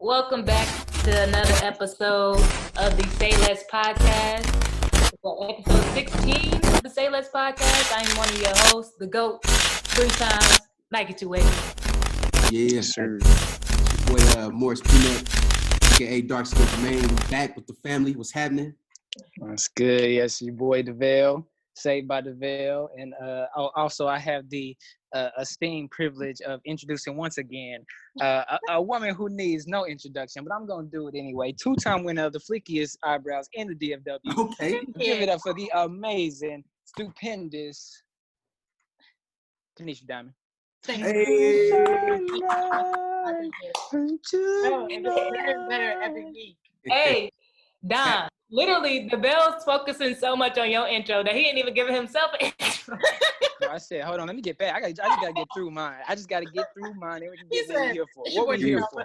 Welcome back to another episode of the Say Less podcast. Episode 16 of the Say Less podcast. I am one of your hosts, the GOAT, 3 times, Nike Two-Way. Yes, sir. Boy, Morris Peanut, aka Dark Skin Jermaine, back with the family. What's happening? That's good. Yes, your boy DeVale, Saved by DeVale. And also I have the esteemed privilege of introducing once again a woman who needs no introduction, but I'm going to do it anyway. 2-time winner of the fleekiest eyebrows in the DFW. Okay. Give it up for the amazing, stupendous Tanisha Diamond. Hey. Better every week. Hey, Don, literally, DeVale's focusing so much on your intro that he ain't even giving himself an intro. I said, hold on, let me get back. I just got to get through mine. Then we can get what we're here for. What we're here for.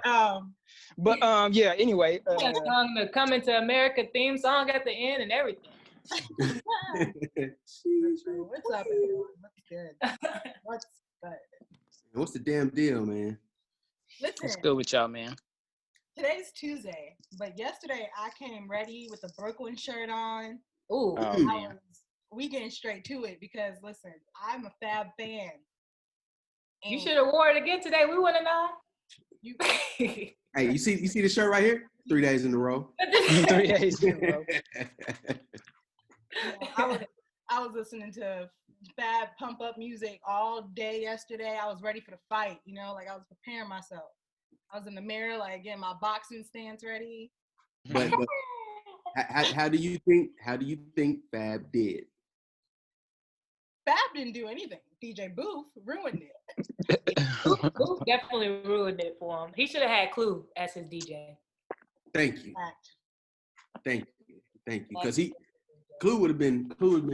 Yeah, anyway. Song, the Coming to America theme song at the end and everything. What's up, everyone? What's good? What's good? What's the damn deal, man? Listen, What's good with y'all, man? today's Tuesday, but yesterday I came ready with the Brooklyn shirt on. Ooh. Oh, man. We getting straight to it because, listen, I'm a Fab fan. You should have wore it again today. We want to know. You, Hey, you see the shirt right here? 3 days in a row. 3 days in a row. I was listening to Fab pump up music all day yesterday. I was ready for the fight, like I was preparing myself. I was in the mirror, like getting my boxing stance ready. But how do you think Fab did? Fab didn't do anything. DJ Booth ruined it. Booth definitely ruined it for him. He should have had Clue as his DJ. Thank you. Because Clue would have been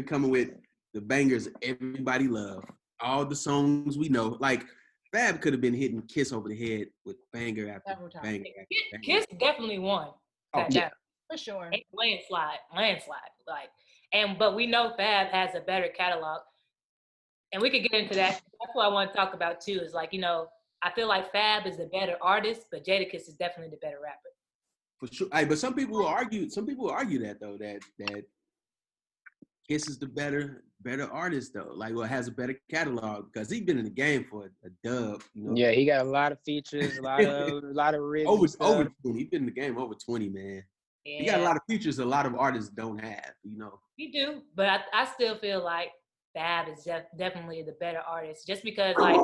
coming with the bangers everybody love, all the songs we know. Like Fab could have been hitting Kiss over the head with banger after banger. Kiss definitely won. Oh, yeah, for sure. Landslide. But we know Fab has a better catalog. And we could get into that. That's what I want to talk about too, is like, I feel like Fab is the better artist, but Jadakiss is definitely the better rapper. For sure. But some people will argue that though, that Kiss is the better artist though. Like, has a better catalog because he's been in the game for a dub. Yeah, he got a lot of features, a lot of rigs. Over 20. He's been in the game over 20, man. Yeah. He got a lot of features a lot of artists don't have, He do, but I still feel like Fab is definitely the better artist, just because like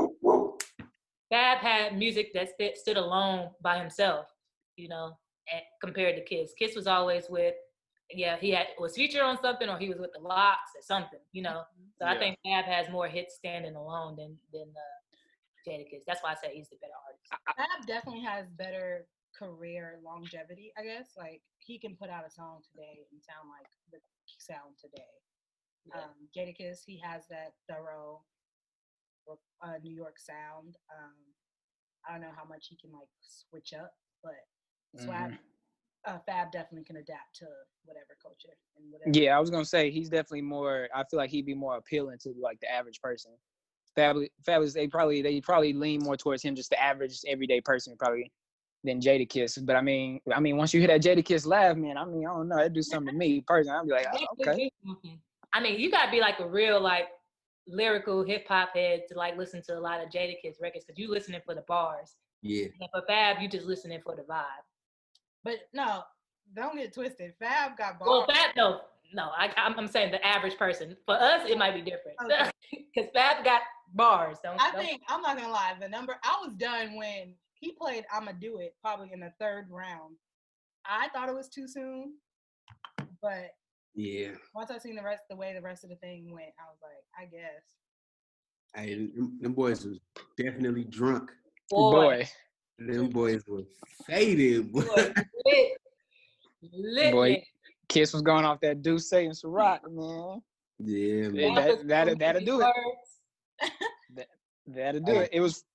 Fab had music that stood alone by himself, compared to Kiss. Kiss was always with, was featured on something, or he was with the Lox or something, So yeah. I think Fab has more hits standing alone than Jadakiss. That's why I say he's the better artist. Fab definitely has better career longevity, I guess. Like, he can put out a song today and sound like the sound today. Yeah. Jadakiss, he has that thorough New York sound. I don't know how much he can like switch up, but Fab definitely can adapt to whatever culture and whatever. Yeah, I was gonna say he's definitely more. I feel like he'd be more appealing to like the average person. Fab is they probably lean more towards him, just the average everyday person probably, than Jadakiss. But I mean, once you hear that Jadakiss laugh, man, I don't know, it do something to me personally. I'll be like, oh, okay. I mean, you gotta be like a real like lyrical hip hop head to like listen to a lot of Jadakiss records, because you listening for the bars. Yeah. And for Fab, you just listening for the vibe. But no, don't get twisted. Fab got bars. Well, Fab, no. I'm saying the average person. For us, it might be different. Because Fab got bars. I'm not gonna lie. I was done when he played "I'ma Do It" probably in the 3rd round. I thought it was too soon, but yeah. Once I seen the way the rest of the thing went, I was like, I guess. Hey, them boys was definitely drunk. Boy. Them boys were faded. Lit. Boy, Kiss was going off that Deuce and Ciroc, man. Yeah, man. That'll do it. That'll do it. It was.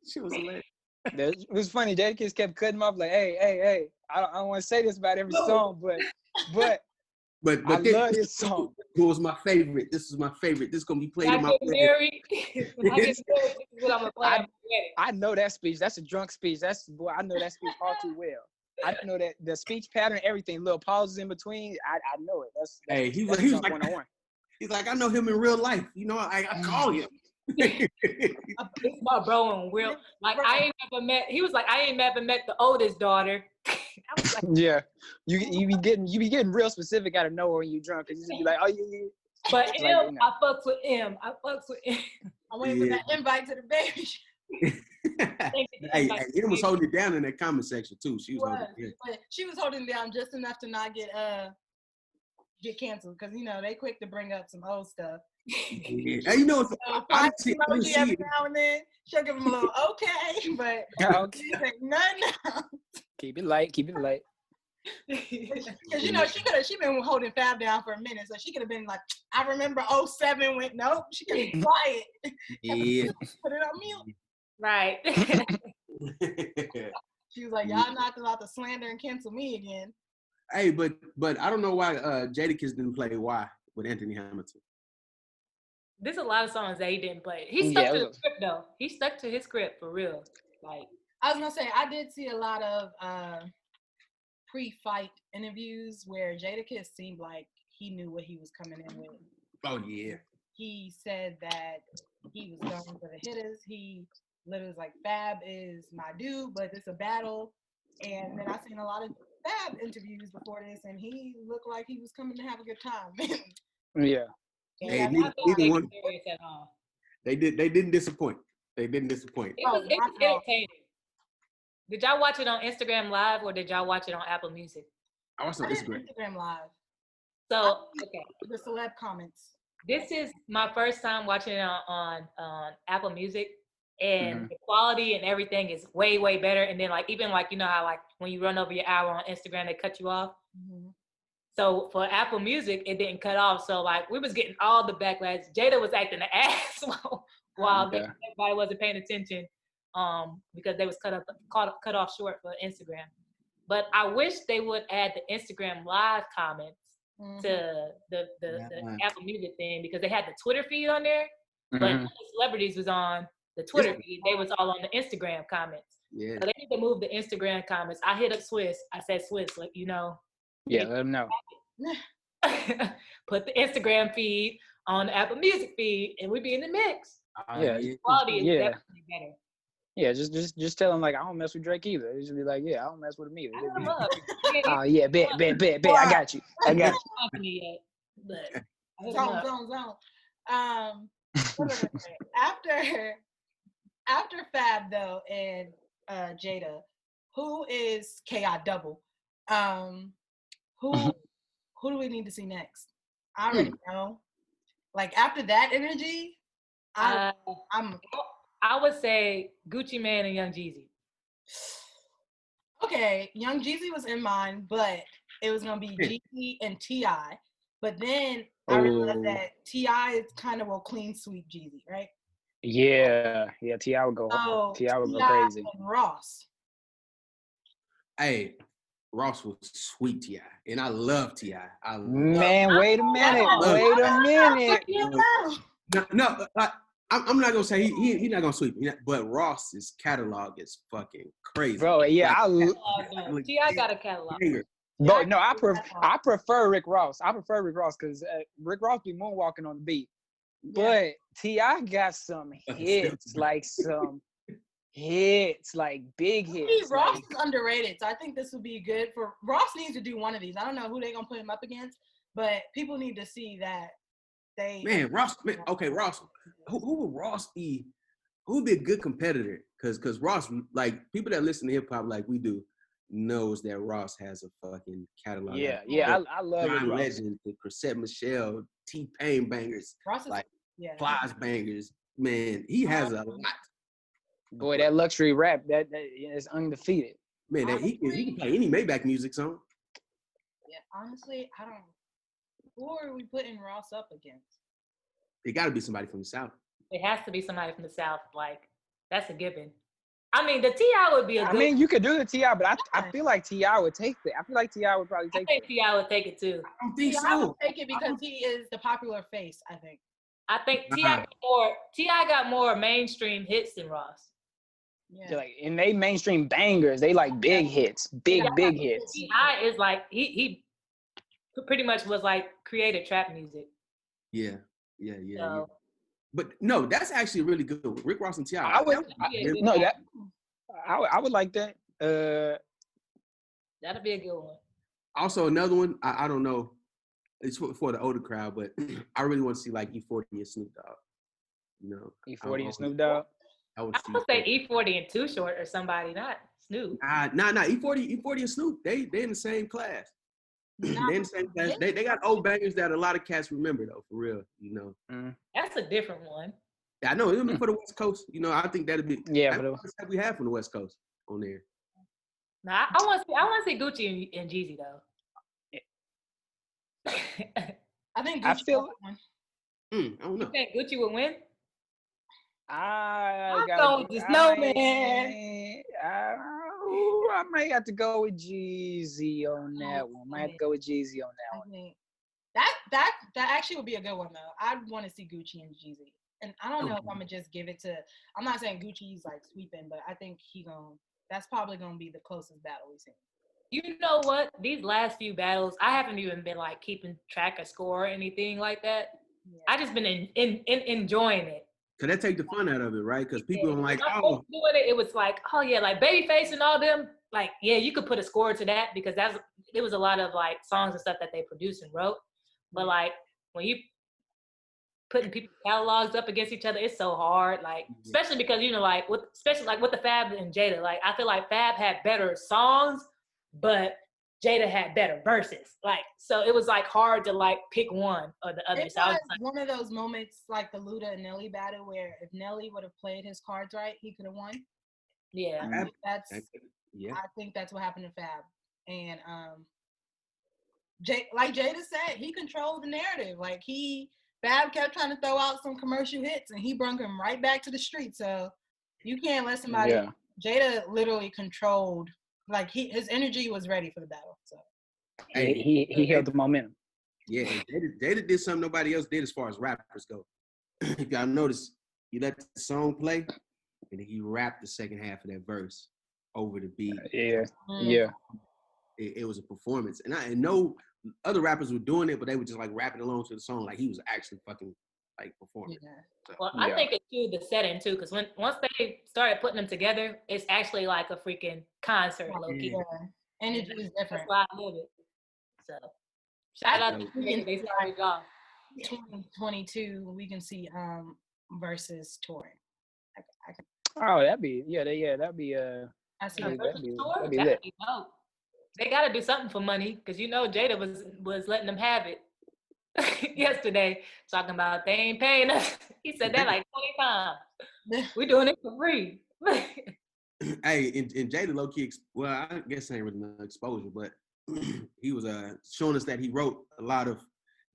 She was lit. It was funny. Jadakiss kept cutting him off like, hey. I don't want to say this about every song, but I love this song. What was my favorite? This is my favorite. This is gonna be played in my married. When I get married, this is what I'm gonna play. I know that speech. That's a drunk speech. Boy, I know that speech all too well. I know that the speech pattern, everything, little pauses in between. I know it. That's Hey, he was drunk like, 101. he's like, I know him in real life. You know, I call him. It's my bro in real. Like I ain't never met. He was like, I ain't never met the oldest daughter. I was like, Yeah, you be getting real specific out of nowhere when you drunk, cause you just be like, oh yeah. but Like, M, you know. I fucks with M. I fucks with M. I'm waiting for that invite to the baby. Hey, Em was holding it down in that comment section too. She was holding it. But she was holding it down just enough to not get canceled, because they quick to bring up some old stuff. Yeah. Hey, you know, So I fire emoji every now and then. She'll give him a little okay, but Okay. she's like, no. Keep it light. Because she been holding Fab down for a minute, so she could have been like, I remember 07 went nope. She could be quiet. Yeah. Put it on mute. Right. She was like, y'all not about to slander and cancel me again. Hey, but I don't know why Jadakiss didn't play Why with Anthony Hamilton. There's a lot of songs that he didn't play. He stuck to the script though. He stuck to his script for real. Like I was gonna say, I did see a lot of pre-fight interviews where Jadakiss seemed like he knew what he was coming in with. Oh yeah. He said that he was going for the hitters. He literally was like, Fab is my dude, but it's a battle. And then I seen a lot of Fab interviews before this, and he looked like he was coming to have a good time. Yeah. Hey, neither one. At all. They didn't disappoint. They didn't disappoint. It was entertaining. Did y'all watch it on Instagram Live or did y'all watch it on Apple Music? I watched on Instagram. Instagram Live. So okay. The celeb comments. This is my first time watching it on Apple Music, and the quality and everything is way, way better. And then like even like you know how like when you run over your hour on Instagram they cut you off. Mm-hmm. So for Apple Music it didn't cut off. So like we was getting all the backlash. Jada was acting the ass while everybody wasn't paying attention because they was cut off short for Instagram. But I wish they would add the Instagram Live comments to the Apple Music thing because they had the Twitter feed on there, but the celebrities was on the Twitter feed. They was all on the Instagram comments. Yeah. So they need to move the Instagram comments. I hit up Swiss. I said, Swiss, let you know. Yeah, let them know. Put the Instagram feed on the Apple Music feed, and we be in the mix. Yeah, the quality is definitely better. Yeah, just tell them like I don't mess with Drake either. They should be like, yeah, I don't mess with him either. Oh yeah, bet. I got you. Zone. After Fab though and Jada, who is KI Double? Who do we need to see next? I already know. Like after that energy, I would say Gucci Mane and Young Jeezy. Okay, Young Jeezy was in mine, but it was gonna be Jeezy and T.I. But then I realized that T.I. is kind of will clean sweep Jeezy, right? Yeah, T.I. would go. T.I. would go crazy. And Ross. Hey, Ross was sweet T.I. and I love T.I. Wait a minute. No, I'm not gonna say he's not gonna sweep, but Ross's catalog is fucking crazy, bro. Yeah, T.I. got a catalog. But no, I prefer Rick Ross. I prefer Rick Ross because Rick Ross be moonwalking on the beat, but T.I. got some hits, like big hits. Ross is underrated, so I think this would be good for Ross. Needs to do one of these. I don't know who they're gonna put him up against, but people need to see that. Ross. Ross. Who would Ross be? Who would be a good competitor? Because Ross, like people that listen to hip hop like we do, knows that Ross has a fucking catalog. Yeah, I love John Legend, the Chrisette Michelle, T-Pain bangers, Ross is, like Plies bangers. Man, he has a lot. Boy, that luxury rap that is undefeated. Man, he can play any Maybach music song. Yeah, honestly, I don't. Who are we putting Ross up against? It got to be somebody from the South. It has to be somebody from the South. Like, that's a given. I mean, the T.I. would be a good. I mean, you could do the T.I., but I feel like T.I. would take it. I feel like T.I. would probably take it. I think T.I. would take it too. I don't think T.I. so. would take it because he is the popular face, I think. I think T.I. got more mainstream hits than Ross. Yeah. They're like, and they mainstream bangers. They like big hits, big hits. T.I. is like he pretty much was like created trap music. Yeah. So But no, that's actually a really good one. Rick Ross and T.I. I would really no good. that I would like that. That'll be a good one. Also, another one, I don't know, it's for the older crowd, but I really want to see like E40 and Snoop Dogg. You know, E40 and Snoop Dogg. I would I would say E40 and Too Short or somebody, not Snoop. Nah. E40 and Snoop, they in the same class. Nah, They in the same class. They got old bangers that a lot of cats remember though, for real. You know. That's a different one. I know it'll be for the West Coast. You know, I think that'd be Yeah, that's what we have from the West Coast on there. Now I want to see Gucci and Jeezy though. I think I Gucci feel- got one. I don't You know. think Gucci would win? I going with Snowman. I might have to go with Jeezy on that one. Might have to go with Jeezy on that I one. think that actually would be a good one though. I'd want to see Gucci and Jeezy, and I don't know if I'm gonna just give it to. I'm not saying Gucci's like sweeping, but I think that's probably gonna be the closest battle we've seen. You know what? These last few battles, I haven't even been like keeping track of score or anything like that. Yeah. I just been enjoying it. Cause that take the fun out of it, right? Cause people are like, When I oh, first doing it, it was like, oh yeah, like Babyface and all them. Like, yeah, you could put a score to that because it was a lot of like songs and stuff that they produced and wrote. But like when you putting people's catalogs up against each other, it's so hard. Like, especially because like especially with the Fab and Jada. Like, I feel like Fab had better songs, but Jada had better verses. Like, so it was like hard to like pick one or the other. It So I was was like, one of those moments like the Luda and Nelly battle where if Nelly would have played his cards right, he could have won. yeah. I think that's what happened to Fab. And like Jada said, he controlled the narrative. Like Fab kept trying to throw out some commercial hits and he brought him right back to the street. So you can't let somebody Jada literally controlled, like his energy was ready for the battle. So He held the momentum. Yeah, Jada did something nobody else did as far as rappers go. If y'all notice, he let the song play and he rapped the second half of that verse over the beat. Yeah. It was a performance. And I know other rappers were doing it, but they were just like rapping along to the song like he was actually fucking like performing. yeah. So, Well, I think it's too the setting too, because once they started putting them together, it's actually like a freaking concert, low key. Yeah. Energy is That's different. why I love it. So shout out to they started off. 2022, we can see versus touring. Oh, that'd be that'd be I see. Yeah, that'd be That'd lit. be dope. They got to do something for money because you know Jada was letting them have it yesterday, talking about they ain't paying us. He said that like 20 times. We doing it for free. hey, and Jada low key, well, I guess ain't really no exposure, but he was showing us that he wrote a lot of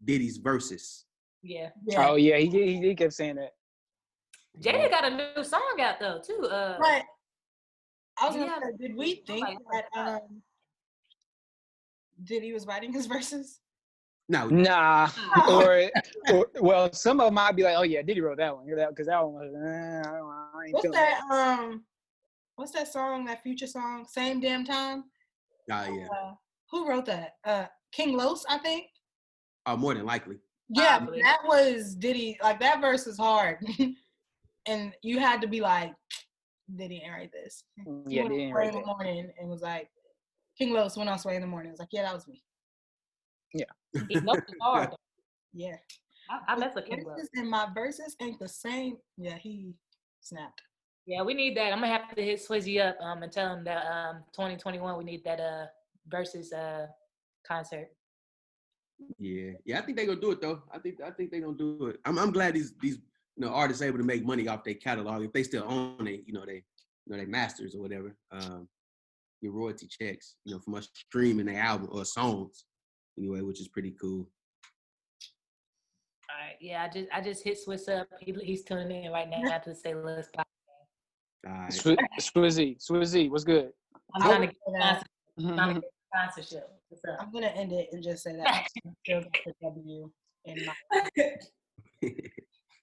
Diddy's verses. Yeah. Oh yeah, he kept saying that. Jada got a new song out though too. But I was gonna say, did we think that Diddy was writing his verses? No. Nah. or well, some of them might be like, oh yeah, Diddy wrote that one. Because that one was, I ain't What's feeling that? What's that song? That Future song? Same damn time. Oh yeah. Who wrote that? King Los, I think. Oh, more than likely. Yeah, Probably. that was Diddy. Like that verse is hard, and you had to be like, Diddy ain't write this. Yeah, Diddy ain't write in the that. morning and was like, King Los went on Sway in the morning. It was like, yeah, that was me. He knows it's hard. Yeah. I mess with King Lo. And my verses ain't the same. Yeah, he snapped. Yeah, we need that. I'm gonna have to hit Swizzy up and tell him that 2021 we need that versus concert. Yeah, I think they're gonna do it though. I think they're gonna do it. I'm glad these artists able to make money off their catalog if they still own it. They masters or whatever. Your royalty checks, from us streaming their album or songs, anyway, which is pretty cool. All right, yeah, I just hit Swizz up. He's tuning in right now to the Say Less podcast. All right. Swizzy, what's good? I'm trying to get sponsorship. What's up? I'm gonna end it and just say that I'm still got the W in my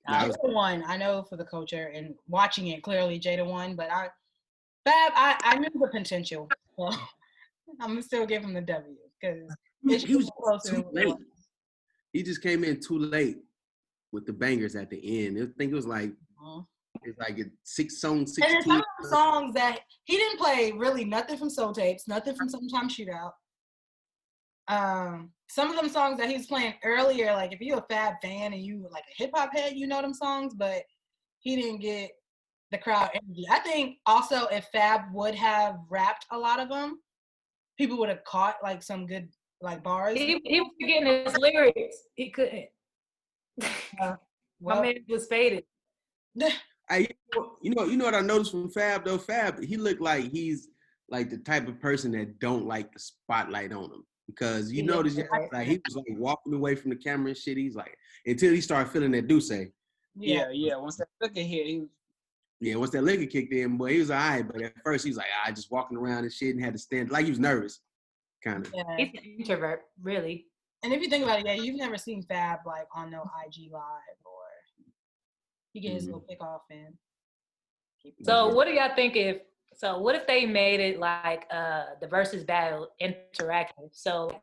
Nah, Jada won. I know for the culture and watching it clearly Jada won, but Fab, I knew the potential. So I'm gonna still give him the W because He was closer too than late. He just came in too late with the bangers at the end. I think it was like it's like 16. And then some of the songs that he didn't play really nothing from Soul Tapes, nothing from Summertime Shootout. Some of them songs that he was playing earlier, like if you're a Fab fan and you like a hip hop head, you know them songs, but he didn't get the crowd energy. I think also if Fab would have rapped a lot of them, people would have caught like some good like bars. He was forgetting his lyrics. He couldn't. My man was faded. You know what I noticed from Fab though? Fab, he looked like he's like the type of person that don't like the spotlight on him. Because you notice like he was like walking away from the camera and shit. He's like until he started feeling that Duce. Yeah. Once that liquor hit, once that liquor kicked in, boy, he was all right. But at first he was like, just walking around and shit and had to stand like he was nervous. Kind of. Yeah. He's an introvert, really. And if you think about it, you've never seen Fab like on no IG live or he get his little pick off in. So what do y'all think what if they made it like the versus battle interactive? So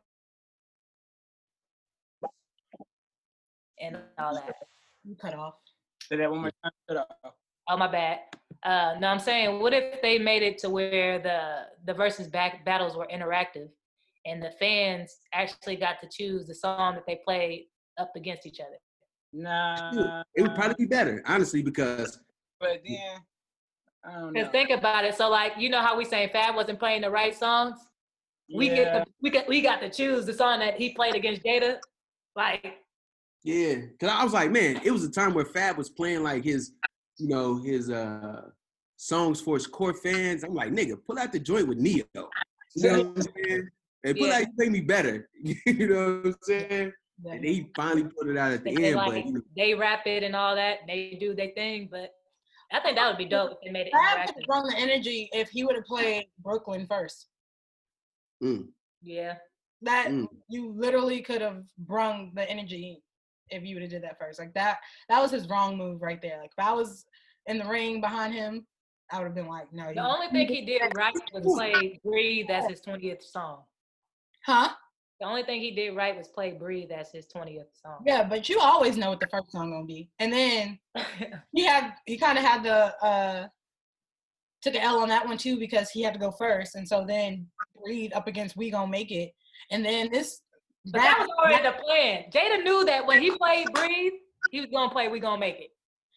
and all that. You cut off. say that one more time. Cut off. Oh my bad. No, I'm saying what if they made it to where the versus battles were interactive and the fans actually got to choose the song that they played up against each other? Nah. It would probably be better, honestly, because But then I don't know. Because think about it. So like, you know how we saying Fab wasn't playing the right songs? We got to choose the song that he played against Jada. Like, yeah, because I was like, man, it was a time where Fab was playing like his songs for his core fans. I'm like, nigga, pull out the joint with Neo. You know what I'm saying? Hey, pull out You Make Me Better. You know what I'm saying? Yeah. And he finally put it out at the end. Like, but they rap it and all that. And they do their thing, but I think that would be dope if they made it interactive. Fab could run the energy if he would have played Brooklyn first. Yeah. You literally could have brung the energy if you would have did that first. Like that was his wrong move right there. Like if I was in the ring behind him, I would have been like, no. The only thing he did right was play Breathe. That's his 20th song. Huh? The only thing he did right was play Breathe. That's his 20th song. Yeah, but you always know what the first song gonna be. And then he kind of had the took an L on that one too because he had to go first. And so then Breathe up against We Gonna Make It. And then but that was already the plan. Jada knew that when he played Breathe, he was gonna play We Gonna Make It.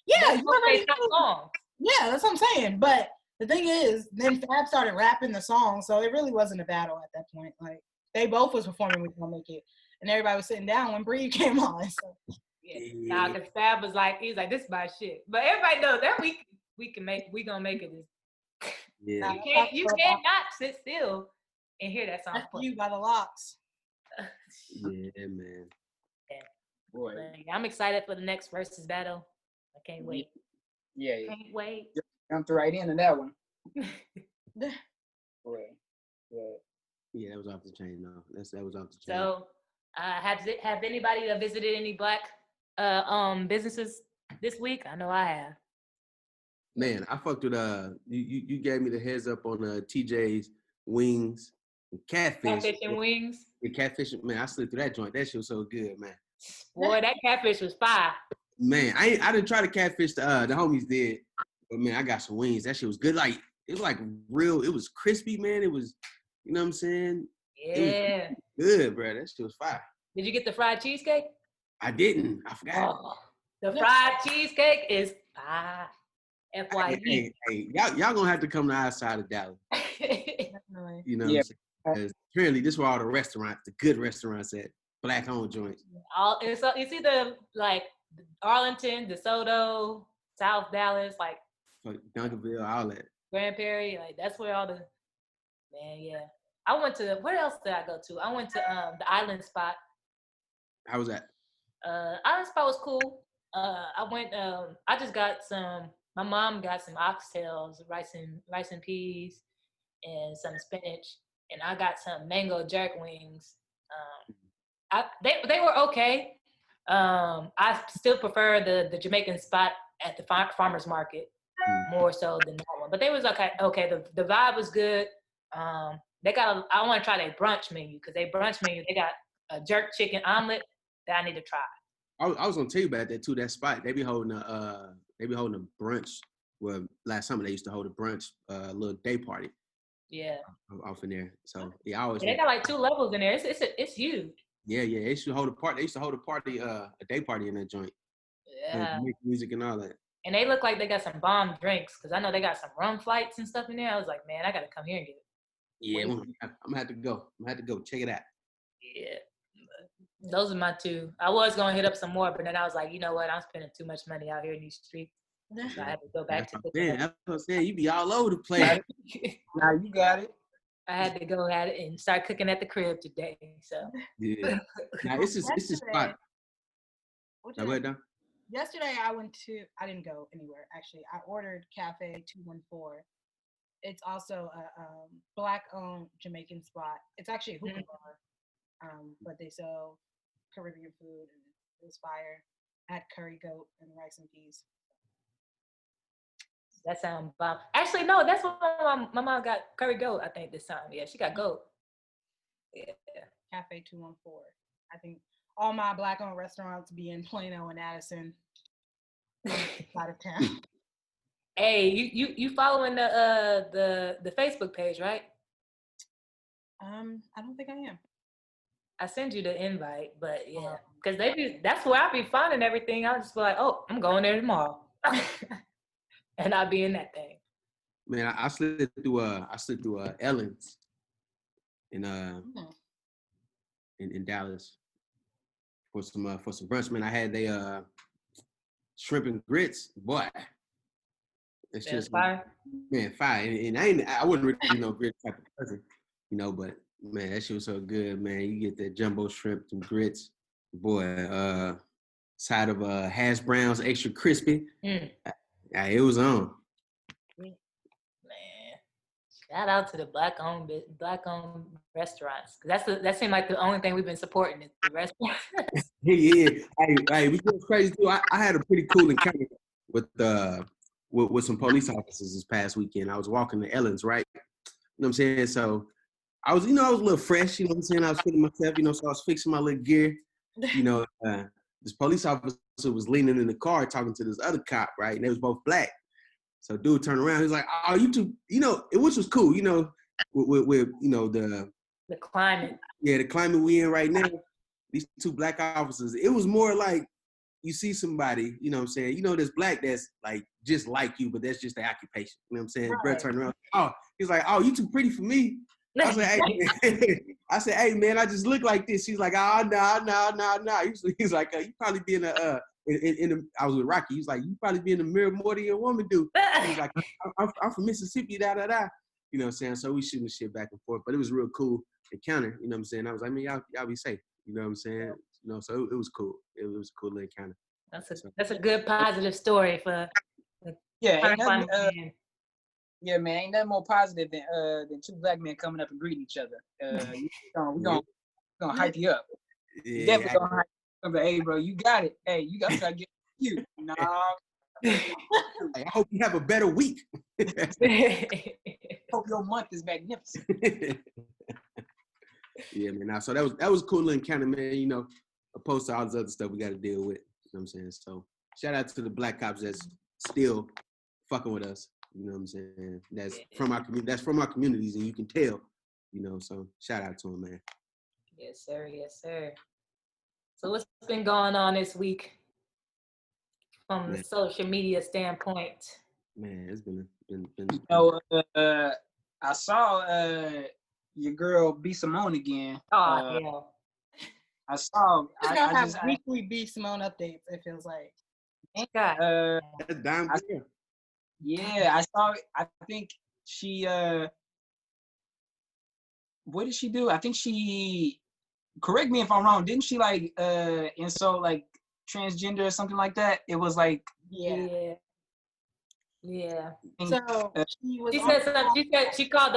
Yeah, you already knew. Yeah, that's what I'm saying. But the thing is, then Fab started rapping the song, so it really wasn't a battle at that point. Like they both was performing We Gonna Make It, and everybody was sitting down when Breathe came on. So. Yeah, because Fab was like, he's like, this is my shit. But everybody knows that we Gonna Make It. Yeah. You can't not sit still and hear that song. That's You by the Locks. Yeah, man. Yeah. Boy. I'm excited for the next versus battle. I can't wait. Yeah. Can't wait. Jumped right into that one. Boy. Yeah, that was off the chain, though. That was off the chain. So, have anybody visited any Black businesses this week? I know I have. Man, I fucked with you gave me the heads up on TJ's wings and catfish and wings. The catfish, man, I slid through that joint. That shit was so good, man. Boy, that catfish was fire. Man, I didn't try to catfish the homies did, but man, I got some wings. That shit was good. Like it was like real. It was crispy, man. It was, you know what I'm saying? Yeah. It was good, bro. That shit was fire. Did you get the fried cheesecake? I didn't. I forgot. Oh, the fried cheesecake is fire. FYE. Hey, y'all gonna have to come to our side of Dallas. You know what I'm saying? Because apparently this is where all the restaurants, the good restaurants at, Black-owned joints. And so you see the like Arlington, DeSoto, South Dallas, like Duncanville, all that. Grand Prairie, like that's where all the yeah. I went to where else did I go to? I went to the Island Spot. How was that? Island Spot was cool. I went. I just got some. My mom got some oxtails, rice and peas, and some spinach, and I got some mango jerk wings. They were okay. I still prefer the Jamaican spot at the farmers market. more so than that one. But they was okay. Okay, the vibe was good. They got I want to try their brunch menu because they brunch menu they got a jerk chicken omelet that I need to try. I was gonna tell you about that too. That spot they be holding a brunch. Well, last summer they used to hold a brunch, little day party. Yeah. Off in there. So yeah, I always. They got like 2 levels in there. It's huge. Yeah. They used to hold a party. They used to hold a party, a day party in that joint. Yeah. Make music and all that. And they look like they got some bomb drinks because I know they got some rum flights and stuff in there. I was like, man, I gotta come here and get it. Yeah, I'm gonna have to go. I'm gonna have to go check it out. Yeah. Those are my 2. I was gonna hit up some more, but then I was like, you know what? I'm spending too much money out here in these streets. So I had to go back to the. That's what I'm saying. You be all over the place. Now you got it. I had to go at it and start cooking at the crib today. So Yeah. Now it's just spot. Go ahead, Don. Yesterday I didn't go anywhere actually. I ordered Cafe 214. It's also a Black-owned Jamaican spot. It's actually a hookah bar, but they sell Caribbean food and it was fire. I had curry goat and rice and peas. that sounds bomb. Actually, no, that's what my mom got curry goat. I think this time, yeah, she got goat. Yeah. Cafe 214. I think all my Black-owned restaurants be in Plano and Addison, out of town. Hey, you following the Facebook page, right? I don't think I am. I send you the invite, but yeah, because that's where I be finding everything. I'll just be like, oh, I'm going there tomorrow, and I'll be in that thing. Man, I slid through Ellen's in Dallas for some brunch. Man, I had they shrimp and grits. Boy, it's just fire. Man, fire. And I wouldn't really be no grit type of person, but man, that shit was so good, man. You get that jumbo shrimp and grits, boy. Side of hash browns, extra crispy. It was on. Man, shout out to the black-owned restaurants. That seemed like the only thing we've been supporting is the restaurants. Yeah. Hey, we go crazy too. I had a pretty cool encounter with some police officers this past weekend. I was walking to Ellen's, right? You know what I'm saying? So I was a little fresh, you know what I'm saying? I was feeling myself, so I was fixing my little gear. This police officer was leaning in the car talking to this other cop, right? And they was both black. So dude turned around, he was like, oh, you two, which was cool, with the climate. Yeah, the climate we in right now, these 2 black officers, it was more like you see somebody, you know what I'm saying, that's black that's like just like you, but that's just the occupation. You know what I'm saying? Right. Brett turned around, he's like, oh, you too pretty for me. I was like, hey, hey man, I just look like this. He's like, oh, no. He's like, you probably be in I was with Rocky. He's like, you probably be in the mirror more than your woman do. He's like, I'm from Mississippi, da. You know what I'm saying? So we shooting the shit back and forth, but it was a real cool encounter. You know what I'm saying? I was like, y'all be safe. You know what I'm saying? So it was cool. It was a cool little encounter. That's a good positive story for. Yeah, man, ain't nothing more positive than 2 black men coming up and greeting each other. We're gonna hype you up. Yeah, definitely gonna hype you up. But, hey, bro, you got it. Hey, you got to get you. Nah. I hope you have a better week. Hope your month is magnificent. Yeah, man. So that was a cool little encounter, man. Opposed to all this other stuff we got to deal with. You know what I'm saying? So shout out to the black cops that's still fucking with us. You know what I'm saying? That's from our community. That's from our communities, and you can tell. So shout out to them, man. Yes, sir. Yes, sir. So what's been going on this week from the social media standpoint? Man, it's been. I saw your girl B Simone again. Oh yeah. I saw. I have weekly B Simone updates. It feels like. God. That's damn good. Yeah, I saw it. I think she what did she do? I think she, correct me if I'm wrong, didn't she like insult like transgender or something like that? It was like Yeah. So she said something. She called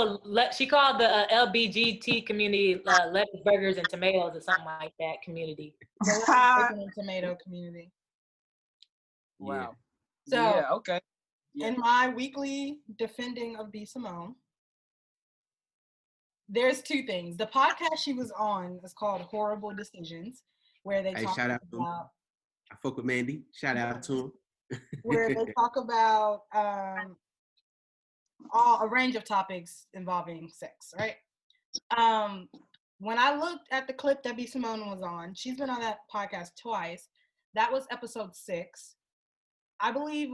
the LBGT community lettuce, burgers, and tomatoes or something like that community. The tomato community. Wow. So yeah, okay. in my weekly defending of B. Simone, there's two things. The podcast she was on is called Horrible Decisions, where they Hey, talk shout out to him. about I fuck with Mandy. Shout out to him. where they talk about a range of topics involving sex, right? When I looked at the clip that B. Simone was on, she's been on that podcast twice. That was episode 6. I believe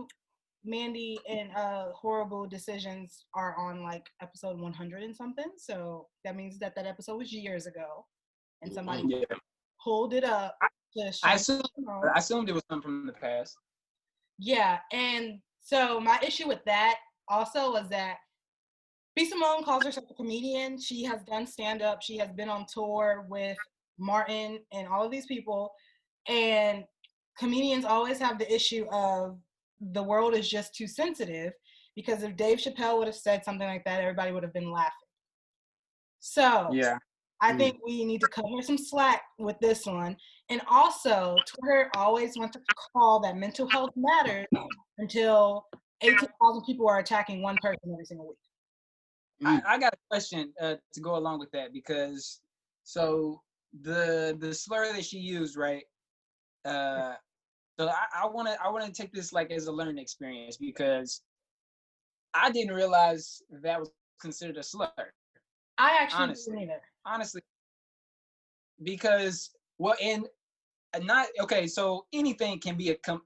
Mandy and Horrible Decisions are on like episode 100 and something. So that means that episode was years ago, and somebody pulled it up to show. I assumed it was something from the past. Yeah, and so my issue with that also was that B. Simone calls herself a comedian. She has done stand-up. She has been on tour with Martin and all of these people. And comedians always have the issue of the world is just too sensitive, because if Dave Chappelle would have said something like that, everybody would have been laughing. So yeah, I think we need to cut her some slack with this one. And also, Twitter always wants to call that mental health matters until 18,000 people are attacking one person every single week. I got a question to go along with that, because so the slur that she used, right? So I want to take this like as a learning experience, because I didn't realize that was considered a slur. I actually didn't either. Honestly, because not okay. So anything can become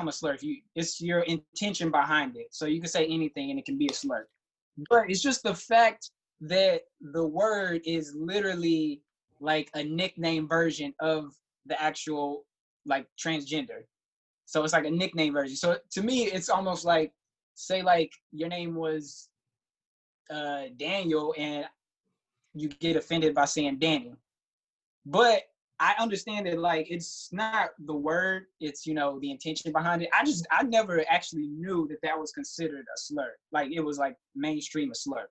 a slur if it's your intention behind it. So you can say anything and it can be a slur. But it's just the fact that the word is literally like a nickname version of the actual like transgender. So it's like a nickname version. So to me, it's almost like, say like your name was Daniel and you get offended by saying Danny. But I understand that like it's not the word, it's the intention behind it. I never actually knew that was considered a slur. Like it was like mainstream a slur.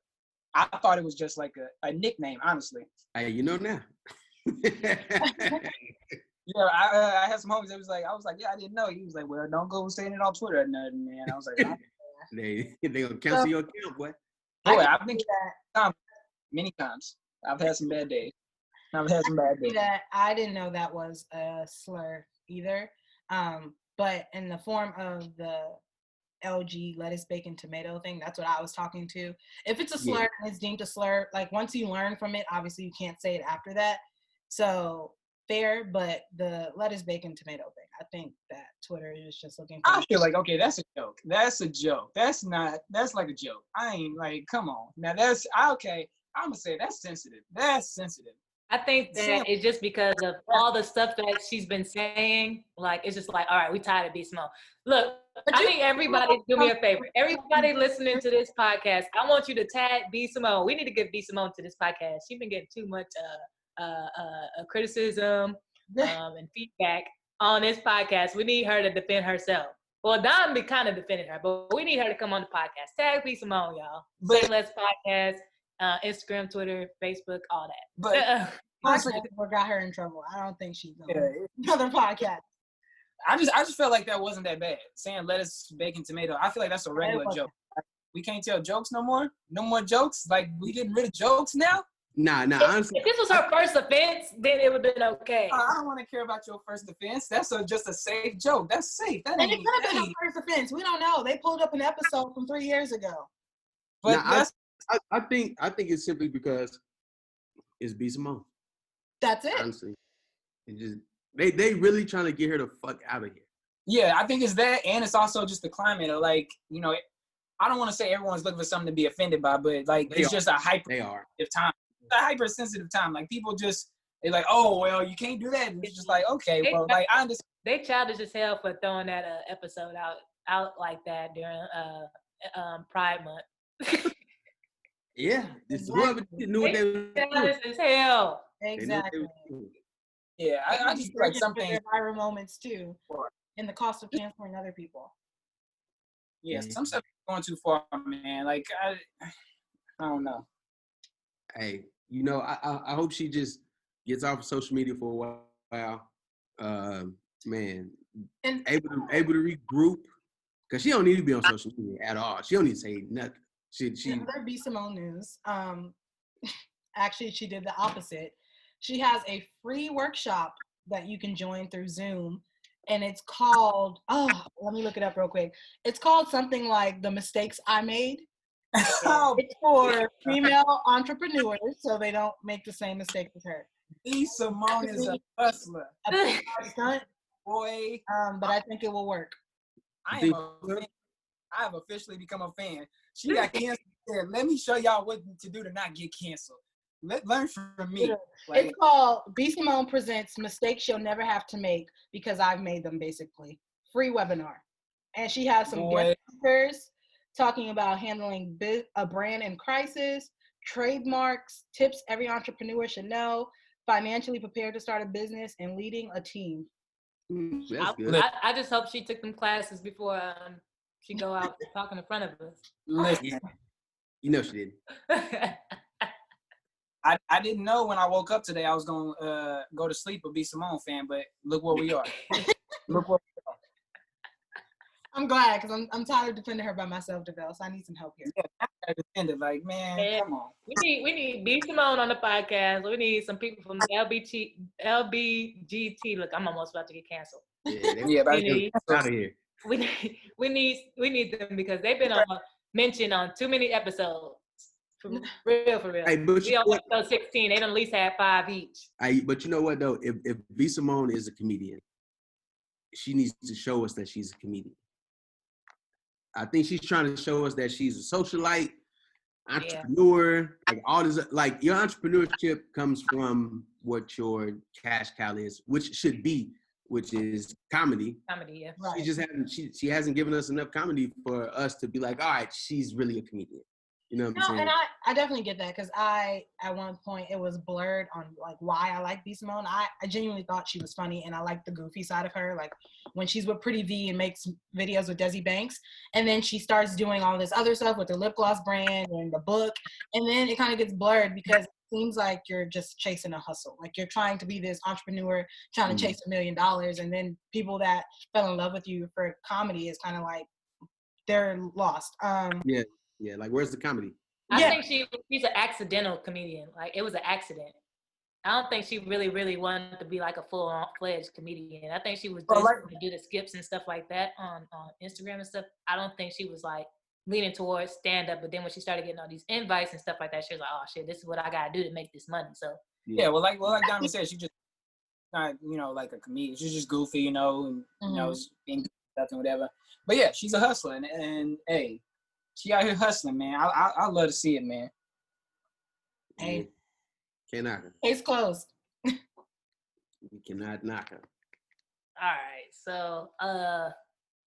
I thought it was just like a nickname, honestly. Hey, you know now. Yeah, I had some homies that was like, I was like, yeah, I didn't know. He was like, well, don't go saying it on Twitter or nothing, man. I was like, oh. they gonna cancel your account, boy. Boy, I've been many times. I've had some bad days. That I didn't know that was a slur either. But in the form of the LG lettuce, bacon, tomato thing, that's what I was talking to. If it's a slur and it's deemed a slur, like once you learn from it, obviously you can't say it after that. So fair, but the lettuce, bacon, tomato thing, I think that Twitter is just looking for. I feel like, okay, that's a joke. That's like a joke. I ain't like, come on. Now okay, I'm gonna say that's sensitive. That's sensitive. I think that it's just because of all the stuff that she's been saying. Like, it's just like, all right, we tired of B. Simone. Look, I think everybody, do me a favor. Everybody listening to this podcast, I want you to tag B. Simone. We need to get B. Simone to this podcast. She's been getting too much criticism and feedback on this podcast. We need her to defend herself. Well, Don be kind of defending her, but we need her to come on the podcast. Tag B. Simone, y'all. Say Less Podcast. Instagram, Twitter, Facebook, all that. But honestly, what got her in trouble? I don't think she's on another podcast. I just felt like that wasn't that bad. Saying lettuce, bacon, tomato. I feel like that's a regular joke. We can't tell jokes no more. No more jokes. Like we getting rid of jokes now. Nah. Honestly, if this was her first offense, then it would have been okay. I don't want to care about your first offense. That's just a safe joke. That's safe. That and it could have been her first offense. We don't know. They pulled up an episode from 3 years ago. But I think it's simply because it's B. Simone. That's it. Honestly, it just they really trying to get her the fuck out of here. Yeah, I think it's that, and it's also just the climate of like I don't want to say everyone's looking for something to be offended by, but like it's just a hypersensitive time. It's a hypersensitive time. Like people they're like, oh well, you can't do that. And it's just like, okay, well, like I understand. They childish as hell for throwing that episode out like that during Pride Month. Yeah, whoever knew what they were doing. As hell. Exactly. Yeah, I just feel like something viral moments too, and the cost of canceling other people. Yeah, some stuff is going too far, man. Like I don't know. Hey, I hope she just gets off of social media for a while. Man, and able to regroup, Cause she don't need to be on social media at all. She don't need to say nothing. She Another B. Simone news. Actually, she did the opposite. She has a free workshop that you can join through Zoom, and it's called. Oh, let me look it up real quick. It's called something like "The Mistakes I Made." Oh, It's for female entrepreneurs, so they don't make the same mistakes as her. B. Simone is a hustler. A big stunt, Boy, but I think it will work. I Think- am a fan. I have officially become a fan. She got canceled. Said, let me show y'all what to do to not get canceled. Learn from me. Like, It's called B. Simone Presents Mistakes You'll Never Have to Make Because I've Made Them, basically. Free webinar. And she has some Boy. guest speakers talking about handling a brand in crisis, trademarks, tips every entrepreneur should know, financially prepared to start a business, and leading a team. That's good. I just hope she took them classes before she go out talking in front of listen, You know she didn't. us. I didn't know when I woke up today I was going to go to sleep a B. Simone fan, but look where we are. Look where I'm glad because I'm tired of defending her by myself, DeVille, so I need some help here. I got defended. Like, man, Yeah. come on. we need B. Simone on the podcast. We need some people from LBGT. Look, I'm almost about to get canceled. Yeah, Yeah, We need, out of here. we need them because they've been mentioned on too many episodes. For real. Hey, but We you know on what? episode 16. They done at least had 5 each. But you know what though? If V. Simone is a comedian, she needs to show us that she's a comedian. I think she's trying to show us that she's a socialite, entrepreneur, like all this. Like your entrepreneurship comes from what your cash cow is, which is comedy. Comedy, yeah. Right. She just she hasn't given us enough comedy for us to be like, all right, she's really a comedian. You know what I'm No, saying? and I definitely get that because at one point it was blurred on like why I like B. Simone. I genuinely thought she was funny and I liked the goofy side of her, like when she's with Pretty V and makes videos with Desi Banks, and then she starts doing all this other stuff with the lip gloss brand and the book, and then it kind of gets blurred because it seems like you're just chasing a hustle, like you're trying to be this entrepreneur trying to chase $1 million, and then people that fell in love with you for comedy is kind of like they're lost. Yeah, like where's the comedy? I Yeah. think she's an accidental comedian. Like it was an accident. I don't think she really wanted to be like a full-fledged comedian. I think she was just to do the skips and stuff like that on Instagram and stuff. I don't think she was like leaning towards stand-up. But then when she started getting all these invites and stuff like that, she was like, "Oh shit, this is what I gotta do to make this money." So Yeah, well, like Diamond said, she just not, like a comedian. She's just goofy, and being stuff and whatever. But yeah, she's a hustler, and hey, she out here hustling, man. I love to see it, man. Hey, Can't knock her. case closed. You cannot knock her. all right, so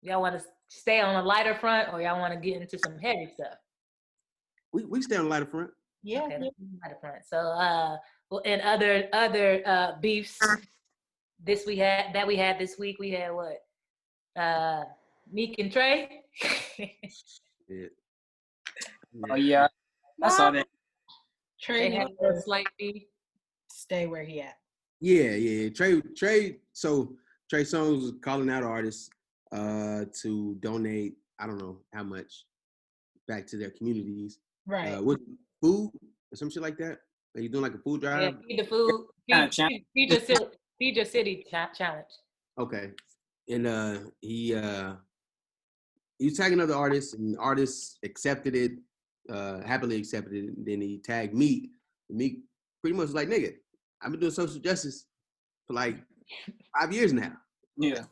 y'all want to stay on a lighter front or y'all want to get into some heavy stuff? We stay on the lighter front. Yeah. Okay, let's do lighter front. So well, and other beefs we had this week, we had what? Meek and Trey. Yeah. Oh yeah, I saw that. They Trey had needs a to slight beef. stay where he at. Yeah. Trey. So Trey Songz was calling out artists to donate. I don't know how much back to their communities. Right. With food or some shit like that. Are you doing like a food Yeah, drive? feed the food. Feed your city challenge. Okay. And he was tagging other artists, and artists accepted it, happily accepted it. And then he tagged Meek. Meek pretty much was like, nigga, I've been doing social justice for like 5 years now. Yeah.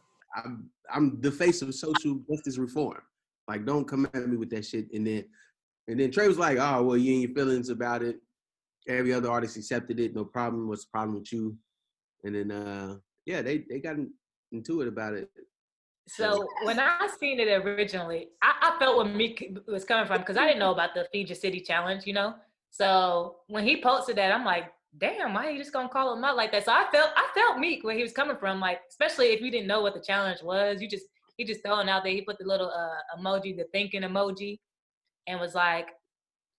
I'm the face of social justice reform. Like, don't come at me with that shit. And then Trey was like, oh, well, you and your feelings about it. Every other artist accepted it, no problem. What's the problem with you? And then they got into it about it. So when I seen it originally, I felt where Meek was coming from because I didn't know about the Feed Your City challenge, So when he posted that, I'm like, damn, why are you just gonna call him out like that? So I felt Meek where he was coming from, like, especially if you didn't know what the challenge was. He just throwing out there. He put the little emoji, the thinking emoji, and was like,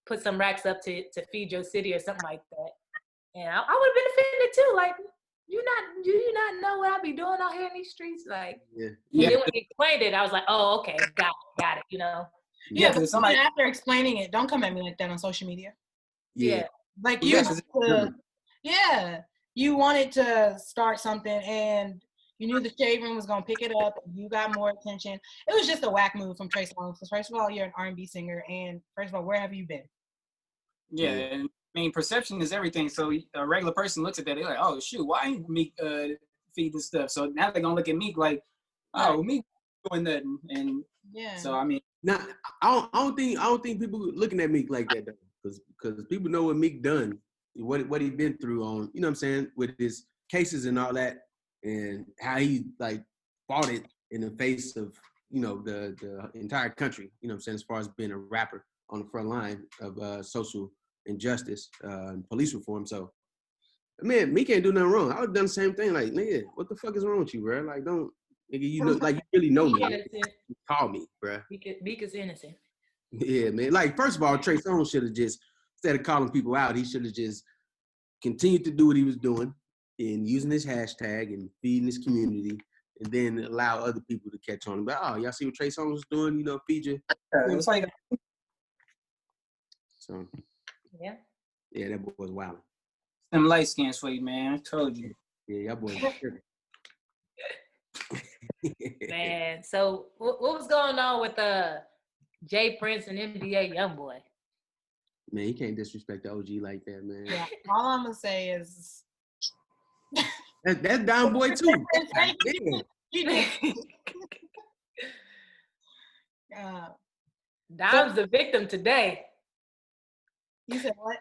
put some racks up to feed your city or something like that. And I would have been offended too, like, Do you not know what I be doing out here in these streets? Like, Yeah. and Yeah, then when he explained it, I was like, oh, okay, got it, you know? yeah, But because somebody, even after explaining it, don't come at me like that on social media. Yeah. Like Yeah, you 'cause have to, yeah, you wanted to start something and you knew the shade room was gonna pick it up. You got more attention. It was just a whack move from Trey Songz. Because first of all, you're an R&B singer, and first of all, where have you been? yeah, and I mean, perception is everything. So a regular person looks at that, they're like, oh shoot, why ain't Meek feed this stuff? So now they're gonna look at Meek like, oh, Meek doing nothing. And Yeah. so I mean, Now, I don't think people looking at Meek like that though, because people know what Meek done, what he been through on, you know what I'm saying, with his cases and all that, and how he like fought it in the face of, you know, the entire country, you know what I'm saying, as far as being a rapper on the front line of social injustice and police reform. So, man, Meek can't do nothing wrong. I would have done the same thing. Like, nigga, what the fuck is wrong with you, bro? Like, don't, nigga, you know, like you really know me. Innocent. Call me, bro. Meek is innocent. Yeah, man. Like, first of all, Trey Songz should have just, instead of calling people out, he should have just continued to do what he was doing and using his hashtag and feeding his community, and then allow other people to catch on. But, oh, y'all see what Trey Songz was doing? You know, feed you. it's like So, Yeah. yeah, that boy was wild. them light skins for you, man. I told you. Yeah, y'all boys. Man, so what was going on with Jay Prince and NBA YoungBoy? Man, you can't disrespect the OG like that, man. Yeah. All I'm gonna say is That's Down Boy too. God damn. Dom's the victim today. You said what?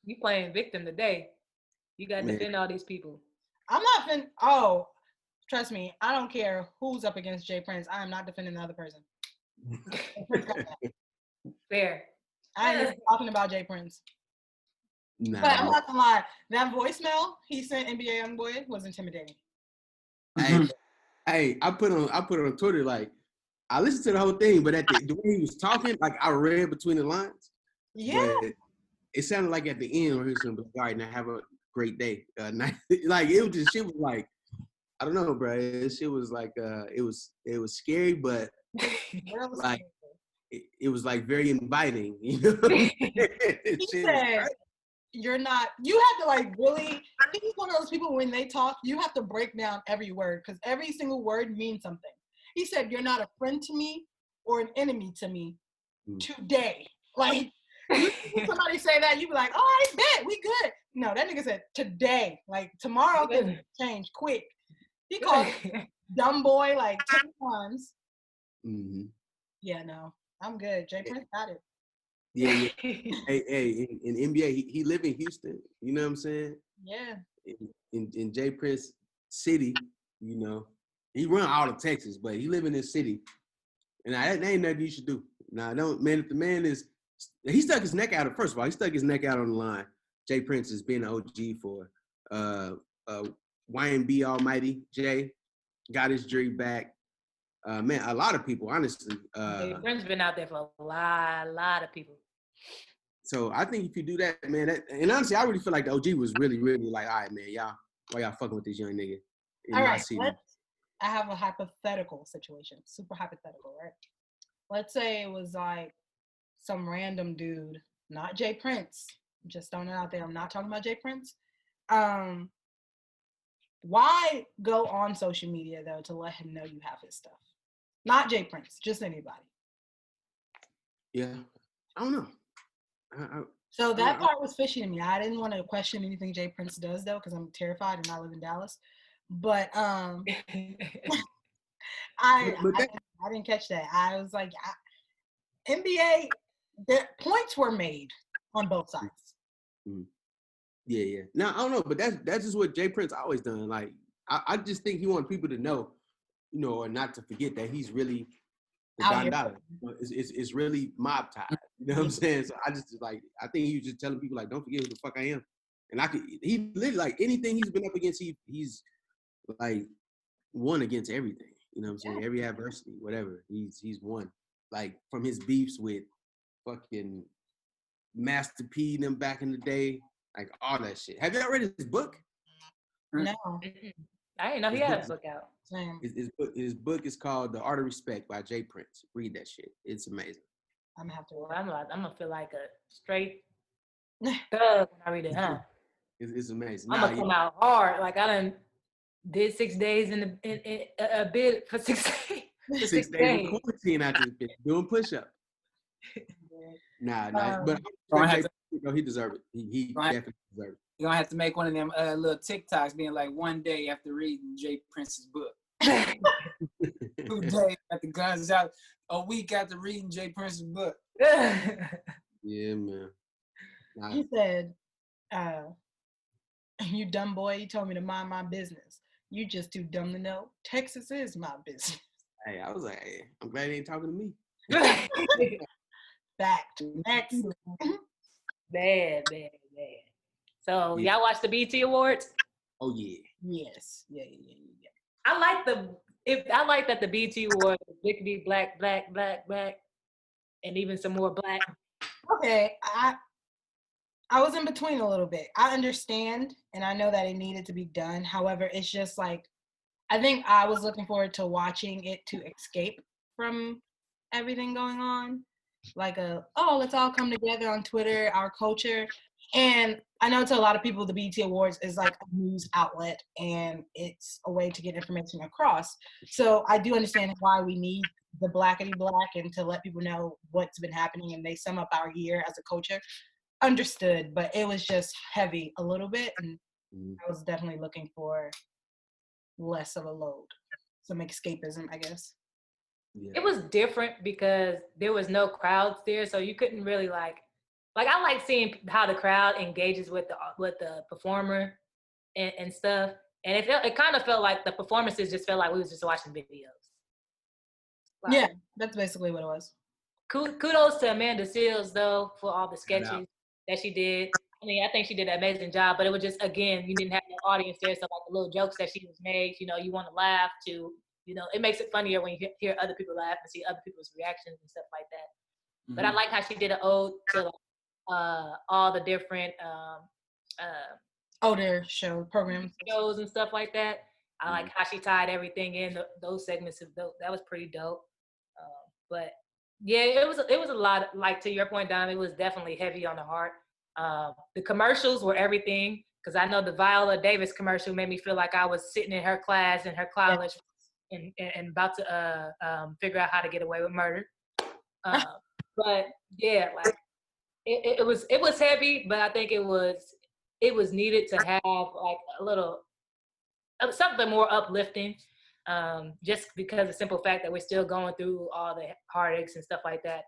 You playing victim today. You got to Man. defend all these people. I'm not fin. Oh, trust me, I don't care who's up against Jay Prince. I am not defending the other person. Fair. I ain't even talking about Jay Prince. Nah, But I'm man. not gonna lie, that voicemail he sent NBA YoungBoy was intimidating. Hey, I put on Twitter, like, I listened to the whole thing, but at the way he was talking, like, I read between the lines. Yeah. But it sounded like at the end where he was gonna be like, all right, now have a great day. Like, it was just, shit was like, I don't know, bro. Shit was like, it was scary, but like, it was like very inviting, you know? He said, you're not, you have to like really, I think he's one of those people when they talk, you have to break down every word because every single word means something. He said, you're not a friend to me or an enemy to me today. Like, you see somebody say that, you be like, all right, bet, we good. No, that nigga said today. Like, tomorrow can change quick. He called dumb boy like 10 times. Mm-hmm. Yeah, no, I'm good. Jay Prince got it. Yeah. Hey, in NBA, he live in Houston. You know what I'm saying? Yeah. In Jay Prince City, you know, he run all of Texas, but he live in this city, and that ain't nothing you should do. Now, don't, man. If the man is, he stuck his neck out. First of all, he stuck his neck out on the line. Jay Prince has been an OG for YNB Almighty. Jay got his jury back. Man, a lot of people, honestly. Jay Prince been out there for a lot of people. So I think if you do that, man, and honestly, I really feel like the OG was really, really like, all right, man, why y'all fucking with this young nigga? All right, I have a hypothetical situation, super hypothetical, right? Let's say it was like some random dude, not Jay Prince, just throwing it out there. I'm not talking about Jay Prince. Why go on social media though to let him know you have his stuff? Not Jay Prince, just anybody. Yeah, I don't know. So that part was fishy to me. I didn't want to question anything Jay Prince does though, because I'm terrified and I live in Dallas. But I didn't catch that. I was like, NBA, the points were made on both sides. Mm-hmm. Yeah. Now I don't know, but that's just what Jay Prince always done. Like I just think he wanted people to know, you know, or not to forget that he's really the Don Dollar. It's really mob tied. You know what I'm saying? So I think he was just telling people like, don't forget who the fuck I am. And he literally like anything he's been up against, he's like won against everything. You know what I'm saying? Every adversity, whatever, he's won. Like from his beefs with fucking Master P and them back in the day, like all that shit. Have you ever read his book? No. Mm-mm. I didn't know he His had book, a book out. Same. his book is called The Art of Respect by Jay Prince. Read that shit. It's amazing. I'm gonna have to. Well, I'm gonna feel like a straight read thug when I read it, huh? It's amazing. I'm gonna come out hard. Like I done did 6 days in a bid for 6 days. For 6 6 days days. of quarantine out this bitch doing push-up. Nah. But Gonna have to, he deserved it. He Right. definitely deserved it. you're gonna have to make one of them little TikToks being like 1 day after reading Jay Prince's book. 2 days after guns out. A week after reading Jay Prince's book. Yeah, man. Nah, He said, "You dumb boy. You told me to mind my business. You just too dumb to know. Texas is my business." hey, I was like, hey, I'm glad he ain't talking to me. Fact. Excellent. Bad. So Yeah. y'all watch the BT Awards? Oh yeah. Yes. Yeah. I like that the BT Awards Blickety black, and even some more black. Okay. I was in between a little bit. I understand, and I know that it needed to be done. However, it's just like, I think I was looking forward to watching it to escape from everything going on. Like let's all come together on Twitter, our culture. And I know to a lot of people, the BET Awards is like a news outlet and it's a way to get information across. So I do understand why we need the Blackity Black and to let people know what's been happening and they sum up our year as a culture. Understood, but it was just heavy a little bit, and I was definitely looking for less of a load, some escapism, I guess. Yeah. It was different because there was no crowds there, so you couldn't really like I like seeing how the crowd engages with the performer and stuff. And it kind of felt like the performances just felt like we was just watching videos. Like, Yeah, that's basically what it was. Kudos to Amanda Seales though for all the sketches that she did. I mean, I think she did an amazing job, but it was just, again, you didn't have no audience there, so like the little jokes that she was made, you want to laugh to, it makes it funnier when you hear other people laugh and see other people's reactions and stuff like that. Mm-hmm. But I like how she did an ode to all the different older programs, shows and stuff like that. I like how she tied everything in those segments. That was pretty dope. But yeah, it was a lot. Like to your point, Dom, it was definitely heavy on the heart. The commercials were everything because I know the Viola Davis commercial made me feel like I was sitting in her class in her college and about to figure out how to get away with murder. But yeah, like it was heavy, but I think it was needed to have like a little something more uplifting. Just because of the simple fact that we're still going through all the heartaches and stuff like that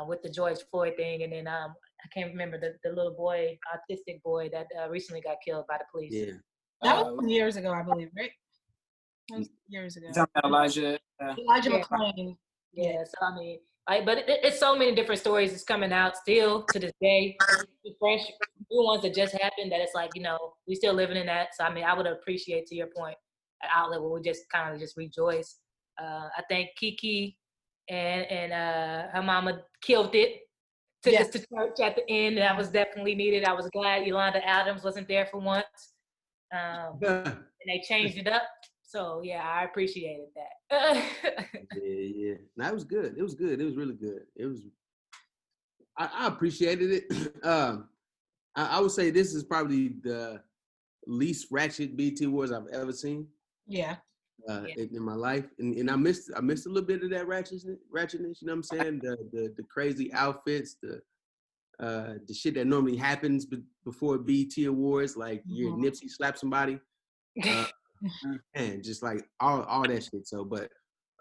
with the George Floyd thing. And then I can't remember the little boy, autistic boy that recently got killed by the police. Yeah. That was years ago, I believe, right? That was years ago. Talking about Elijah McClain. Yeah, so I mean, but it's so many different stories that's coming out still to this day. Fresh new ones that just happened that it's like, we still living in that. So I mean, I would appreciate, to your point, an outlet where we just kind of just rejoice. I think Kiki and her mama killed it. Took us to church at the end. That was definitely needed. I was glad Yolanda Adams wasn't there for once. And they changed it up. So yeah, I appreciated that. yeah. That was good. It was good. It was really good. It was. I appreciated it. I would say this is probably the least ratchet BT Awards I've ever seen. Yeah. In my life, and I missed a little bit of that ratchetness. You know what I'm saying? The crazy outfits, the shit that normally happens before BT Awards, like your Nipsey slap somebody, and just like all that shit. So, but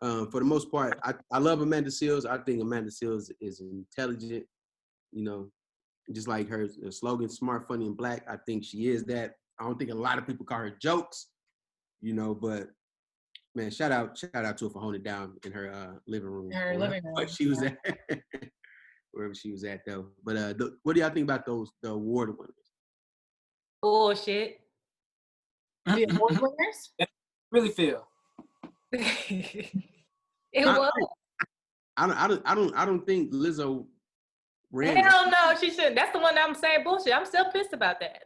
for the most part, I love Amanda Seales. I think Amanda Seales is intelligent. Just like her slogan, "Smart, funny, and black." I think she is that. I don't think a lot of people call her jokes, but. Man, shout out to her for holding it down in her living room. Her living room. She was at, wherever she was at, though. But what do y'all think about the award winners? Bullshit. The award winners? Really feel. It was. I don't think Lizzo ran. Hell no, she shouldn't. That's the one that I'm saying bullshit. I'm still pissed about that.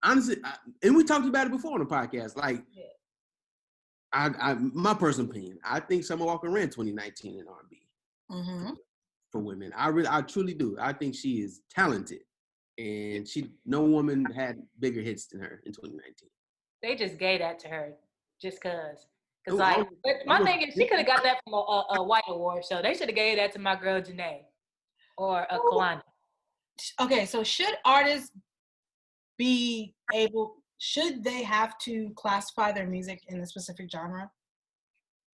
honestly, and we talked about it before on the podcast. Like, Yeah. My personal opinion, I think Summer Walker ran 2019 in R&B Mm-hmm. for women. I truly do. I think she is talented, and no woman had bigger hits than her in 2019. They just gave that to her just cause. Cause Oh, like, but my almost- thing is, she could have got that from a white award show. They should have gave that to my girl Janae or a Kalani. Okay, so should they have to classify their music in a specific genre?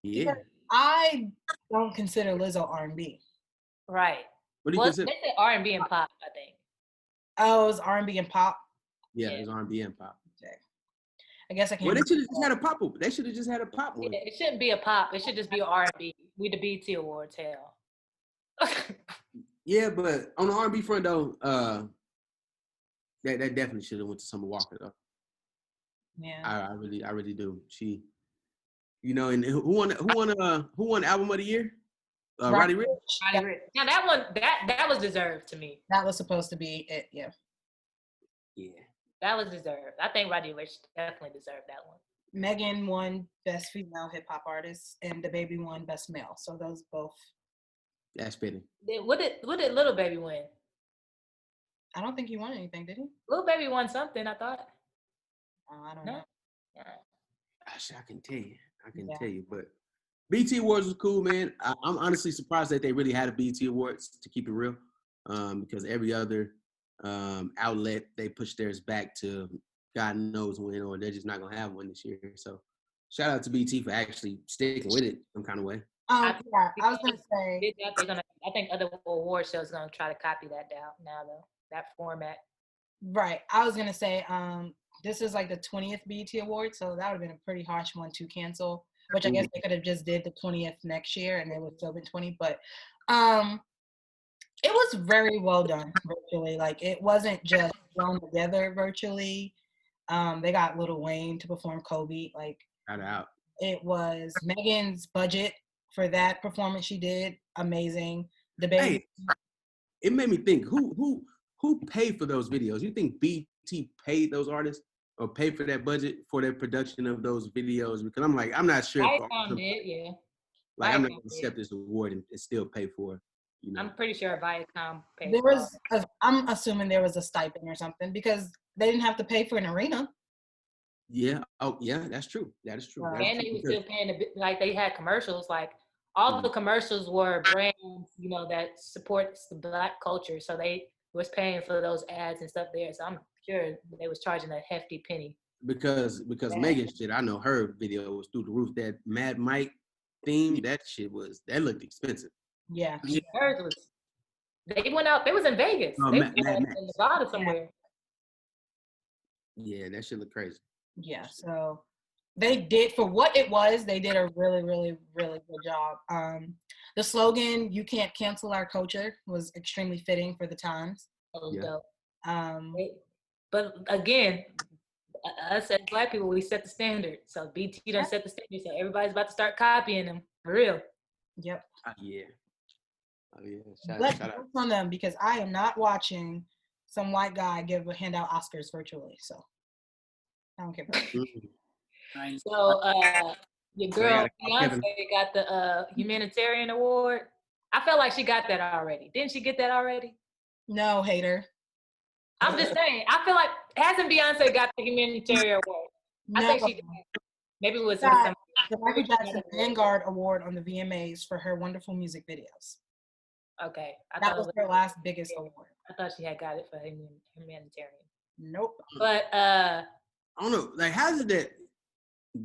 Yeah. I don't consider Lizzo R&B. Right. What do you Well, consider? they said R&B and pop, I think. Oh, it's R&B and pop. Yeah, Yeah. it's R&B and pop. I guess I can't. Well, they should have just had a pop. They should have just had a pop one. Yeah, it shouldn't be a pop. It should just be R&B. We the BT Awards, hell. Yeah, but on the R&B front though, that definitely should have went to Summer Walker though. Yeah. I really do. She, and who won album of the year? Roddy Ricch. Roddy Ricch. Now that one, that was deserved to me. That was supposed to be it. Yeah. Yeah. That was deserved. I think Roddy Ricch definitely deserved that one. Megan won Best Female Hip Hop Artist, and DaBaby won Best Male. So those both. That's fitting. What did Little Baby win? I don't think he won anything, did he? Little Baby won something, I thought. I don't No. know. Gosh, I can tell you. Yeah. tell you, but BT Awards was cool, man. I'm honestly surprised that they really had a BT Awards, to keep it real, because every other outlet, they push theirs back to God knows when, or they're just not gonna have one this year. So shout out to BT for actually sticking with it some kind of way. I was gonna say. I think other award shows are gonna try to copy that down now though, that format. Right. I was gonna say. This is like the 20th BET Award, so that would have been a pretty harsh one to cancel. Which I guess they could have just did the 20th next year, and it would still been 20. But it was very well done virtually. Like it wasn't just thrown together virtually. They got Lil Wayne to perform Kobe. Like Shout out. it was Megan's budget for that performance she did amazing. DaBaby. Hey, it made me think who paid for those videos? You think BT paid those artists or paid for that budget for their production of those videos? Because I'm not sure. Viacom did, yeah. Like I'm not Viacom gonna accept this award and still pay for it. I'm pretty sure Viacom paid. There was, I'm assuming there was a stipend or something because they didn't have to pay for an arena. Yeah. Oh, yeah. That's true. That is true. Right. That is And they true. were still paying like they had commercials. Like all the commercials were brands, that supports the Black culture. So they was paying for those ads and stuff there. So I'm sure they was charging a hefty penny. Because Megan shit, I know her video was through the roof. That Mad Mike theme, that looked expensive. Yeah. Hers was. They went out. They was in Vegas. Oh, They Mad was in Max. Nevada somewhere. Yeah, that shit look crazy. Yeah. So they did, for what it was, they did a really, really, really good job. The slogan, "You can't cancel our culture," was extremely fitting for the times. That was Yeah. dope. But again, us as Black people, we set the standard. So BT done set the standard. So everybody's about to start copying them for real. Yep. Yeah. Oh yeah. But Shout out. jokes on them because I am not watching some white guy hand out Oscars virtually. So I don't care. Mhm. So your girl Kevin. Beyonce got the humanitarian award. I felt like she got that already. Didn't she get that already? No, hater. I'm just saying. I feel like hasn't Beyonce got the humanitarian award? I No. think she did. Maybe it was with Got some. the Michael Jackson Vanguard Award on the VMAs for her wonderful music videos. Okay, That was her last biggest award. I thought she had got it for humanitarian. Nope. But I don't know. Like, how's it that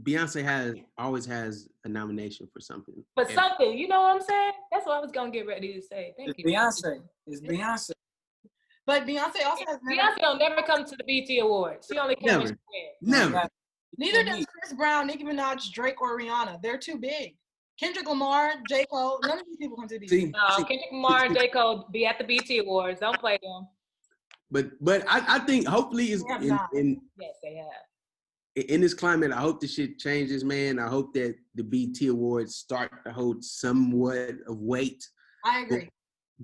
Beyonce always has a nomination for something? something, you know what I'm saying? That's what I was gonna get ready to say. Thank you. Beyonce. It's Beyonce. But Beyonce also has Beyonce don't never come to the BT Awards. She only came when she wins. Never. Neither does Chris Brown, Nicki Minaj, Drake, or Rihanna. They're too big. Kendrick Lamar, J. Cole, none of these people come to the BT. No, Kendrick Lamar and J. Cole be at the BT Awards. Don't play them. But I think hopefully is They have not. Yes, they have. in this climate, I hope the shit changes, man. I hope that the BT Awards start to hold somewhat of weight. I agree.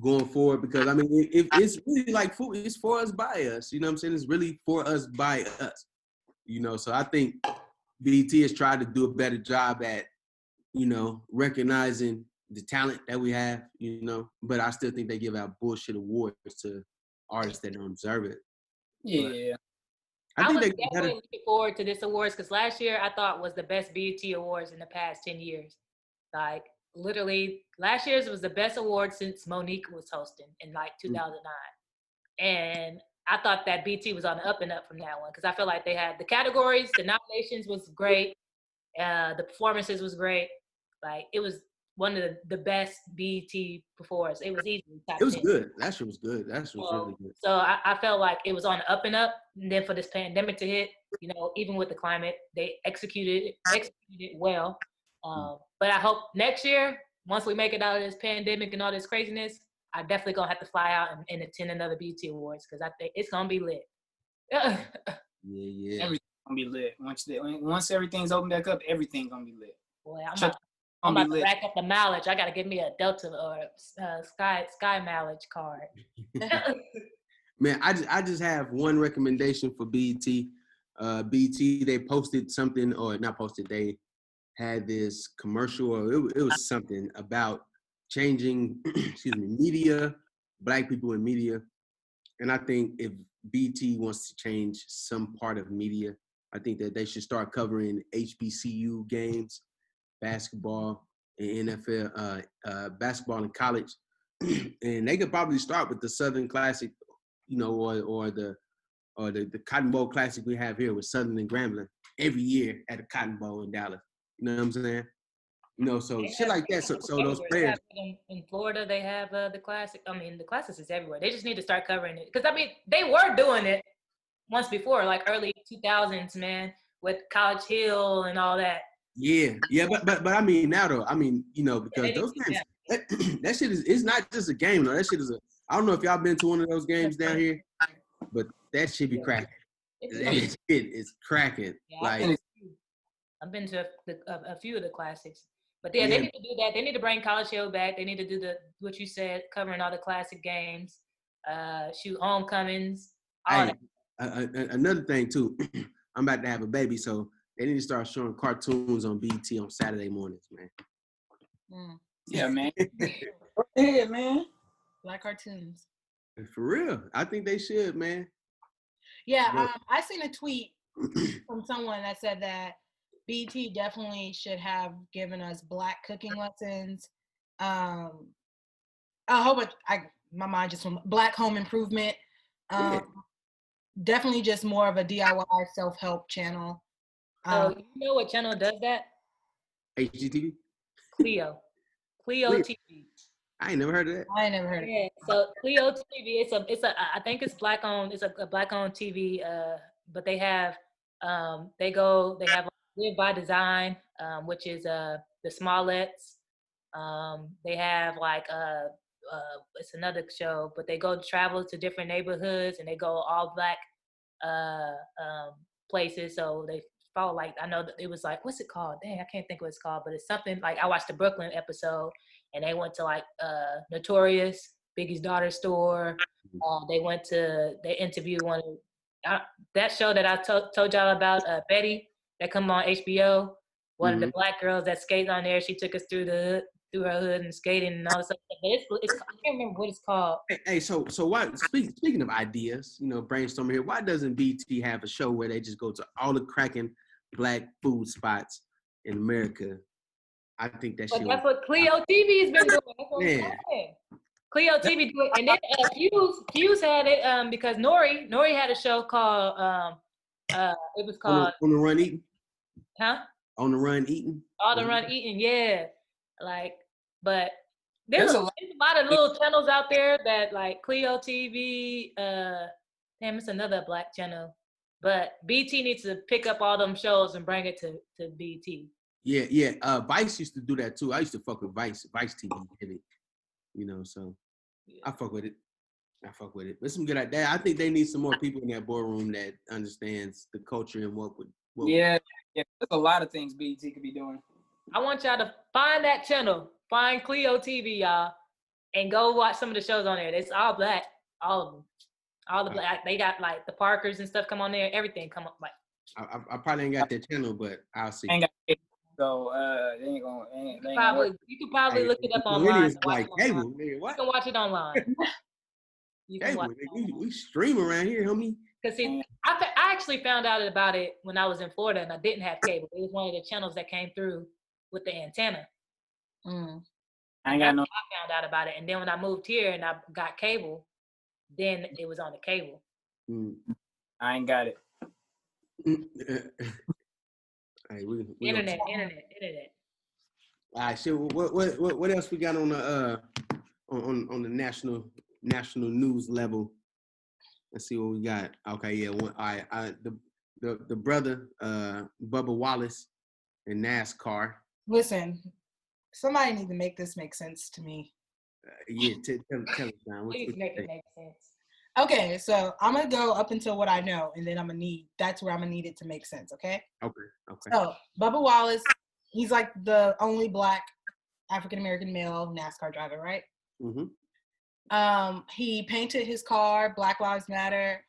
going forward, because I mean, if it's really like food, it's for us by us. You know what I'm saying? It's really for us by us. You know, so I think BET has tried to do a better job at, you know, recognizing the talent that we have, you know, but I still think they give out bullshit awards to artists that don't deserve it. Yeah. I think was they get definitely better. looking forward to this awards because last year I thought was the best BET awards in the past 10 years. Like literally, last year's was the best award since Monique was hosting in like 2009. And I thought that BT was on the up and up from that one because I feel like they had the categories, the nominations was great, the performances was great. Like it was one of the best BT performances. It was easily top It was 10. good. That shit was good. That shit was really good. So I felt like it was on the up and up. And then for this pandemic to hit, you know, even with the climate, they executed it well. But I hope next year, once we make it out of this pandemic and all this craziness, I definitely gonna have to fly out and attend another BT Awards because I think it's gonna be lit. Yeah. Everything's gonna be lit. Once everything's opened back up, everything's gonna be lit. Boy, I'm about to rack up the mileage. I gotta give me a Delta or Sky mileage card. Man, I just have one recommendation for BET. BET, they posted something, or not posted, they had this commercial, or it was something about changing, media, Black people in media. And I think if BET wants to change some part of media, I think that they should start covering HBCU games, basketball and NFL, basketball in college. And they could probably start with the Southern Classic, you know, or the Cotton Bowl Classic we have here with Southern and Grambling every year at the Cotton Bowl in Dallas. You know what I'm saying? You know, so shit like that. So those players in Florida, they have the classic. I mean, the classics is everywhere. They just need to start covering it because I mean, they were doing it once before, like early 2000s, man, with College Hill and all that. Yeah, but I mean now though, I mean, you know, because those games, that shit is, it's not just a game though. That shit is I don't know if y'all been to one of those games down here, but that shit be cracking. That shit is cracking. Yeah, like I've been to a few of the classics. But yeah, they need to do that. They need to bring College Hill back. They need to do what you said, covering all the classic games, shoot homecomings. Another thing too, I'm about to have a baby, so they need to start showing cartoons on BET on Saturday mornings, man. Yeah, man. Yeah, man. Black cartoons. For real, I think they should, man. Yeah, I seen a tweet from someone that said that BET definitely should have given us Black cooking lessons. A whole bunch. My mind just went Black home improvement. Definitely just more of a DIY self-help channel. You know what channel does that? HGTV. Clio TV. I ain't never heard of that. I ain't never heard of it. So Clio TV, it's a I think it's Black owned. It's a Black owned TV. But they have Live by Design, which is the Smollets. They have like it's another show, but they go travel to different neighborhoods and they go all Black places. So they follow, like, I know that it was like, what's it called? Dang, I can't think what it's called, but it's something like, I watched the Brooklyn episode and they went to like Notorious, Biggie's daughter's store. They interviewed one of that show that I told y'all about, Betty, that come on HBO. One of the Black girls that skates on there. She took us through her hood and skating and all this stuff. It's I can't remember what it's called. Hey, so why? Speaking of ideas, you know, brainstorming here. Why doesn't BT have a show where they just go to all the cracking Black food spots in America? I think that shit. That's what Clio TV's been doing. That's what I'm saying. Clio TV do it, and then Fuse had it because Nori had a show called it was called On the Run Eating. Huh? On the Run Eating. On the Run Eating, yeah. Like, but there's a lot of little channels out there that like Clio TV. Damn, it's another Black channel. But BT needs to pick up all them shows and bring it to BT. Yeah. Vice used to do that too. I used to fuck with Vice TV, you know. So I fuck with it. There's some good ideas. I think they need some more people in that boardroom that understands the culture and what would. Yeah. There's a lot of things BET could be doing. I want y'all to find that channel. Find Clio TV, y'all, and go watch some of the shows on there. It's all black, all of them, all the black. They got like the Parkers and stuff come on there. Everything come up like. I probably ain't got that channel, but I'll see. Ain't got it. So they ain't gonna. You could probably look it up online. Millennials like cable, nigga. You What? can watch it online. You can Cable, watch nigga. We stream around here, homie. Because see, I actually found out about it when I was in Florida and I didn't have cable. It was one of the channels that came through with the antenna. I ain't got no. I found out about it, and then when I moved here and I got cable, then it was on the cable. I ain't got it. Hey, we Internet. All right, shit. What else we got on the on the national news level? Let's see what we got. Okay, yeah. All right. The brother Bubba Wallace in NASCAR. Listen, somebody need to make this make sense to me. Yeah, tell us, John. Please make it make sense. Okay, so I'm gonna go up until what I know, and then that's where I'm gonna need it to make sense. Okay. Okay. So Bubba Wallace, he's like the only Black African American male NASCAR driver, right? Mm-hmm. He painted his car Black Lives Matter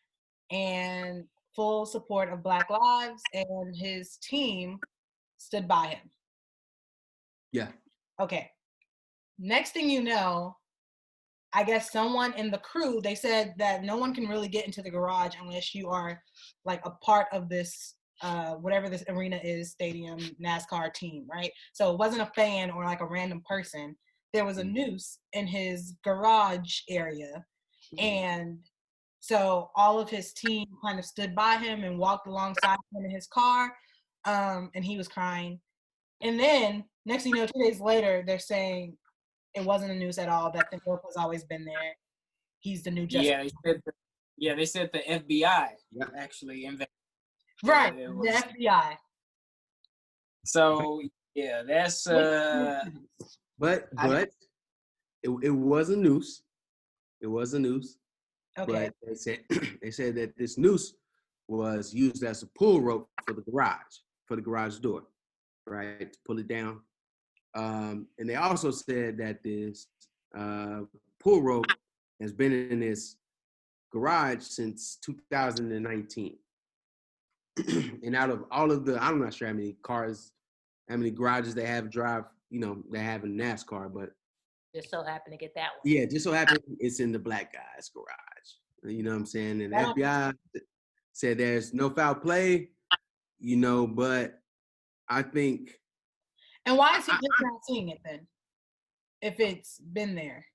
and full support of Black lives, and his team stood by him. Yeah. Okay. Next thing you know, I guess someone in the crew, they said that no one can really get into the garage unless you are like a part of this, whatever this arena is, stadium, NASCAR team, right? So it wasn't a fan or like a random person. There was a noose in his garage area. And so all of his team kind of stood by him and walked alongside him in his car. And he was crying. And then next thing you know, 2 days later, they're saying it wasn't a noose at all, that the rope has always been there. He's the new justice. They said the FBI actually investigated. Right, the FBI. So yeah, that's But it was a noose. It was a noose. Okay. But they said that this noose was used as a pull rope for the garage door, right, to pull it down. And they also said that this pull rope has been in this garage since 2019. And out of all of I'm not sure how many garages they have they have in NASCAR, but just so happened to get that one. Yeah, just so happened it's in the Black guy's garage. You know what I'm saying? And the FBI said there's no foul play, but I think. And why is he just not seeing it then? If it's been there.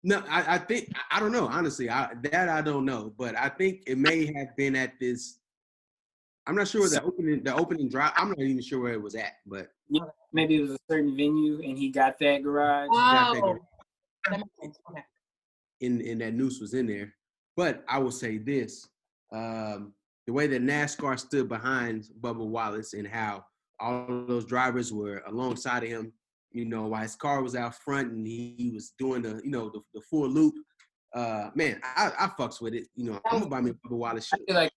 No, I think, I don't know, honestly. I don't know. But I think it may have been at this. I'm not sure the opening drive. I'm not even sure where it was at, but maybe it was a certain venue and he got that garage. Oh, that makes sense. Okay. And that noose was in there. But I will say this: the way that NASCAR stood behind Bubba Wallace and how all of those drivers were alongside of him, while his car was out front and he was doing the full loop. Man, I fucks with it. I'm gonna buy me a Bubba Wallace shirt. Like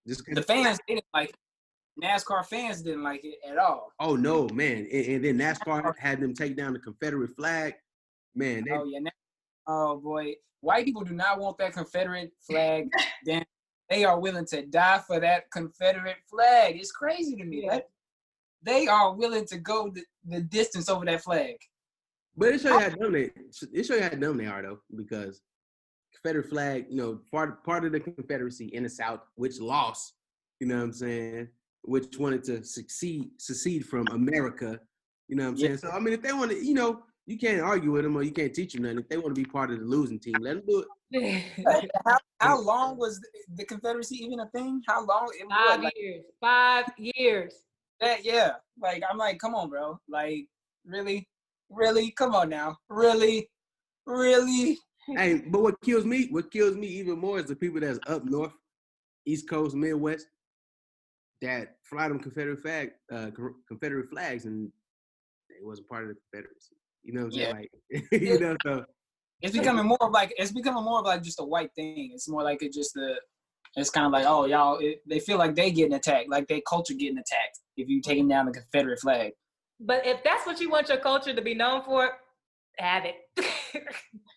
the fans didn't like it. NASCAR fans didn't like it at all. Oh no, man! And then NASCAR had them take down the Confederate flag. Man, oh boy, white people do not want that Confederate flag. Then they are willing to die for that Confederate flag. It's crazy to me. They are willing to go the distance over that flag. But it show you how dumb they are, though, because Confederate flag, part of the Confederacy in the South, which lost, you know what I'm saying, which wanted to secede from America, you know what I'm saying? So, I mean, if they want to, you can't argue with them or you can't teach them nothing. If they want to be part of the losing team, let them do it. How long was the Confederacy even a thing? How long? 5 years. 5 years. I'm like, come on, bro. Like, really, come on now, really. Hey, but what kills me even more is the people that's up north, East Coast, Midwest, that fly them Confederate flags, and they wasn't part of the Confederacy. You know what I'm saying? Yeah. Like, so it's becoming more of like just a white thing. It's more like it's kind of like, oh, y'all, they feel like they getting attacked, like their culture getting attacked if you taking down the Confederate flag. But if that's what you want your culture to be known for, have it.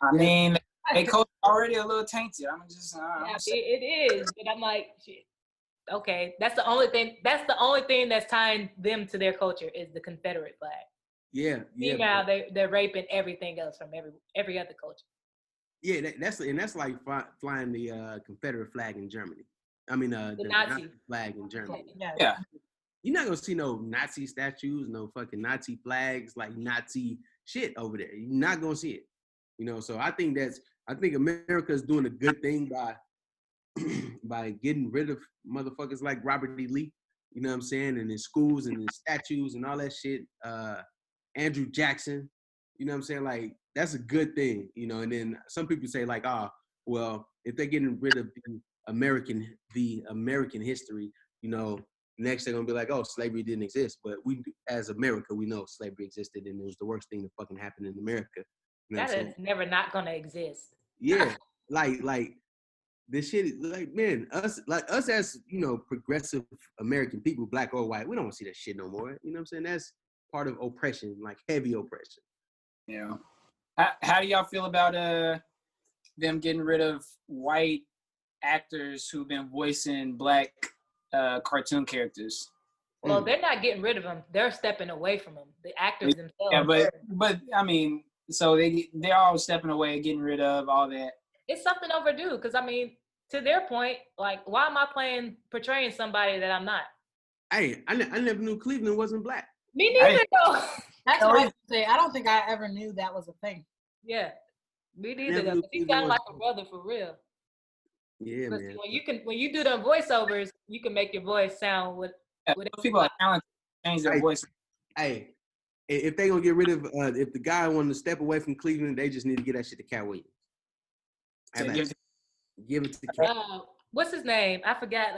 I mean, they coach already a little tainted. I'm just. Yeah, it is, but I'm like, shit. Okay, that's the only thing. That's the only thing that's tying them to their culture is the Confederate flag. Yeah. Meanwhile, they're raping everything else from every other culture. Yeah, that's like flying the Confederate flag in Germany. I mean, the Nazi flag in Germany. Yeah. You're not gonna see no Nazi statues, no fucking Nazi flags, like Nazi shit over there. You're not gonna see it. You know, so I think America is doing a good thing by getting rid of motherfuckers like Robert E. Lee. You know what I'm saying? And in schools and in statues and all that shit. Andrew Jackson. You know what I'm saying? Like, that's a good thing, you know. And then some people say, like, well, if they're getting rid of the American history, you know, next they're gonna be like, oh, slavery didn't exist. But we, as America, we know slavery existed, and it was the worst thing that fucking happened in America. You know that is never not gonna exist. Yeah, like this shit is like, man, us as, you know, progressive American people, black or white, we don't want to see that shit no more. You know what I'm saying? That's part of oppression, like heavy oppression. Yeah. How do y'all feel about them getting rid of white actors who've been voicing black cartoon characters? Well, they're not getting rid of them; they're stepping away from them. The actors themselves. Yeah, but I mean, so they're all stepping away, getting rid of all that. It's something overdue, because I mean, to their point, like, why am I portraying somebody that I'm not? Hey, I never knew Cleveland wasn't black. Me neither, though. That's what I was say. I don't think I ever knew that was a thing. Yeah, me neither. Though. He sounded like a brother for real. Yeah, man. When you do them voiceovers, you can make your voice sound with. People are talented to change their voice. Hey, if they gonna get rid of, if the guy wanted to step away from Cleveland, they just need to get that shit to Cat Williams. Give it to Cat. What's his name? I forgot.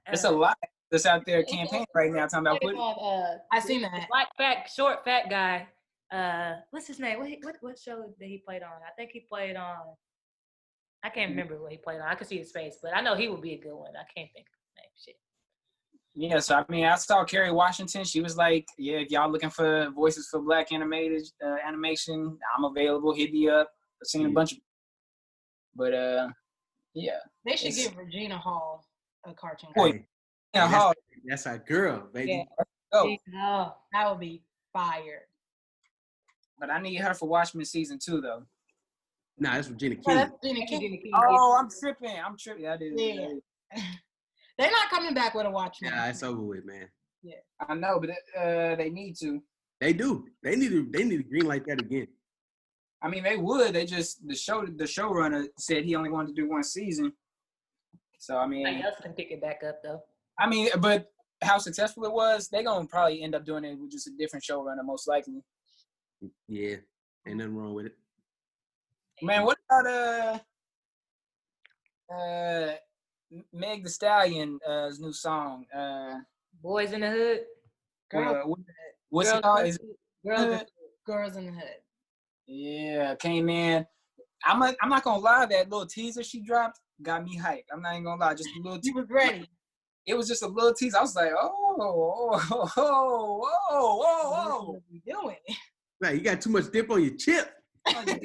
There's a lot that's out there campaigning right now talking about. I seen that short fat guy. What's his name? What show did he played on? I think he played on. I can't remember what he played on. I could see his face, but I know he would be a good one. I can't think of his name. Shit. Yeah, so I mean, I saw Kerry Washington. She was like, "Yeah, if y'all looking for voices for black animation, I'm available. Hit me up." I've seen a bunch of, but yeah, they should give Regina Hall a cartoon. That's our girl, baby. Yeah. Oh, that would be fire. But I need her for Watchmen season 2, though. Nah, that's Regina King. Oh, that's Regina King. Oh, I'm tripping. That is. Yeah. They're not coming back with a Watchmen. Yeah, it's over with, man. Yeah. I know, but they need to. They do. They need to green light that again. I mean, they would. They just the showrunner said he only wanted to do one season. So I mean, somebody else can pick it back up though. I mean, but how successful it was, they're gonna probably end up doing it with just a different showrunner, most likely. Yeah, ain't nothing wrong with it. Man, what about Meg Thee Stallion's new song? Boys in the Hood. What's it called? Girls in the Hood. Yeah, came in. I'm not gonna lie, that little teaser she dropped got me hyped. I'm not even gonna lie, just a little. You was ready. It was just a little teaser. I was like, whoa. What are you doing? Right, you got too much dip on your chip. I did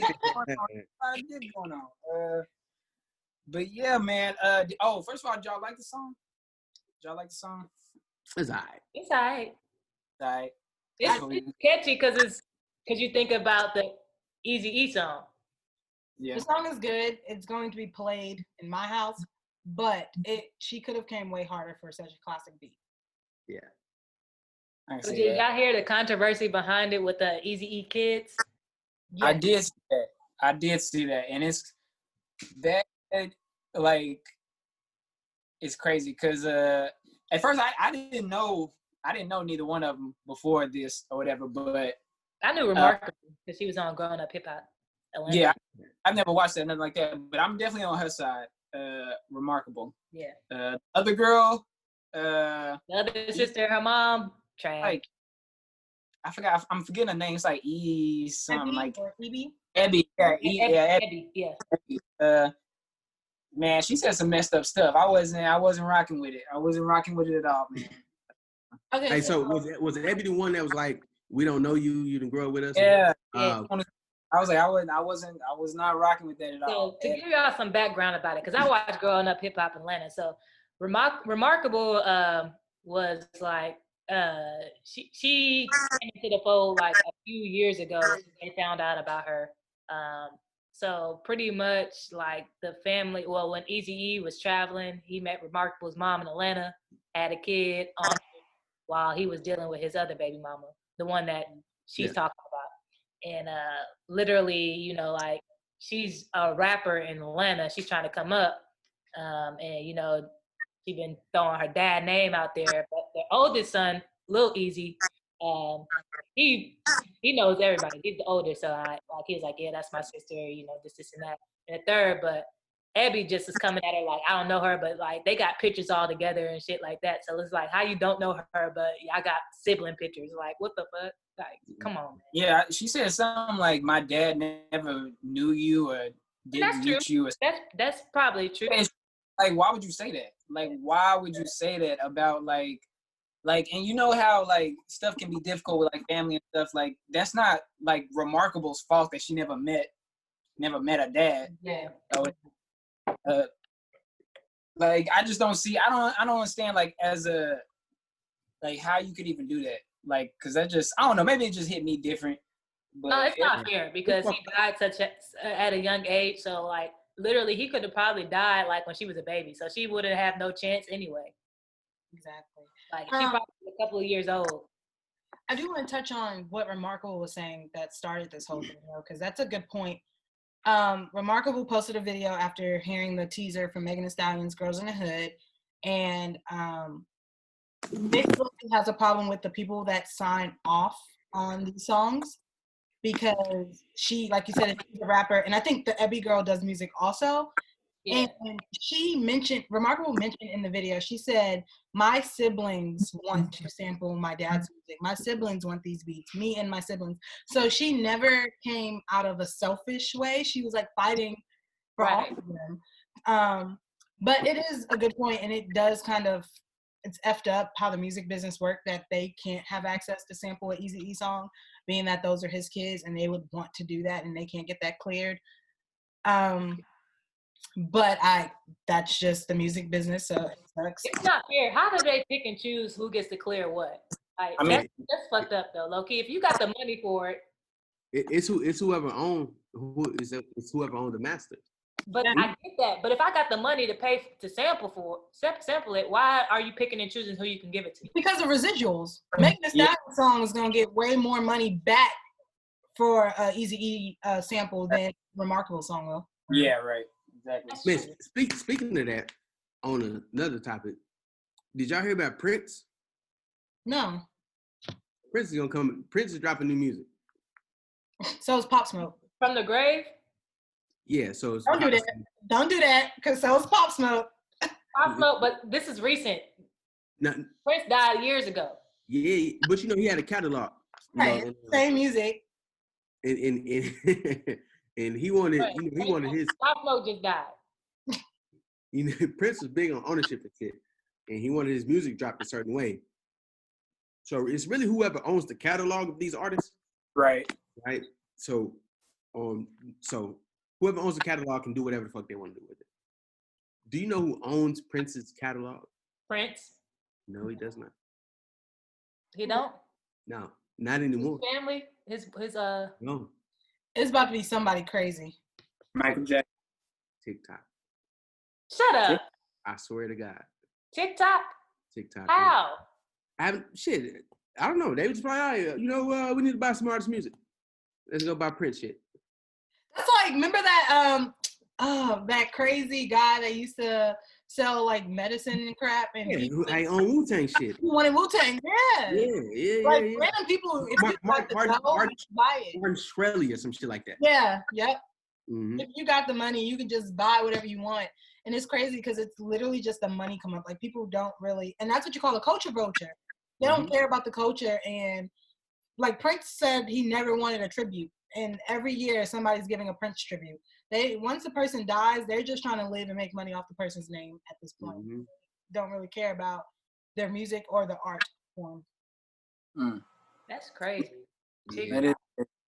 going on. But yeah, man. First of all, did y'all like the song? It's all right. It's all right. All right. It's catchy because you think about the Eazy-E song. Yeah. The song is good. It's going to be played in my house, but she could have came way harder for such a classic beat. Yeah. So did y'all hear the controversy behind it with the Eazy-E kids? Yes. I did see that. And it's crazy because at first I didn't know neither one of them before this or whatever, but I knew Remarkable because she was on Growing Up Hip Hop. Yeah, I've never watched that, nothing like that, but I'm definitely on her side. Remarkable. Yeah. Other girl. The other sister, her mom, trash. Like, I forgot. I'm forgetting her name. It's like E something like Ebby. Ebby. Yeah, Ebby. Yeah. Man, she said some messed up stuff. I wasn't rocking with it. I wasn't rocking with it at all, man. Okay. Hey, so was Ebby the one that was like, "We don't know you. You didn't grow up with us"? Yeah. I I was like, I was not rocking with that at all. So to give y'all some background about it, because I watched Growing Up Hip Hop Atlanta. So Remarkable was like she came into the fold like a few years ago. They found out about her. So pretty much like the family. Well, when Eazy-E was traveling, he met Remarkable's mom in Atlanta, had a kid on while he was dealing with his other baby mama, the one that she's talking about. And literally, you know, like she's a rapper in Atlanta. She's trying to come up, and you know, she's been throwing her dad name out there. But the oldest son, Lil Easy, he knows everybody. He's the oldest, so he was like, yeah, that's my sister. You know, this and that. And the third, but Abby just is coming at her like, I don't know her, but like they got pictures all together and shit like that. So it's like, how you don't know her, but I got sibling pictures. Like, what the fuck? Like, come on, man. Yeah, she said something like, my dad never knew you or didn't meet you. Or That's probably true. Like, why would you say that? Like, why would you say that about like, and you know how like stuff can be difficult with like family and stuff. Like, that's not like Remarkable's fault that she never met a dad. Yeah. So, like I just don't see. I don't understand like as a like how you could even do that. Like, cause that just I don't know. Maybe it just hit me different. But No, it's not fair because he died at a young age. So like literally, he could have probably died like when she was a baby. So she wouldn't have no chance anyway. Exactly. Like she probably was a couple of years old. I do want to touch on what Remarkable was saying that started this whole thing, because that's a good point. Remarkable posted a video after hearing the teaser from Megan Thee Stallion's Girls in the Hood, and basically has a problem with the people that sign off on these songs because she, like you said, is a rapper, and I think the Ebby girl does music also. Yeah. And she mentioned, Remarkable mentioned in the video, she said, my siblings want to sample my dad's music. My siblings want these beats, me and my siblings. So she never came out of a selfish way. She was like fighting for all of them. But it is a good point, and it does kind of, it's effed up how the music business works, that they can't have access to sample an Eazy-E song, being that those are his kids and they would want to do that and they can't get that cleared. But that's just the music business, so it sucks. It's not fair. How do they pick and choose who gets to clear what? Like, I mean, that's fucked up though, low key. If you got the money for it, it's whoever owned the master. But I get that. But if I got the money to pay to sample it, why are you picking and choosing who you can give it to? Because of residuals. Megan Thee Stallion song is gonna get way more money back for Eazy-E sample than Remarkable song will. Yeah, right. Exactly. Man, speaking of that, on another topic, did y'all hear about Prince? No. Prince is gonna come. Prince is dropping new music. So is Pop Smoke. From the grave? Yeah, so it's Don't do that, because so is Pop Smoke. Pop Smoke, but this is recent. Prince died years ago. Yeah, but you know he had a catalog. Right, same music. And he wanted, he wanted his. Pop Smoke just died. You know, Prince was big on ownership and shit, and he wanted his music dropped a certain way. So it's really whoever owns the catalog of these artists, right? Right. So whoever owns the catalog can do whatever the fuck they want to do with it. Do you know who owns Prince's catalog? Prince. No, he does not. He don't? No, not anymore. His family? His No. It's about to be somebody crazy. Michael Jackson. TikTok. Shut up. I swear to God. TikTok? How? I don't know. They was probably, we need to buy some artist music. Let's go buy Prince shit. That's like, remember that that crazy guy that used to sell like medicine and crap, and I own Wu-Tang shit. He wanted Wu-Tang, yeah. Random people, if you got the dough, buy it. Martin Shkreli or some shit like that. Yeah, yep. Mm-hmm. If you got the money, you can just buy whatever you want. And it's crazy because it's literally just the money come up. Like, people don't really, and that's what you call a culture vulture. They don't care about the culture. And like Prince said, he never wanted a tribute. And every year somebody's giving a Prince tribute. Once the person dies, they're just trying to live and make money off the person's name at this point. Mm-hmm. Don't really care about their music or the art form. That's crazy. That is.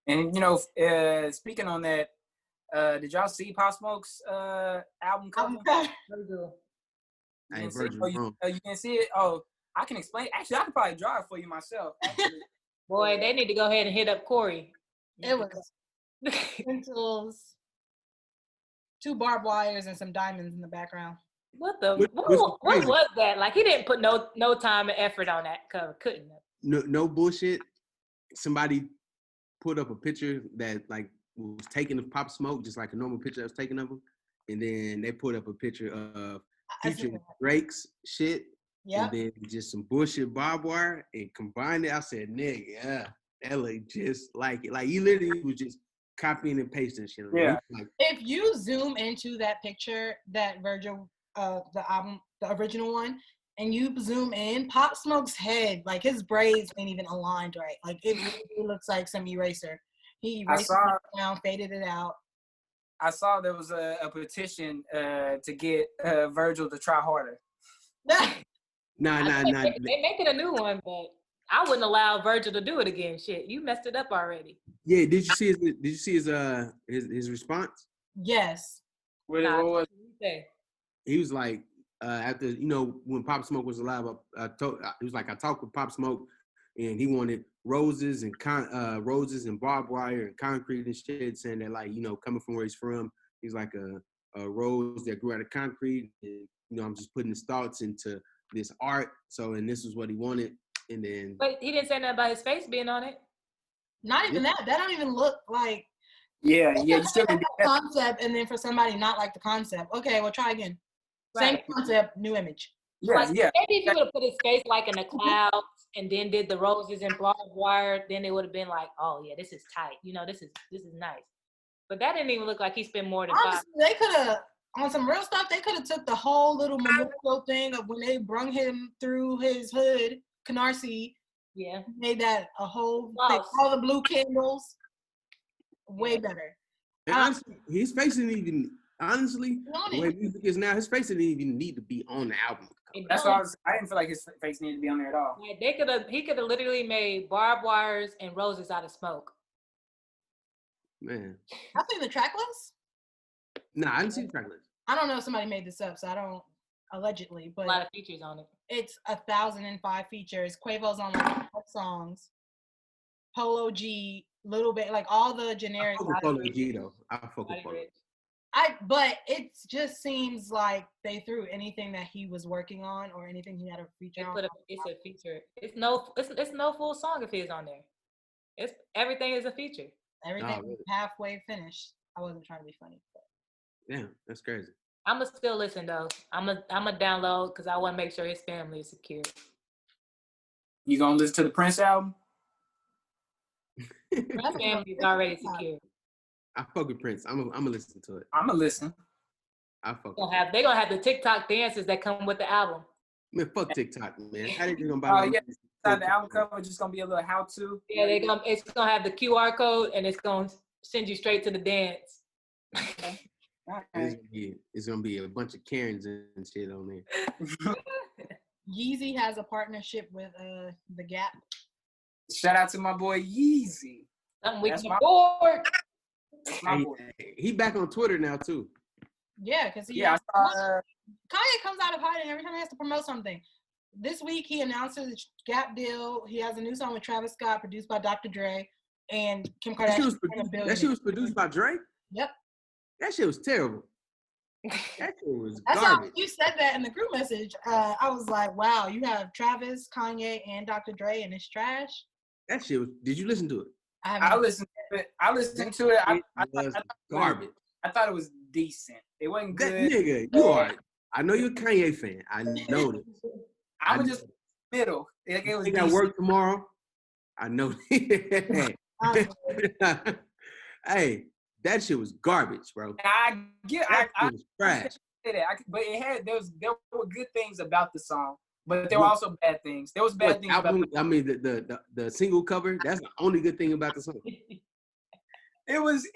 And speaking on that, did y'all see Pop Smoke's album cover? Virgil. You Hey, didn't see it? Virgil Oh, you didn't see it? Oh, I can explain. Actually, I could probably draw it for you myself. Actually. Boy, they need to go ahead and hit up Corey. It was pencils, 2 barbed wires, and some diamonds in the background. What the? Which What, is what crazy. was that? Like he didn't put no time and effort on that cover. Couldn't have. No bullshit. Somebody put up a picture that like was taken of Pop Smoke, just like a normal picture that was taken of him, and then they put up a picture of I seen Future that. Drake's shit, Yep. and then just some bullshit barbed wire, and combined it. I said, nigga, yeah, that look just like it. Like you literally was just copying and pasting shit. Yeah. Like, If you zoom into that picture, that Virgil, the album, the original one, and you zoom in, Pop Smoke's head, like his braids ain't even aligned right. Like it really looks like some eraser. He erased it down, faded it out. I saw there was a petition to get Virgil to try harder. nah. They making a new one, but I wouldn't allow Virgil to do it again. Shit, you messed it up already. Yeah, did you see his response? Yes. What Nah, was what you say? He was like, after when Pop Smoke was alive, he was like, I talked with Pop Smoke, and he wanted roses and barbed wire and concrete and shit, saying that like coming from where he's from, he's like a rose that grew out of concrete, and I'm just putting his thoughts into this art. So and this is what he wanted, and then. But he didn't say nothing about his face being on it. Not even that. That don't even look like. Yeah. You still like the concept, and then for somebody not like the concept, okay, well try again. Same Right. concept, new image. Yeah. Maybe if you would have put his face like in the clouds and then did the roses and barbed wire, then it would have been like, oh yeah, this is tight. This is nice. But that didn't even look like he spent more than Honestly, they could have on some real stuff. They could have took the whole little memorial thing of when they brung him through his hood, Canarsie. Yeah. Made that a whole Wow. thing, all the blue candles. Way better. And honestly, his face didn't even. Honestly, On the way it. music is now, his face didn't even need to be on the album. That's why I didn't feel like his face needed to be on there at all. Yeah, he could have literally made barbed wires and roses out of smoke. Man, I think the track list. nah, I didn't see the track list. I don't know if somebody made this up, so I don't allegedly, A lot but of features on it. it's 1,005 features. Quavo's on like 5 songs. Polo G, Little Bit, like all the generic. I fuck with Polo G though. I fuck with Body Polo. Rich. But it just seems like they threw anything that he was working on or anything he had a They feature on. put it's a feature. It's no full song of his on there. It's everything is a feature. Everything Oh, really? was halfway finished. I wasn't trying to be funny, but Damn, that's crazy. I'ma still listen though. I'ma download because I want to make sure his family is secure. You gonna listen to the Prince album? His family is already secure. I fuck with Prince. I'm gonna listen to it. I'm gonna listen. I fuck. They gonna have the TikTok dances that come with the album. Man, fuck TikTok, man. How they gonna buy? Yeah. The album cover is just gonna be a little how-to. Yeah, it's gonna have the QR code and it's gonna send you straight to the dance. It's gonna be a bunch of Karens and shit on there. Yeezy has a partnership with The Gap. Shout out to my boy Yeezy. Something we That's can my- afford. That's my boy. He back on Twitter now too. Yeah, because Yeah, I saw. Kanye comes out of hiding every time he has to promote something. This week he announced his Gap deal. He has a new song with Travis Scott, produced by Dr. Dre and Kim That Kardashian. shit was produced by Drake. Yep. That shit was terrible. That shit was That's how garbage. you said that in the group message. I was like, wow, you have Travis, Kanye, and Dr. Dre, and it's trash. That shit was. Did you listen to it? I listened to it. I was garbage. I thought it was decent. It wasn't That good. nigga, you are. I know you're a Kanye fan. I know this. I was just middle. Like it was He got decent. work tomorrow. I know. Hey, that shit was garbage, bro. I get. That I shit was trash. say that. But there were good things about the song, but there were also bad things. There was bad things about I mean, the single cover. That's the only good thing about the song. It was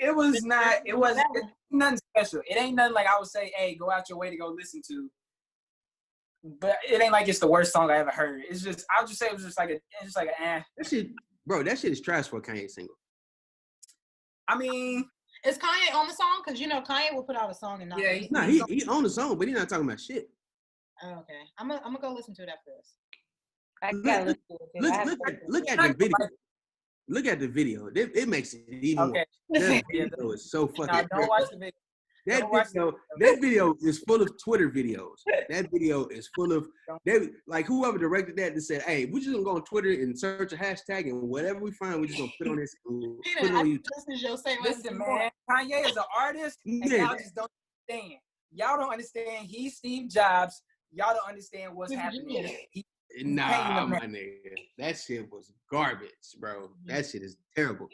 nothing special. It ain't nothing like I would say, hey, go out your way to go listen to. But it ain't like it's the worst song I ever heard. It's just I'll just say it was just like a That shit, bro. That shit is trash for a Kanye single. I mean, Is Kanye on the song? Because you know Kanye will put out a song and not. Yeah, listen. Nah, he on the song, but he's not talking about shit. Oh, okay, I'm gonna go listen to it after this. I Look, gotta look, listen to it. I haven't look listened at the video. Look at the video. It makes it even okay. worse. That to it. video is so fucking. No, don't watch the video. That Don't watch video, the that video is full of Twitter videos. That video is full of Don't- they like whoever directed that and said, "Hey, we're just gonna go on Twitter and search a hashtag and whatever we find, we're just gonna put on this. Put Peter, it I on think YouTube." this is your same. Listen, man. Kanye is an artist, and Yeah. y'all just don't understand. Y'all don't understand. He's Steve Jobs. Y'all don't understand what's He's a happening. genius. He- Nah, my nigga, that shit was garbage, bro. That shit is terrible.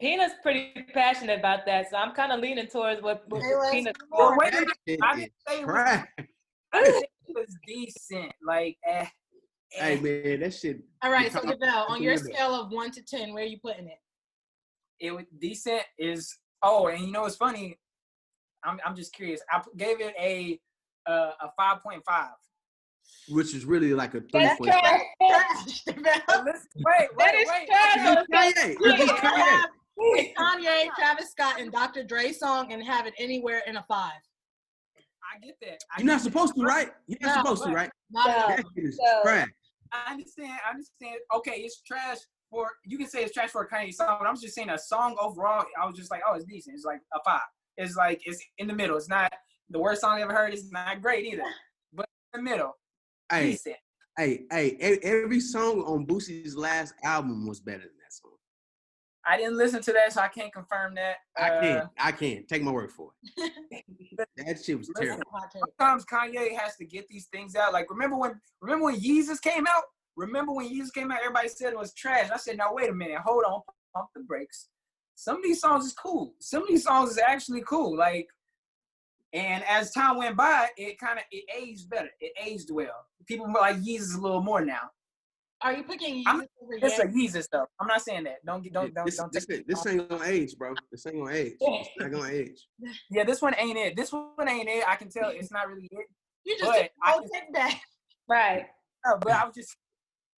Peanut's pretty passionate about that, so I'm kind of leaning towards what Hey, let's Peanut. move on. wait, That shit I is didn't say it was, trash. I didn't say it was decent. Like, Hey man, that shit. All right, so become- Devell, on your Remember. scale of 1 to 10, where are you putting it? it was decent. Is and you know what's funny? I'm just curious. Gave it a 5.5. Which is really like a That's 3.5. Trash, Devell. Listen, wait. That is trash on the face. Kanye. It's just Kanye. It's Kanye, Travis Scott, and Dr. Dre song, and have it anywhere in a 5. I get that. You're not supposed to, right? You're not No, supposed to, right? Not No. That shit is So- trash. I understand. Okay, it's trash for you can say it's trash for a Kanye song, but I'm just saying a song overall. I was just like, oh, it's decent. It's like a 5. It's like it's in the middle. It's not the worst song I ever heard. It's not great either, but in the middle, Hey, decent. every song on Boosie's last album was better than that song. I didn't listen to that, so I can't confirm that. I can't. Take my word for it. That shit was Listen. terrible. Hot take. Sometimes Kanye has to get these things out. Like remember when Yeezus came out? Everybody said it was trash. I said, now wait a minute, hold on, pump the brakes. Some of these songs is cool. Some of these songs is actually cool. Like, and as time went by, it aged better. It aged well. People like Yeezus a little more now. Are you picking I'm- Yeezus over It's a Ye? Yeezus stuff. I'm not saying that. Don't This ain't gonna age, bro. This ain't gonna age. It's not gonna age. Yeah, this one ain't it. I can tell it's not really it. You just But took the I whole can- take back. Right. No, but I was just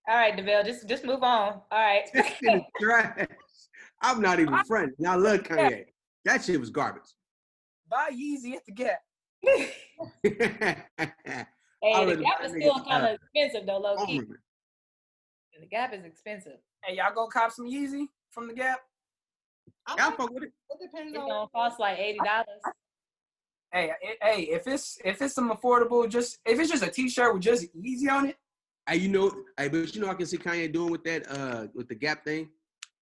All right, DeVille, just move on. All right. That shit is trash. I'm not even friendly. I love Kanye. That shit was garbage. buy Yeezy at the Gap. Hey, the Already Gap is buying still niggas, kind of expensive though, low key. Homer. The Gap is expensive. Hey, y'all go cop some Yeezy from the Gap? Y'all fuck with it. It depends It's on. gonna cost like $80. Hey, if it's some affordable, if it's just a T-shirt with just Yeezy on it, But I can see Kanye doing with that with the Gap thing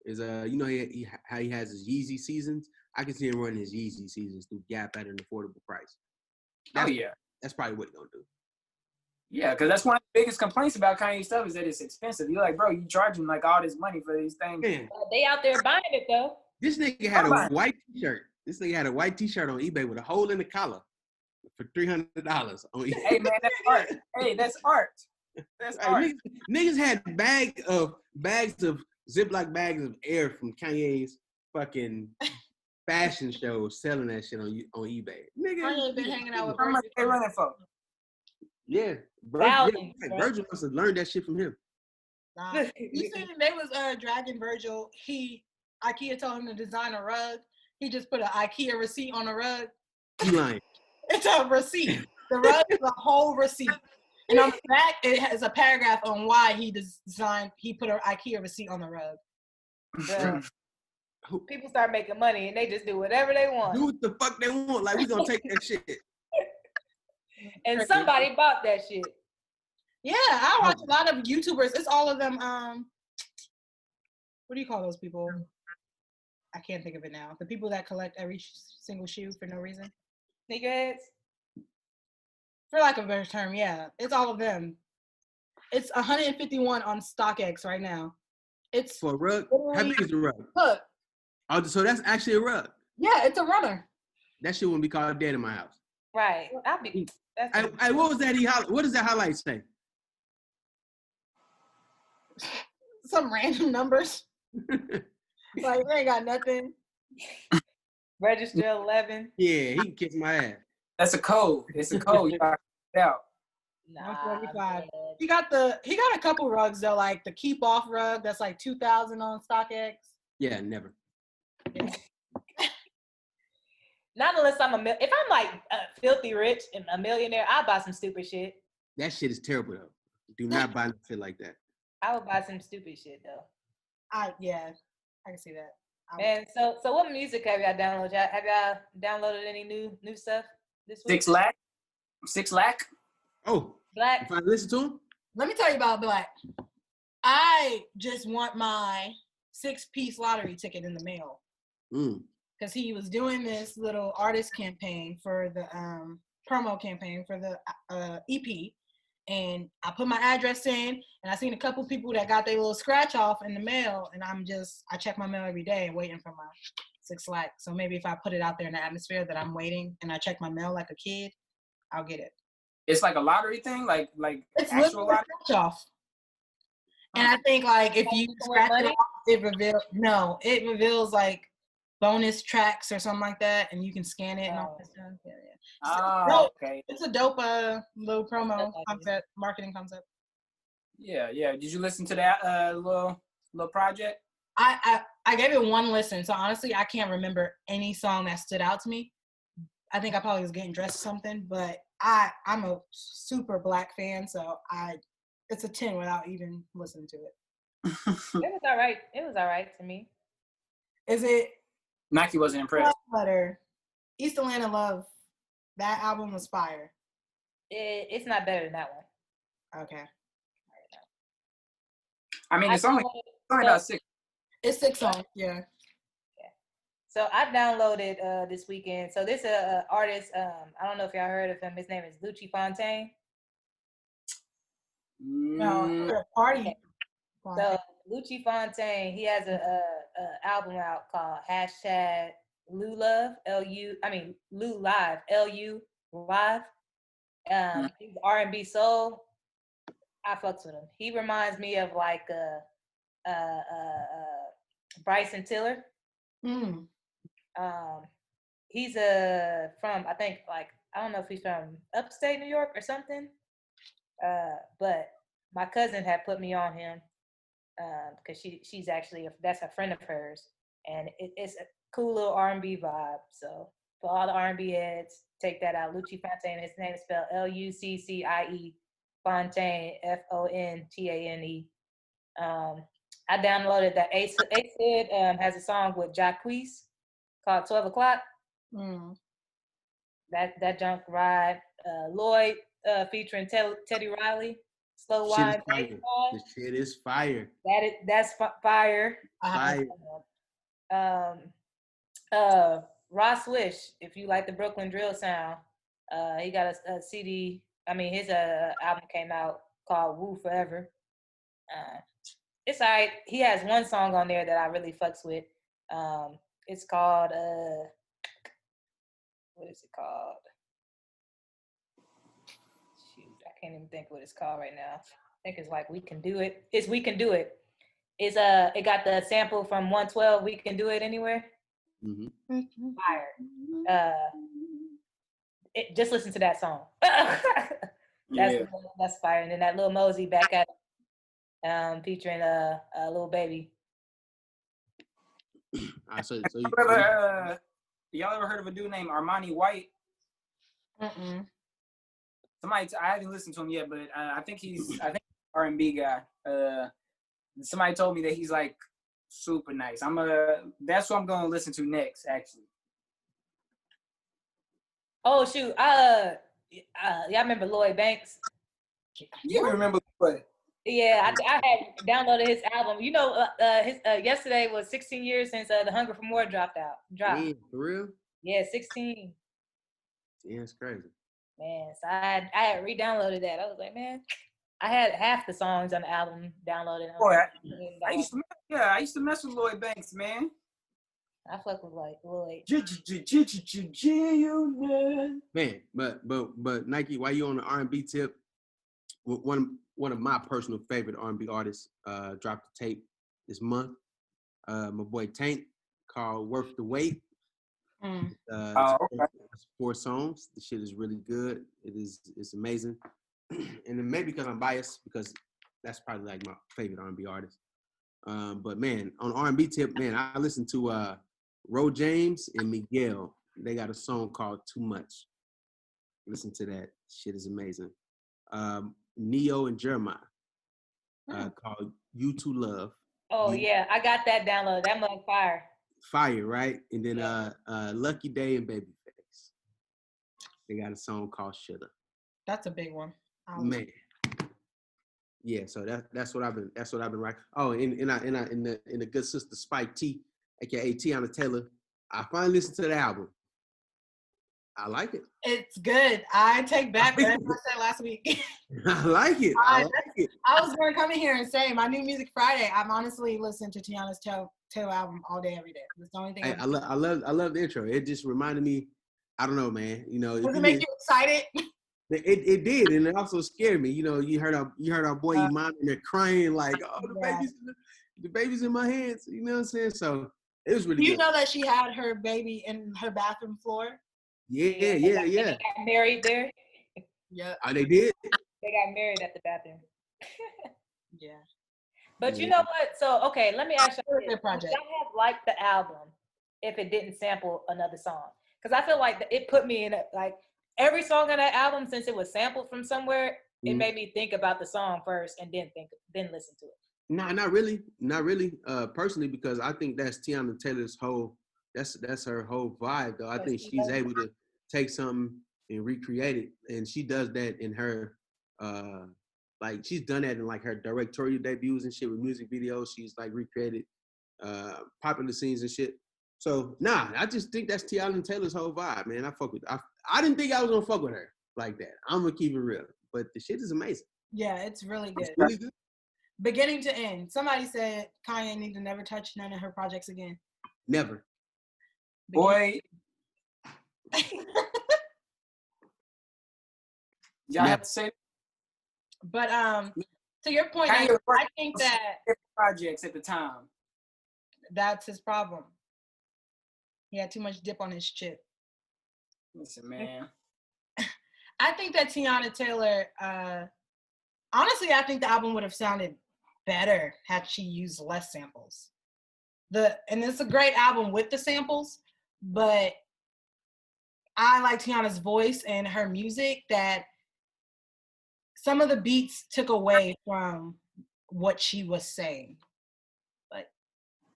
is how he has his Yeezy seasons. I can see him running his Yeezy seasons through Gap at an affordable price. That's probably what he's gonna do. Yeah, because that's one of the biggest complaints about Kanye stuff is that it's expensive. You're like, bro, you charging like all this money for these things. Man, They out there buying it though. this nigga had Come on. a white T-shirt. This nigga had a white T-shirt on eBay with a hole in the collar for $300 on eBay. Hey man, that's art. Hey, that's art. That's Hey, art. niggas had bags of Ziploc bags of air from Kanye's fucking fashion shows selling that shit on eBay. Nigga, Kanye been hanging out with How much they running for? yeah, Thousands, bro. Virgil must have learned that shit from him. Nah. You seen they was dragging Virgil. IKEA told him to design a rug. He just put an IKEA receipt on the rug. He lying. It's a receipt. The rug is a whole receipt. And on the back, it has a paragraph on why he put an IKEA receipt on the rug. Bro, people start making money and they just do whatever they want. Do what the fuck they want. Like, we gonna take that shit. And somebody bought that shit. Yeah, I watch a lot of YouTubers. It's all of them. What do you call those people? I can't think of it now. The people that collect every single shoe for no reason. Sneakerheads. For lack of a better term, yeah. It's all of them. It's 151 on StockX right now. It's For a rug? How big is the rug? look. Oh, so that's actually a rug. Yeah, it's a runner. That shit wouldn't be called dead in my house. Right. I'll be that's Hey, what was that? What does that highlight say? Some random numbers. Like they ain't got nothing. register 11. Yeah, he can kiss my ass. That's a code. It's a code. You gotta find it out. Nah, 145. man. He got a couple rugs though, like the Keep Off rug that's like 2,000 on StockX. Yeah, never. Not unless if I'm like filthy rich and a millionaire, I'll buy some stupid shit. That shit is terrible though. Do not buy shit like that. I would buy some stupid shit though. Yeah, I can see that. Man, so what music have y'all downloaded? Have y'all downloaded any new stuff this week? 6 Lack. Oh, Black. if I listen to him, Let me tell you about Black. I just want my 6-piece lottery ticket in the mail because he was doing this little artist campaign for the promo campaign for the EP, and I put my address in, and I seen a couple people that got their little scratch off in the mail, and I check my mail every day and waiting for my 6 Lack. So maybe if I put it out there in the atmosphere that I'm waiting and I check my mail like a kid, I'll get it. It's like a lottery thing, like It's actual literally lottery. a scratch off. And I think like if you scratch it off, it reveals like bonus tracks or something like that, and you can scan it and all that stuff. Yeah. Oh, okay. It's a dope little promo concept, marketing concept. Yeah. Did you listen to that little project? I gave it one listen, so honestly I can't remember any song that stood out to me. I think I probably was getting dressed or something, but I'm a super Black fan, so it's a 10 without even listening to it. It was all right. It was all right to me. Is it? Nike wasn't impressed. Letter, East Atlanta Love. That album was fire. It's not better than that one. Okay. I mean, it's only about 6. It's 6 songs. Yeah. So I downloaded this weekend. So this artist. I don't know if y'all heard of him. His name is Lucci Fontaine. No, party. So Lucci Fontaine, he has a album out called #Lou Love Lou Live LU Live. He's R&B soul. I fucks with him. He reminds me of like Bryson Tiller. He's from I think like I don't know if he's from upstate New York or something. But my cousin had put me on him because she's actually that's a friend of hers, and it's a cool little R&B vibe. So for all the R&B heads, take that out. Lucci Fontaine. His name is spelled Luccie Fontaine Fontane. I downloaded that. Ace has a song with Jacquees called 12 O'Clock. That junk ride. Lloyd featuring Teddy Riley. Slow Wine. The shit is fire. That's fire. Fire. Ross Wish, if you like the Brooklyn drill sound, he got a CD. I mean, his album came out called Woo Forever. It's alright. He has one song on there that I really fucks with. It's called what is it called? Shoot, I can't even think what it's called right now. I think it's like We Can Do It. It's We Can Do It. It's it got the sample from 112, We Can Do It Anywhere. Fire. Just listen to that song. That's fire. And then that Lil Mosey back at featuring a Lil Baby. Y'all ever heard of a dude named Armani White? I haven't listened to him yet, but I think he's R&B guy. Somebody told me that he's like super nice. That's what I'm gonna listen to next, actually. Oh shoot! Y'all remember Lloyd Banks? Yeah, I remember what? Yeah, I had downloaded his album. You know, his yesterday was 16 years since The Hunger for More dropped. Yeah, for real? Yeah, 16. Yeah, it's crazy. Man, so I had re-downloaded that. I was like, man, I had half the songs on the album downloaded. Boy, I used to mess with Lloyd Banks, man. I fuck with like Lloyd. Man, but Nike, while you on the R&B tip, one of my personal favorite R&B artists dropped a tape this month. My boy Tank, called Worth the Wait. Okay. 4 songs. The shit is really good. It's amazing. And then maybe because I'm biased, because that's probably like my favorite R&B artist. But man, on R&B tip, man, I listen to Ro James and Miguel. They got a song called Too Much. Listen to that. Shit is amazing. Neo and Jeremiah called You to Love. Oh yeah, I got that download. That mug fire. Fire, right? And then Lucky Day and Babyface. They got a song called Shoulda. That's a big one. Man. Yeah, so that's what I've been writing. Oh, in the good sister Spike T, aka Tiana Taylor. I finally listened to the album. I like it. It's good. I take back what I said last week. I like it. I like it. I was going to come in here and say my new Music Friday. I'm honestly listening to Tiana's Taylor album all day, every day. It's the only thing. I love the intro. It just reminded me. I don't know, man. You know, does it make you excited? It did, and it also scared me. You know, you heard our boy Iman and they're crying like, "Oh, the baby's in my hands." You know what I'm saying? So it was really. Do you good. know that she had her baby in her bathroom floor? Yeah. They got married there. Yeah. Oh, they did. They got married at the bathroom. Yeah. But you know what? So okay, let me ask you. Their project. Would I have liked the album if it didn't sample another song? Because I feel like it put me in like every song on that album, since it was sampled from somewhere, it made me think about the song first and then listen to it. No, not really. Personally, because I think that's Tiana Taylor's whole. That's her whole vibe, though. I think she's able to take something and recreate it, and she does that in her. Like she's done that in like her directorial debuts and shit with music videos. She's like recreated popular scenes and shit. So I just think that's Tiana Taylor's whole vibe, man. I fuck with. I didn't think I was gonna fuck with her like that. I'm gonna keep it real, but the shit is amazing. Yeah, it's really good. It's really good. Beginning to end. Somebody said Kanye need to never touch none of her projects again. Never. Boy. Y'all have to say. But to your point, I think that projects at the time. That's his problem. He had too much dip on his chip. Listen, man. I think that Tiana Taylor, honestly, I think the album would have sounded better had she used less samples. And it's a great album with the samples, but I like Tiana's voice and her music that some of the beats took away from what she was saying, but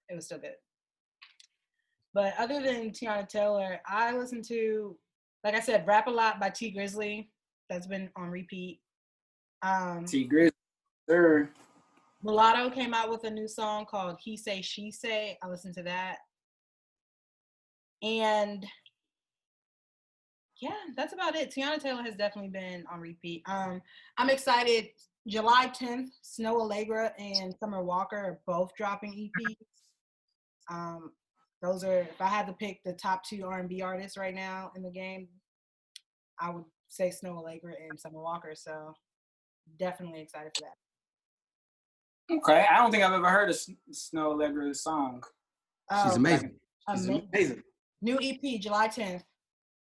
it was still good. But other than Tiana Taylor, I listen to, like I said, Rap a Lot by T Grizzly. That's been on repeat. T Grizzly, sir. Mulatto came out with a new song called He Say, She Say. I listened to that. And yeah, that's about it. Tiana Taylor has definitely been on repeat. I'm excited. July 10th, Snow Allegra and Summer Walker are both dropping EPs. Those are, if I had to pick the top 2 R&B artists right now in the game, I would say Snow Allegra and Summer Walker. So definitely excited for that. Okay, I don't think I've ever heard of Snow Allegra's song. She's amazing. She's Amazing. amazing. New EP, July 10th.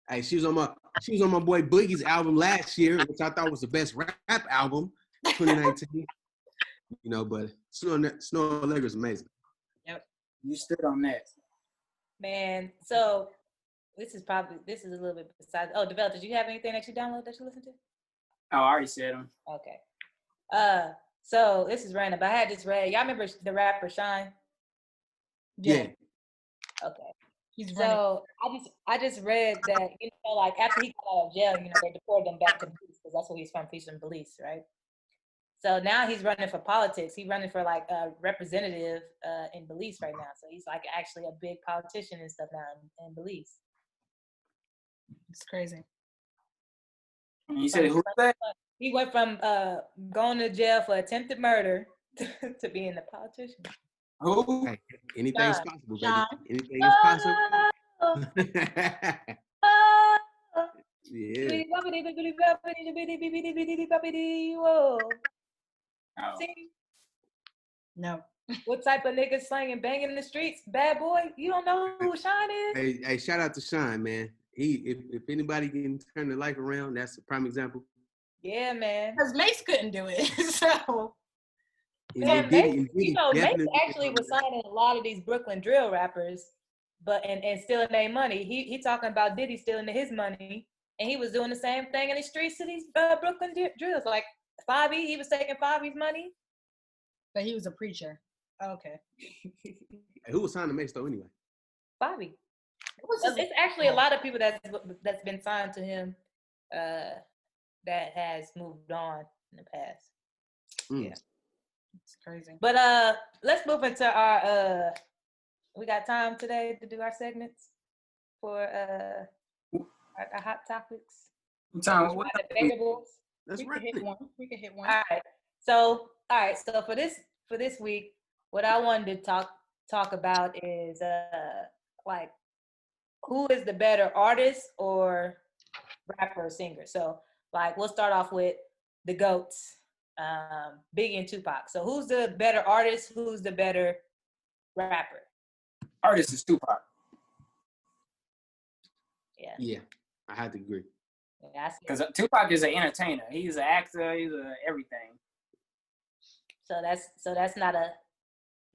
Hey, she was on my boy Boogie's album last year, which I thought was the best rap album, 2019. You know, but Snow Allegra's amazing. Yep. You stood on that. Man, so this is a little bit besides. Oh, Develop, did you have anything that you downloaded that you listened to? Oh, I already said them. Okay. So this is random, but I had this read. Y'all remember the rapper Shine? Yeah. Okay. He's running. So I just read that, you know, like after he got out of jail, you know, they deported him back to police because that's where he's from, he's from Belize, right? So now he's running for politics. He's running for like a representative in Belize right now. So he's like actually a big politician and stuff now in Belize. It's crazy. You said who's that? He went from going to jail for attempted murder to being a politician. Who? Hey, anything's Shine. possible, baby. Shine. Anything is possible. Yeah. Oh. See? No. What type of niggas slanging, banging in the streets? Bad boy? You don't know who Shine is? Hey, shout out to Shine, man. If anybody can turn their life around, that's a prime example. Yeah, man. Because Mace couldn't do it. So And Man, they Mace, did it, you know, Mace definitely. actually was signing a lot of these Brooklyn drill rappers but and stealing their money. He talking about Diddy stealing his money, and he was doing the same thing in the streets of these Brooklyn drills. Like Fabi, he was taking Fabi's money. But he was a preacher. Okay. Hey, who was signed to Mace though anyway? Fabi. It's actually a lot of people that's been signed to him that has moved on in the past. Yeah. It's crazy. But let's move into our we got time today to do our segments for our hot topics. Time. Our debatables. That's We right. could hit one. We could hit one. All right. So for this week, what I wanted to talk about is like who is the better artist or rapper or singer. So like we'll start off with the GOATs, Biggie and Tupac. So who's the better artist? Who's the better rapper? Artist is Tupac. Yeah, I had to agree. Because Tupac is an entertainer. He's an actor. He's everything. So that's not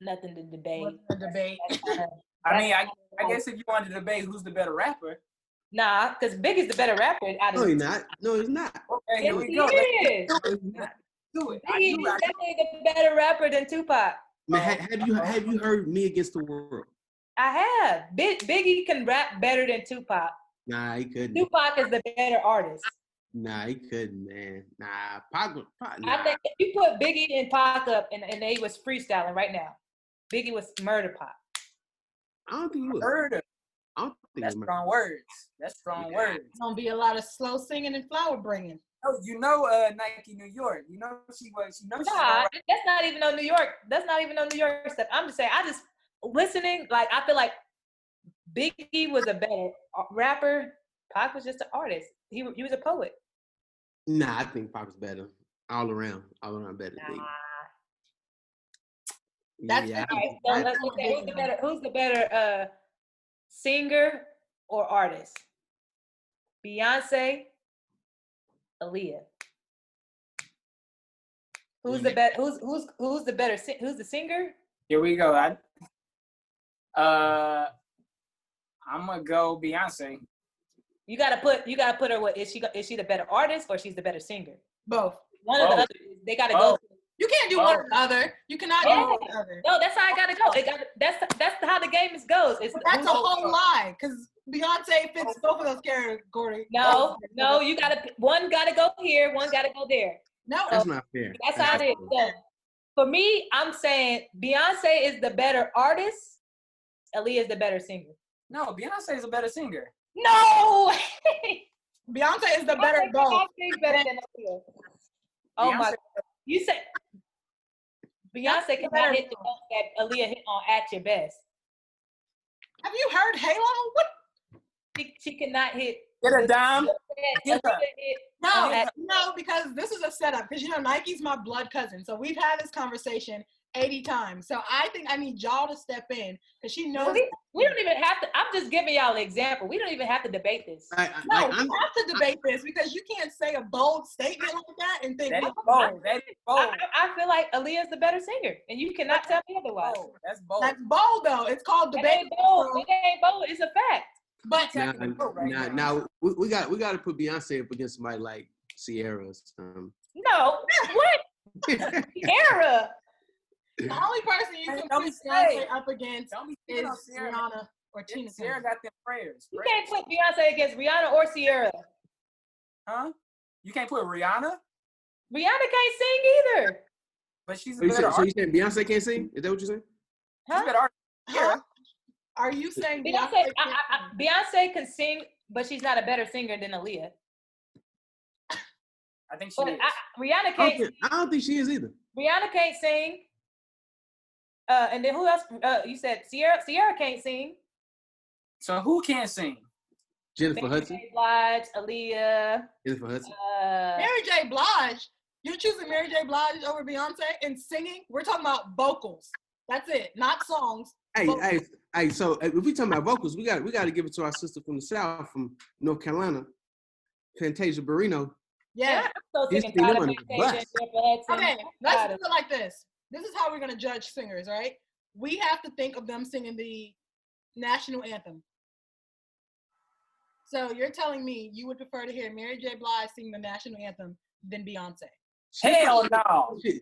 nothing to debate. What's the debate? I mean, I guess if you wanted to debate who's the better rapper. Nah, because Biggie's the better rapper out of No, he's not. No, he's not. Okay, Yes, here we he go. is. Do it. He's definitely the better rapper than Tupac. Man, have you heard Me Against the World? I have. Biggie can rap better than Tupac. Nah, he couldn't. Tupac is the better artist. Nah, he couldn't, man. Nah, Pac, nah. I think if you put Biggie and Pac up and they was freestyling right now, Biggie was murder Pac. I don't think he was. Murder. I don't think That's he was. strong words. That's strong words. It's gonna be a lot of slow singing and flower bringing. Oh, you know, Nike New York. You know she was. You know she's Nah, gonna that's not even no New York. That's not even no New York stuff. I'm just saying. I just listening. Like I feel like Biggie was a better rapper. Pac was just an artist. He was a poet. Nah, I think Pac was better. All around better than Biggie. That's Yeah, All right, so let's say who's the better singer or artist? Beyonce, Aaliyah. Who's the better? Who's the better? Who's the singer? Here we go. I'm gonna go Beyonce. You gotta put her. What is she the better artist or she's the better singer? Both. One of the Both. other. They gotta go. You can't do one or the other. You cannot do Yeah. one or the other. No, that's how I gotta go. That's how the game goes. It's But that's a whole lie, because Beyonce fits both of those categories. No, you one gotta go here, one gotta go there. No, That's not fair. That's how it is. So, for me, I'm saying Beyonce is the better artist. Aaliyah is the better singer. No, Beyonce is a better singer. No. Beyonce is the better of both. Beyonce's better than Aaliyah. Oh my! Beyonce- You said Beyonce cannot hit the notes that Aaliyah hit on At Your Best. Have you heard Halo? What? She cannot hit. Get a dime. Get her. No, because this is a setup. Because Nike's my blood cousin, so we've had this conversation 80 times. So I think I need y'all to step in because she knows. We don't even have to. I'm just giving y'all an example. We don't even have to debate this. No, we have to debate this because you can't say a bold statement like that and think. That is bold. That is bold. I feel like Aaliyah is the better singer, and you cannot tell me otherwise. Bold. That's bold. That's bold though. It's called It debate. ain't bold. It ain't bold. It's a fact. But Now we got to put Beyonce up against somebody like Sierra or something. No, what? Era. the only person you can Don't put be Beyonce scared. up against Don't be is scared on Sierra. Rihanna or Tina Sierra Turner. got them prayers. You can't put Beyonce against Rihanna or Sierra. Huh? You can't put Rihanna, Rihanna can't sing either. but she's a So you better saying Beyonce can't sing? Is that what you're saying? She's a better artist. Huh? Are you saying Beyonce, Beyonce can sing, but she's not a better singer than Aaliyah. I think she But is. Rihanna can't. I don't think she is either. Rihanna can't sing. And then who else? You said Sierra. Sierra can't sing. So who can sing? Jennifer Mary Hudson. J. Blige, Aaliyah. Jennifer Hudson. Mary J. Blige? You're choosing Mary J. Blige over Beyonce in singing? We're talking about vocals. That's it, not songs. Hey. So if we talking about vocals, we got to give it to our sister from the South, from North Carolina, Fantasia Barrino. Yeah. I'm so This sick and thing tired of on the Fantasia and Jennifer Hudson. Okay, I'm let's tired do of it like this. This is how we're gonna judge singers, right? We have to think of them singing the national anthem. So you're telling me you would prefer to hear Mary J. Blige sing the national anthem than Beyonce? Hell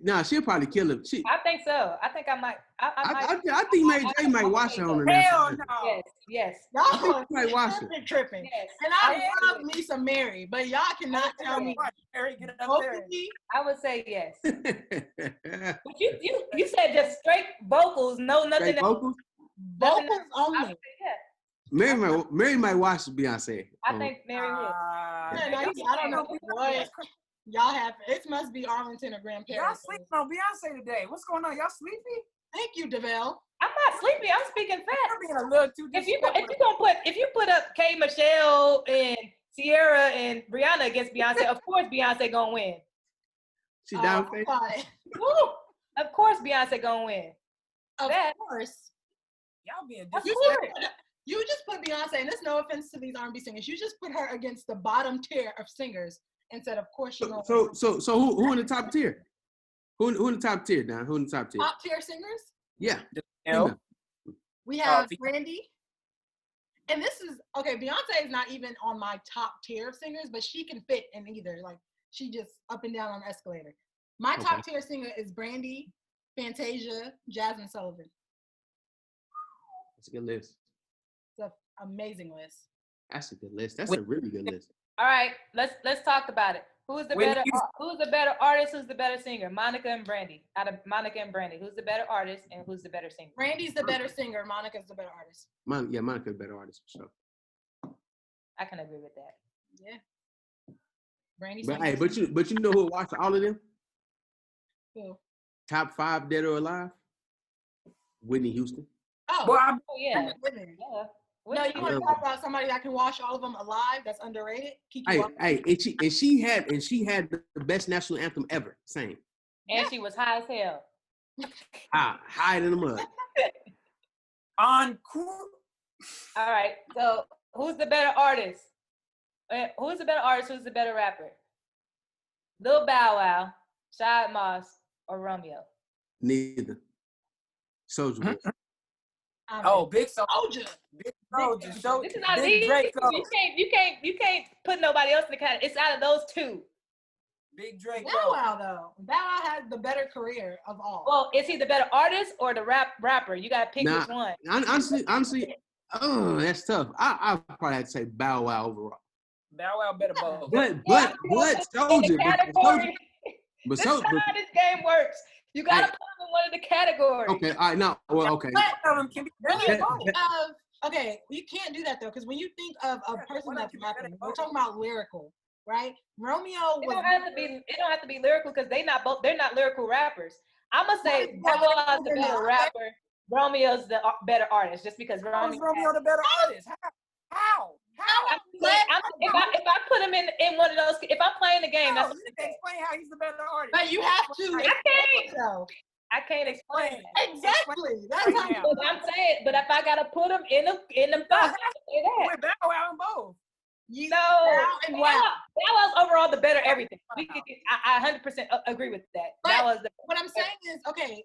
no. She'll probably kill him. I think so. I think I might. I might. I think Mary J might watch her on the Hell national. no. Yes, yes. Y'all are might watch it. tripping. Yes. And I love me some Mary, but y'all cannot tell me. Mary, get up there. Vocally, I would say yes. But you said just straight vocals, no nothing Straight else. vocals? vocals I would only. say yes. Mary might watch Beyonce. I think Mary would. Yeah, no, I don't know what y'all have. It must be Arlington or Grand Y'all Paris. sleeping on Beyonce today. What's going on? Y'all sleepy? Thank you, DeVale. I'm not sleepy. I'm speaking You're facts. being a little too If you disrespectful. put up K Michelle and Sierra and Brianna against Beyonce, of course Beyonce gonna win. She down I face? thought it. Woo! Of course Beyonce gonna win. Of That- course. Y'all being Of disrespectful. course. You just put Beyonce, and there's no offense to these R&B singers. You just put her against the bottom tier of singers and said, "Of course you're going." So who in the top tier? Who in the top tier, Don? Who in the top tier? Top tier singers. Yeah. Hell. We have Be- Brandy, and this is okay. Beyonce is not even on my top tier of singers, but she can fit in either. Like she just up and down on the escalator. My top tier singer is Brandy, Fantasia, Jasmine Sullivan. That's a good list. It's an amazing list. That's a good list. That's a really good list. All right, let's talk about it. Who's the Whitney better? Houston. Who's the better artist? Who's the better singer? Monica and Brandy. Out of Monica and Brandy, who's the better artist and who's the better singer? Brandy's the better singer. Monica's the better artist. Monica a better artist for sure. I can agree with that. Yeah. Brandy's. But hey, but you know who watched all of them? Who? Top 5 dead or alive? Whitney Houston. Oh, Well, I, Oh yeah, Whitney. yeah. No, you want to talk about somebody that can watch all of them alive? That's underrated. Kiki Hey, Palmer. hey, and she had the best national anthem ever. Same. And she was high as hell. Hide in the mud. on All right, so who's the better artist? Who's the better artist? Who's the better rapper? Lil Bow Wow, Shad Moss, or Romeo? Neither. Soldier Boy. oh, big Soldier. big soldier, so This is not big easy. Draco, You can't put nobody else in the category. It's out of those two. big Draco. Bow Wow though. Bow Wow had the better career of all. Well, is he the better artist or the rapper? You gotta pick Nah. which one. Honestly, oh, that's tough. I probably have to say Bow Wow overall. Bow Wow better both. But In the Soldier, category. but This is Soldier. how this game works. You gotta Hey. put him in one of the categories. Okay, all right, no, well, okay. One of them can be better than That- both. that- Okay, you can't do that though, because when you think of a person one that's of you better rapping, we're vote. talking about lyrical, right? Romeo It was. don't have to be. It don't have to be lyrical because they're not lyrical rappers. I'm gonna say Well, Bow Wow's the they're better not. rapper. Romeo's the better artist, just because How is Romeo. Romeo the better artist? How? If I put him in one of those, if I'm playing the game, How? that's You can explain how he's the better artist. But you have to. I can't. So. I can't explain it. Exactly. That's Right how. now. But I'm saying, but if I gotta put him in the box, I can say that. With Bow Wow and both. You, No, Bow and Wow. That was overall the better everything. I 100% agree with that. That But- was the What I'm saying is, okay,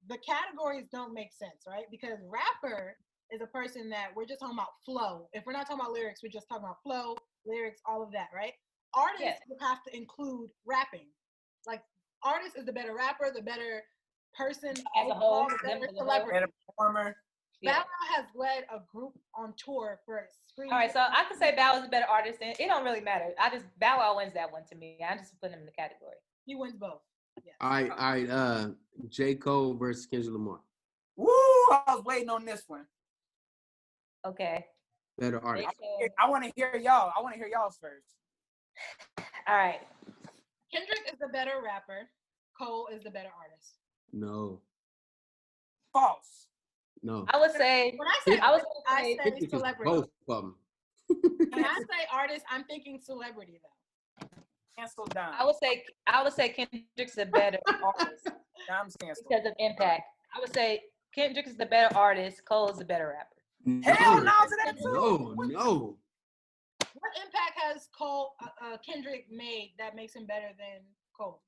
the categories don't make sense, right? Because rapper is a person that we're just talking about flow. If we're not talking about lyrics, we're just talking about flow, lyrics, all of that, right? Artists Yes. would have to include rapping. Like, artist is the better rapper, the better person, As a whole, the them better as a whole. celebrity. Better performer. yeah. Bow Wow has led a group on tour for Scream. All right, so I can say Bow Wow's a better artist, and it don't really matter. Bow Wow wins that one to me. I just put him in the category. He wins both. Yes. All right. J. Cole versus Kendrick Lamar. Woo! I was waiting on this one. Okay. Better artist. I want to hear y'all. I want to hear y'all's first. All right. Kendrick is the better rapper. Cole is the better artist. No. False. No. I would say. When I say I was I gonna say. say Kendrick is celebrity. both of them. When I say artist, I'm thinking celebrity though. Cancel down. I would say Kendrick's the better artist Dom's canceled. because of impact. I would say Kendrick is the better artist. Cole is the better rapper. Hell no to that too. No. What impact has Kendrick made that makes him better than Cole?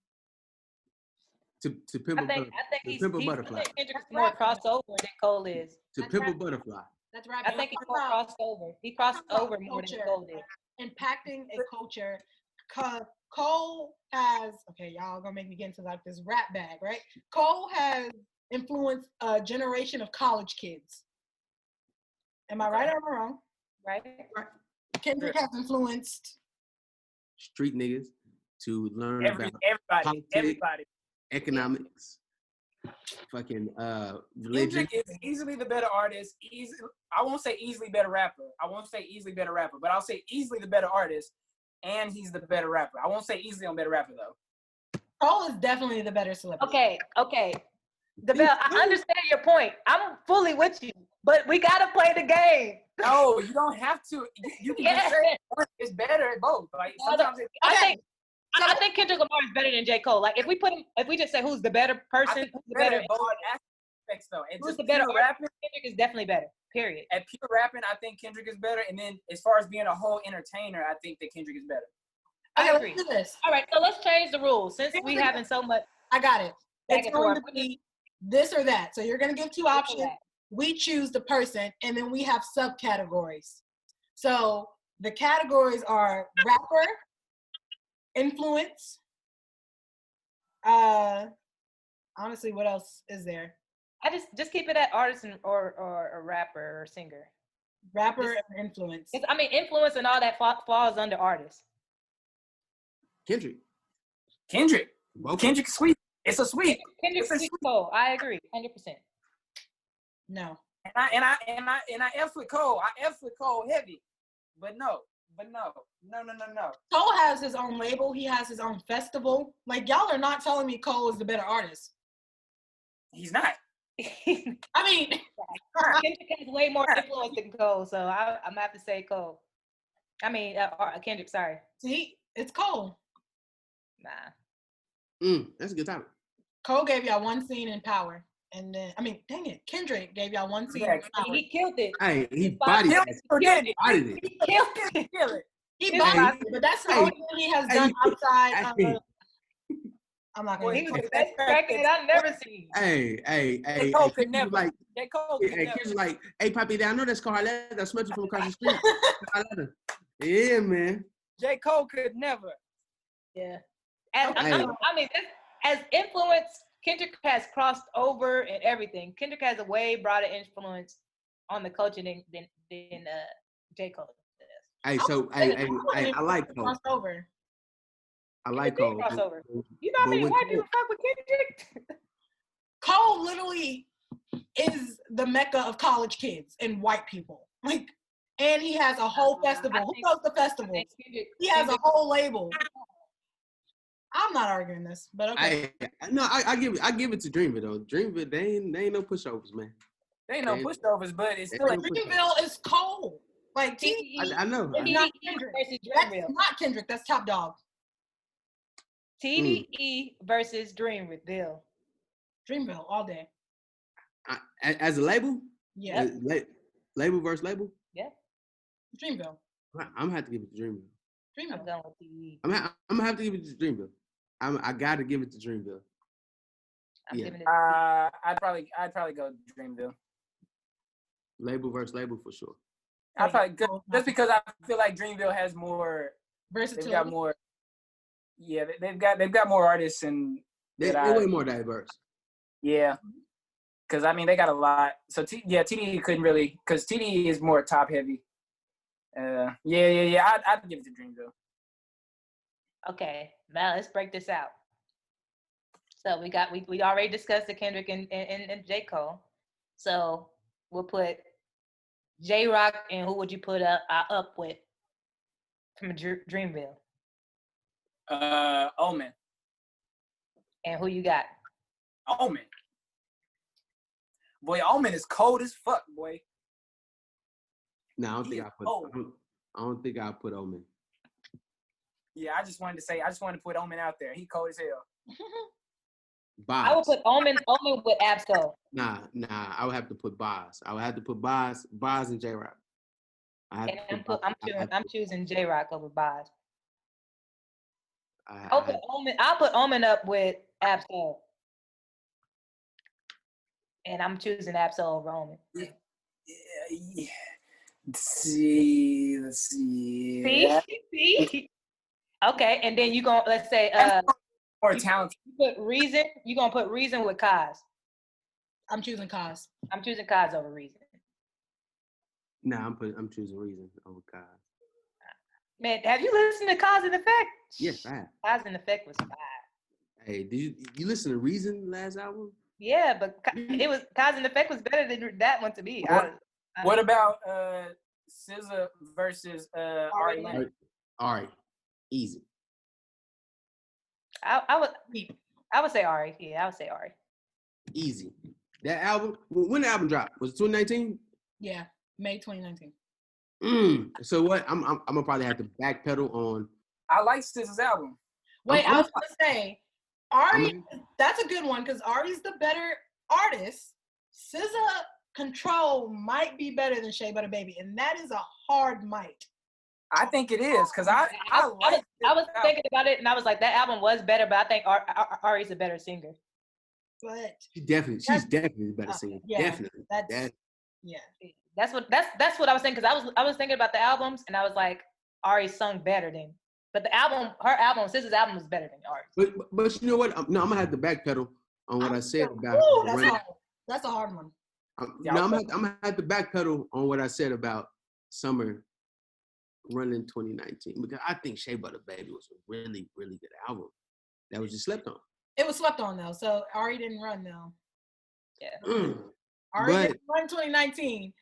To pimp a I butterfly. think To he's pimp a I butterfly. think Kendrick's That's more rapping. crossover than Cole is. To That's pimp a rapping. butterfly. That's right. I think he's more crossed over. He crossed over more than Cole did. Impacting a culture. Cole has, okay, y'all gonna make me get into like this rap bag, right? Cole has influenced a generation of college kids. Am I right or am I wrong? Right? Kendrick has influenced Street niggas to learn about Everybody, politics, economics, fucking religion. Kendrick is easily the better artist. I won't say easily better rapper. But I'll say easily the better artist, and he's the better rapper. I won't say easily on better rapper though. Cole is definitely the better celebrity. Okay. DeVell, I understand your point. I'm fully with you, but we gotta play the game. No, you don't have to. You can just say it's better at both. Like sometimes I think Kendrick Lamar is better than J. Cole. Like if we just say who's the better person, who's the better both aspects though. And who's just the better rapping, Kendrick is definitely better. Period. At pure rapping, I think Kendrick is better. And then as far as being a whole entertainer, I think that Kendrick is better. I Okay, agree. let's do this. All right, so let's change the rules since we having so much. I got it. Back It's and going forth. to be this or that. So you're going to give two options. We choose the person, and then we have subcategories. So the categories are rapper, influence. Honestly, what else is there? I just keep it at artist or a rapper or singer. Rapper and influence. I mean, influence and all that falls under artist. Kendrick. Well, Kendrick's sweet. It's a sweep. Kendrick's sweet Cole. I agree, 100%. No. And I F with Cole. I F with Cole heavy. But no. Cole has his own label. He has his own festival. Like, y'all are not telling me Cole is the better artist. He's not. I mean, Kendrick has way more influence than Cole, so I'm gonna have to say Cole. I mean, Kendrick. Sorry. see, it's Cole. Nah. That's a good topic. Cole gave y'all one scene in Power, and then dang it, Kendrick gave y'all one scene in Power. He killed it. Hey, he bodied it. He killed it. He bodied it, but that's the only thing he has done outside of. I'm not Well, gonna. he was the best crackhead I've never seen. Hey, Cole could never. like, Cole could never. Kendrick like, hey, Papi, I know that's Scarlett. I smelled you from across the street. Yeah, man. J. Cole could never. Yeah. As influence, Kendrick has crossed over and everything. Kendrick has a way broader influence on the culture than J. Cole does. Hey, so I like Cole. Crossover. I like Cole. Crossover. You know how many white people fuck with Kendrick? Cole literally is the mecca of college kids and white people. Like, and he has a whole festival. Who goes to festivals? He has a whole label. I'm not arguing this, but okay. I give it to Dreamville though. Dreamville, they ain't no pushovers, man. They ain't no pushovers, but it's still. Dreamville is Cole. Like I know. It's not Kendrick. That's not Kendrick. That's Top Dog. TDE versus Dreamville. Dreamville all day. As a label? Yeah. Label versus label? Yeah. Dreamville. I'm gonna have to give it to Dreamville. I'm done with TDE. I'm gonna have to give it to Dreamville. I gotta give it to Dreamville. I'm giving it I'd probably go Dreamville. Label versus label for sure. I probably go just because I feel like Dreamville has more versatility. They've got more. Yeah, they've got more artists and they're way more diverse. Yeah, because I mean they got a lot. So TDE couldn't really because TDE is more top heavy. Yeah. I'd give it to Dreamville. Okay, now let's break this out. So we already discussed the Kendrick and J. Cole. So we'll put J Rock and who would you put up with from Dreamville? Omen. And who you got? Omen. Boy, Omen is cold as fuck, boy. No, I don't think I'll put Omen. Yeah, I just wanted to put Omen out there. He cold as hell. Boz. I would put Omen with Absol. Nah, I would have to put Boz. I would have to put Boz and J Rock. I'm choosing J Rock over Boz. I'll I'll put Omen up with Absol. And I'm choosing Absol Roman. Yeah. Let's see. See? See? Okay, and then you gonna let's say More you talented. put Reason. You gonna put Reason with Kaz. I'm choosing Cos. I'm choosing Kaz over Reason. Nah, I'm choosing Reason over Kaz. Man, have you listened to Cause and Effect? Yes, I have. Cause and Effect was fire. Hey, did you listen to Reason last album? Yeah, but it was Cause and Effect was better than that one to me. What about SZA versus Ari Lennox? All right, easy. I would say Ari. Yeah, I would say Ari. Easy. That album, when the album dropped? Was it 2019? Yeah, May 2019. So what? I'm gonna probably have to backpedal on. I like SZA's album. Wait, I'm- I was gonna say, Ari. That's a good one because Ari's the better artist. SZA Control might be better than Shea Butter Baby, and that is a hard might. I think it is because I was thinking about it, and I was like, that album was better, but I think Ari's a better singer. But She's definitely a better singer. yeah, Definitely. yeah. That's what I was thinking because I was thinking about the albums, and I was like, Ari sung better than. But her album, SZA's album was better than Ari's. But you know what? I'm gonna have to backpedal on what I said about. Ooh, that's a hard one. I'm gonna have to backpedal on what I said about Summer running 2019 because I think Shea Butter Baby was a really, really good album that was just slept on. It was slept on though, so Ari didn't run though. Yeah. Ari didn't run 2019,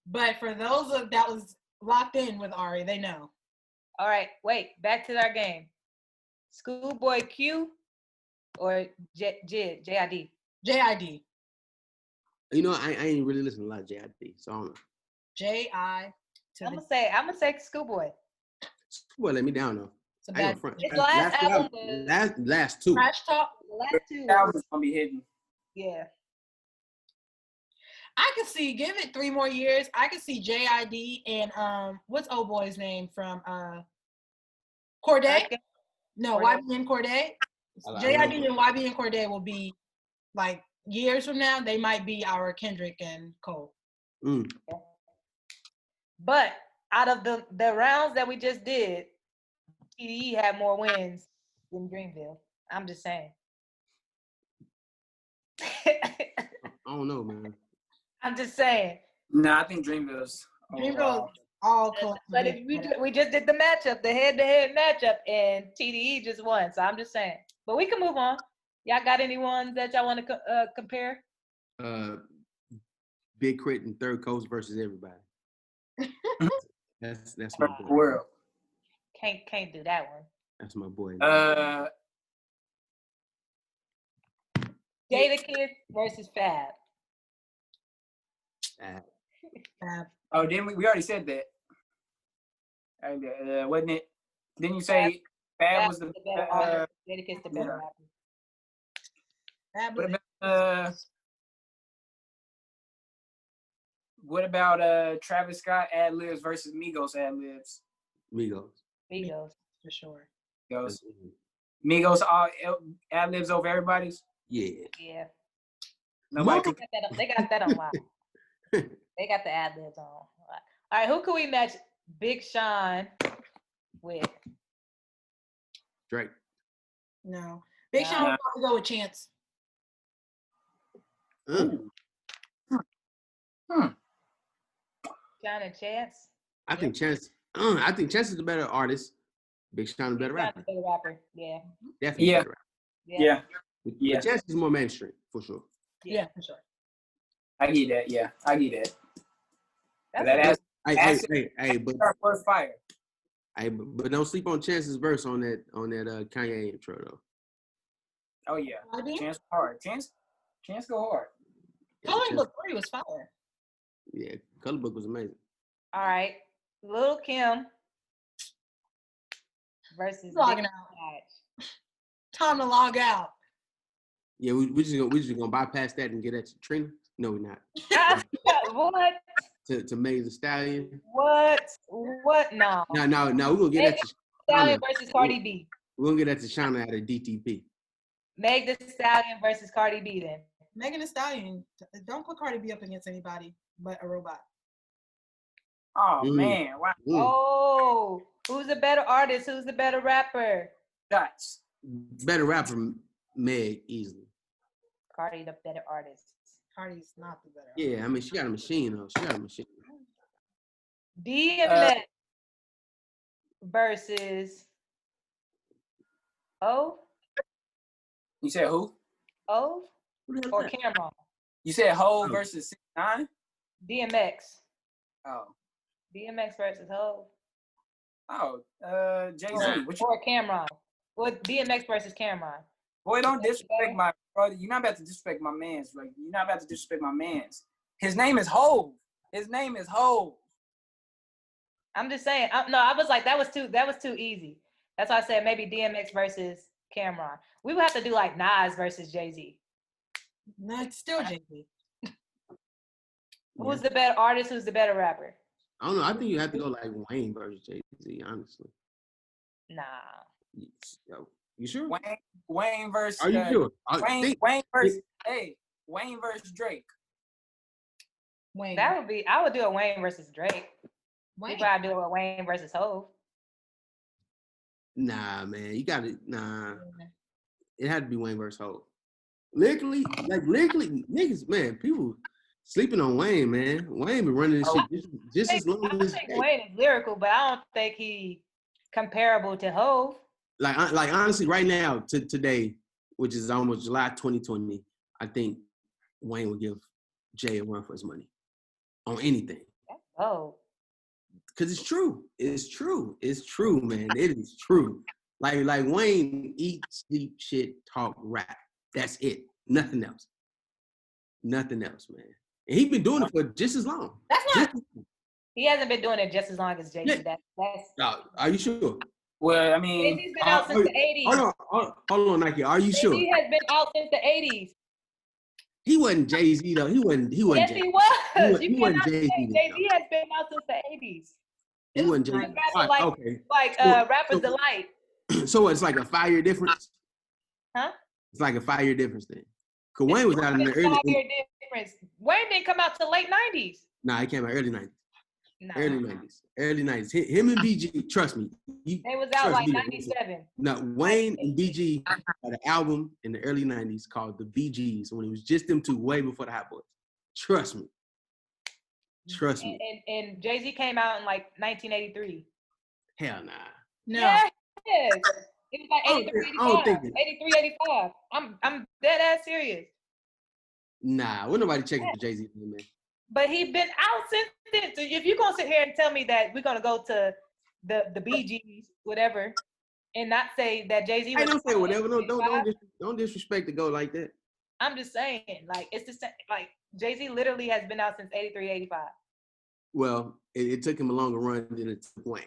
but for those that was locked in with Ari, they know. All right, wait. Back to our game. Schoolboy Q or JID? JID. You know, I ain't really listening to a lot of JID, so I don't know. J.I. I'm gonna say Schoolboy. Schoolboy let me down though. It's a bad. His last album was last two. Trash Talk. the last two. album's gonna be hidden. Yeah. I could see. Give it 3 more years. I could see JID and what's old boy's name from Corday? No, Corday. YB and Corday. I JID and YB and Corday will be like years from now. They might be our Kendrick and Cole. But out of the rounds that we just did, TDE had more wins than Dreamville. I'm just saying. I don't know, man. I'm just saying. No, I think Dreamville's. All close. But if we just did the matchup, the head-to-head matchup, and TDE just won. So I'm just saying. But we can move on. Y'all got any ones that y'all want to compare? Big Crit and Third Coast versus everybody. That's my boy. World. Can't do that one. That's my boy. Jadakiss versus Fab. Oh, didn't we already said that? Wasn't it? Didn't you say Fab was the better artist? Jadakiss the better rapper. What about Travis Scott ad libs versus Migos ad libs? Migos. For sure. Migos all ad libs over everybody's. Yeah. Yeah. Nobody. They got that on lock. They got the ad libs on. All right, who can we match Big Sean with? Drake. No. Big Sean would probably go with Chance. Sean and Chance? I think Chance is the better artist. Big Sean is the better rapper. Better rapper. Yeah. Definitely better Yeah. But Chance is more mainstream, for sure. Yeah, for sure. I get that. Yeah, I get that. Hey, but first fire. But don't sleep on Chance's verse on that Kanye intro though. Oh yeah, Chance go hard. Chance go hard. Coloring Book 3 was fire. Yeah, Color Book was amazing. All right, Lil' Kim versus Logging out. Time to log out. Yeah, we just gonna bypass that and get at Trina. No, we're not. What? To Megan Thee Stallion. What? No. No. We're gonna get that to Stallion versus Cardi B. We're gonna get that to Shauna out of DTP. Meg Thee Stallion versus Cardi B then. Megan Thee Stallion. Don't put Cardi B up against anybody but a robot. Oh Mm. man, wow. Oh, who's the better artist? Who's the better rapper? Shots. Better rapper, Meg, easily. Cardi, the better artist. Cardi's not the better. Yeah, I mean, she got a machine, though. She got a machine. DMX versus O You said who? O Who the hell or is that? Cameron? You said Hov Oh. versus 6ix9ine? DMX. Oh. DMX versus Ho. Jay-Z. What you, Or Cameron. Well, DMX versus Cameron. boy, don't disrespect my brother. You're not about to disrespect my man's. Like, you're not about to disrespect my man's. His name is Hov. His name is Hov. I'm just saying. I was like, that was too easy. That's why I said maybe DMX versus Cameron. We would have to do like Nas versus Jay-Z. No, it's still Jay-Z. Who's the better artist? Who's the better rapper? I don't know. I think you have to go like Wayne versus Jay-Z, honestly. Nah. You sure? Wayne versus. Are you sure? Wayne versus Drake. Wayne. I would do a Wayne versus Drake. Wayne. People I'd do a Wayne versus Hov. Nah, man. You got to, nah. It had to be Wayne versus Hov. Lyrically, niggas, man, people sleeping on Wayne, man. Wayne been running this shit just as long as. I think Wayne is lyrical, but I don't think he comparable to Hov. Like honestly, right now, to today, which is almost July 2020, I think Wayne would give Jay a run for his money on anything. Oh. Cause it's true. It's true. It's true, man. It is true. Like Wayne eat, sleep, shit, talk, rap. That's it. Nothing else. Nothing else, man. And he's been doing it for just as long. That's not. He hasn't been doing it just as long as Jay-Z. Yeah. That's Are you sure? Well, I mean, Jay-Z's been out since the 80s. Hold on, Nike. Are you sure? Jay-Z has been out since the 80s. He wasn't Jay-Z though. He wasn't Yes, Jay-Z. he was. He You wasn't cannot say Jay-Z, Jay-Z has been out since the 80s. He wasn't He's Jay-Z. rapping All right, like, okay. like So- Rapper's Delight. So it's like a 5-year difference? Huh? It's like a 5-year difference then. Cause Wayne was out in the It's early. 5-year difference. Wayne didn't come out till late 90s. Nah, he came out early 90s. Nah. Early 90s. Him and BG, trust me. They was out Trust like me. 97. No, Wayne and BG had an album in the early 90s called The BGs when it was just them two way before the Hot Boys. Trust me. Trust me. And Jay-Z came out in like 1983. Hell nah. No. Yes. It was like I don't 83, think- I don't 85. think 83, 85. I'm dead ass serious. Nah, wasn't nobody checking for Jay-Z, man. But he been out since then. So if you're gonna sit here and tell me that we're gonna go to the Bee Gees, whatever, and not say that Jay-Z Hey, was don't say whatever. Don't 85, don't disrespect the go like that. I'm just saying, like it's the same. Like Jay-Z literally has been out since 83, 85. Well, it took him a longer run than it took Wayne.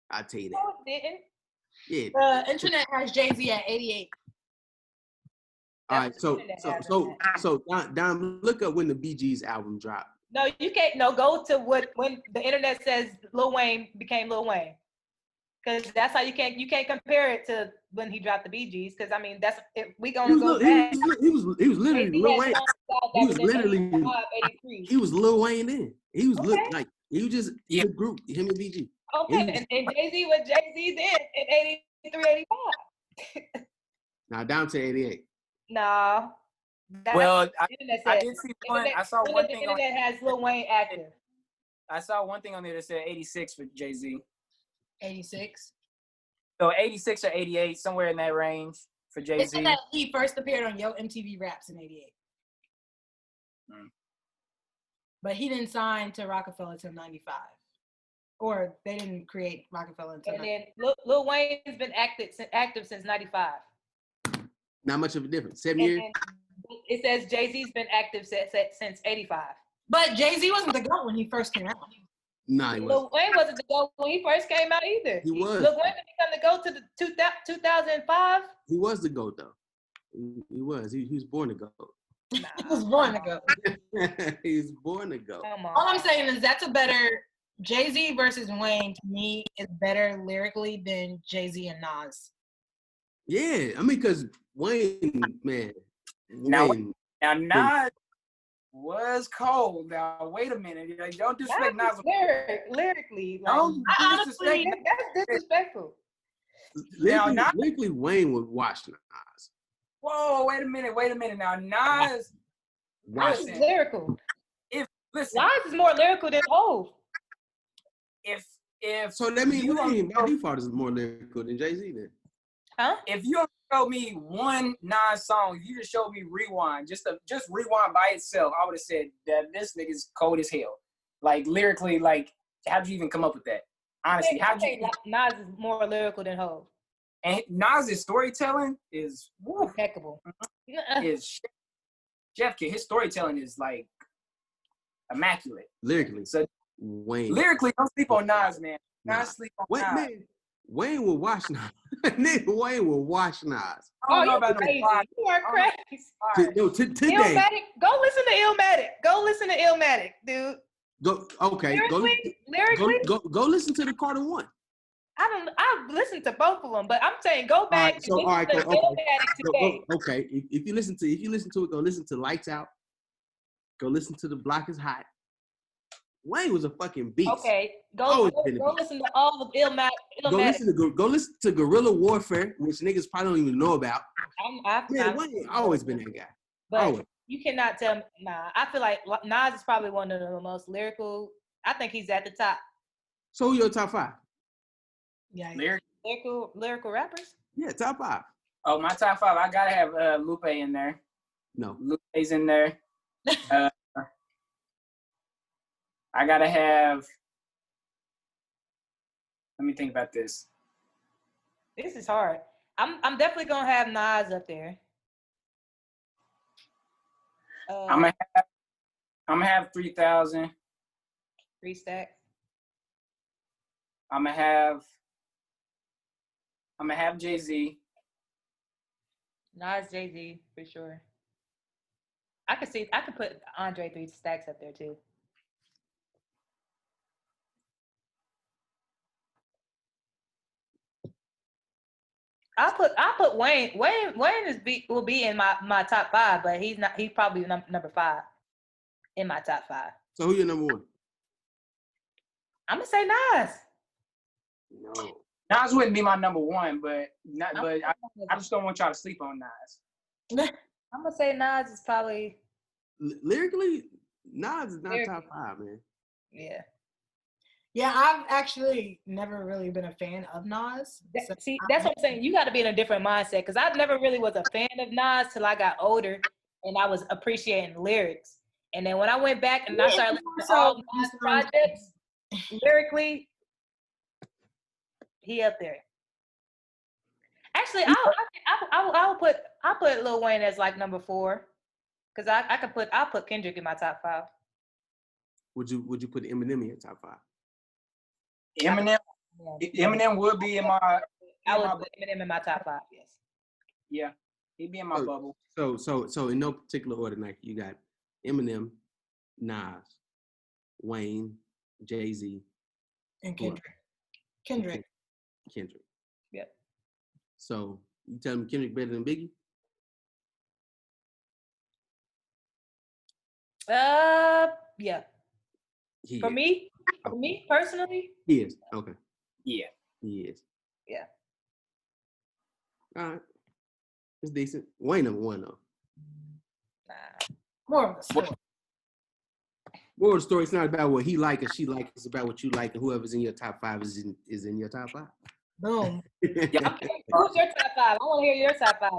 I'll tell you that. No, it didn't. Yeah. The internet has Jay-Z at 88. All right. That's So what the internet has Don, look up when the Bee Gees album dropped. No, you can't. No, go to when the internet says Lil Wayne became Lil Wayne, because that's how you can't compare it to when he dropped the Bee Gees. Because I mean that's if we gonna go back. He was literally Jay-Z Lil had Wayne. songs out He that was was in literally 85, 83. he was Lil Wayne then. He was Okay. like he was just Yeah. the group, him and BG. Okay, He was- and Jay-Z was Jay-Z then in 83, 85. Now down to 88. No. well, I internet I said- did see one. internet- I saw the one thing on. internet has Lil Wayne active. I saw one thing on there that said 86 for Jay-Z. 86. So 86 or 88, somewhere in that range for It Jay-Z. said that he first appeared on Yo MTV Raps in 88. Hmm. But he didn't sign to Rockefeller until 95. Or they didn't create Rockefeller until And 95. then Lil Wayne's been active since 95. Not much of a difference. 7 And, years. and it says Jay-Z's been active since 85. But Jay-Z wasn't the GOAT when he first came out. Nah, he wasn't. Lil Wayne wasn't the GOAT when he first came out either. He was. Lil Wayne didn't become the GOAT to the 2005. He was the GOAT though. He was. He was born to go. Nah, He was born to GOAT. He was born to go. Come on. All I'm saying is that's a better Jay-Z versus Wayne to me is better lyrically than Jay-Z and Nas. Yeah, I mean, cause Wayne, man, Now- Wayne Now Nas was cold. Now wait a minute. Like, don't disrespect Nas. Lyrically, like, Don't disrespect Nas. that's disrespectful. Lyrically, Wayne would watch Nas. Whoa, wait a minute. Now Nas. Nas is lyrical. Listen, Nas is more lyrical than Hov. if So that means you Wayne by default is more lyrical than Jay-Z then. Huh? if you don't show me one Nas song, if you just showed me Rewind, just Rewind by itself, I would have said that this nigga's cold as hell. Like lyrically, like how'd you even come up with that? Honestly, I think Nas is more lyrical than Hov. And Nas's storytelling is Impeccable. is Jeff Kid. His storytelling is like immaculate. Lyrically. So Wayne. lyrically, don't sleep on Nas, man. Nah. Not sleep on Wait, Nas. man. Wayne will watch Nas. Nigga, Wayne will watch Nas. I don't know you're about no crazy. pod. You are crazy. Today. Illmatic. Go listen to Illmatic. Go listen to Illmatic, dude. Lyrically, Go listen to the Carter one. I've listened to both of them, but I'm saying go back and listen to Illmatic today. Okay. If you listen to it, go listen to Lights Out. Go listen to The Block Is Hot. Wayne was a fucking beast. Okay, go listen to all of Illmatic. Go listen to Guerrilla Warfare, which niggas probably don't even know about. Wayne always been that guy. But always. You cannot tell me. Nah, I feel like Nas is probably one of the most lyrical. I think he's at the top. So who your top 5? Yeah. Lyrical rappers? Yeah, top 5. Oh, my top 5. I gotta have Lupe in there. No. Lupe's in there. I gotta have. Let me think about this. This is hard. I'm definitely gonna have Nas up there. I'm gonna have 3,000. 3 Stacks. I'm gonna have Jay-Z. Nas, Jay-Z for sure. I could put Andre 3 Stacks up there too. I'll put Wayne. Wayne will be in my top 5, but he's not. He's probably number 5 in my top 5. So who your number 1? I'm gonna say Nas. No. Nas wouldn't be my number 1, but I just don't want y'all to sleep on Nas. I'm gonna say Nas is probably Lyrically, Nas is not top 5, man. Yeah. Yeah, I've actually never really been a fan of Nas. See, that's what I'm saying. You got to be in a different mindset because I never really was a fan of Nas till I got older and I was appreciating lyrics. And then when I went back and I started listening to all Nas projects, lyrically, he up there. Actually, I'll put Lil Wayne as like number 4 because I'll put Kendrick in my top 5. Would you put Eminem in your top 5? Eminem would be in my. I would put Eminem in my top 5. Yes. Yeah, he'd be in my bubble. So in no particular order, Nike, you got Eminem, Nas, Wayne, Jay-Z, and Kendrick. Kendrick. Yep. So you tell me Kendrick better than Biggie? Yeah. He For me personally, He is. Okay. Yeah. He is. Yeah. All right. It's decent. Wayne number 1 though. nah. More of the story. More of the story, it's not about what he like or she like. It's about what you like, and whoever's in your top 5 is in your top 5. Boom. Who's your top 5? I want to hear your top 5.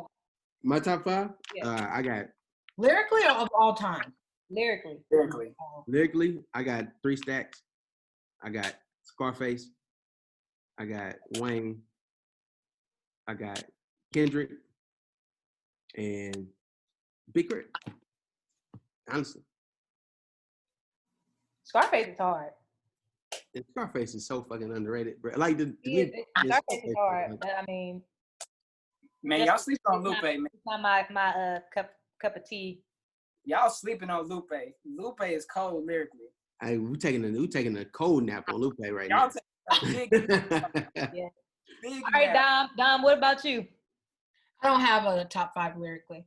My top 5? Yeah. I got Lyrically or of all time? Lyrically. lyrically, I got 3 Stacks. I got Scarface. I got Wayne. I got Kendrick. And Big Crit. Honestly. Scarface is hard. And Scarface is so fucking underrated, bro. Like Scarface is hard, but I mean, man, y'all sleep on Lupe, man. It's not my cup of tea. Y'all sleeping on Lupe. Lupe is cold lyrically. Hey, we taking a cold nap on Lupe right Y'all now. taking a big, Yeah. big All right, nap. Dom, what about you? I don't have a top 5 lyrically.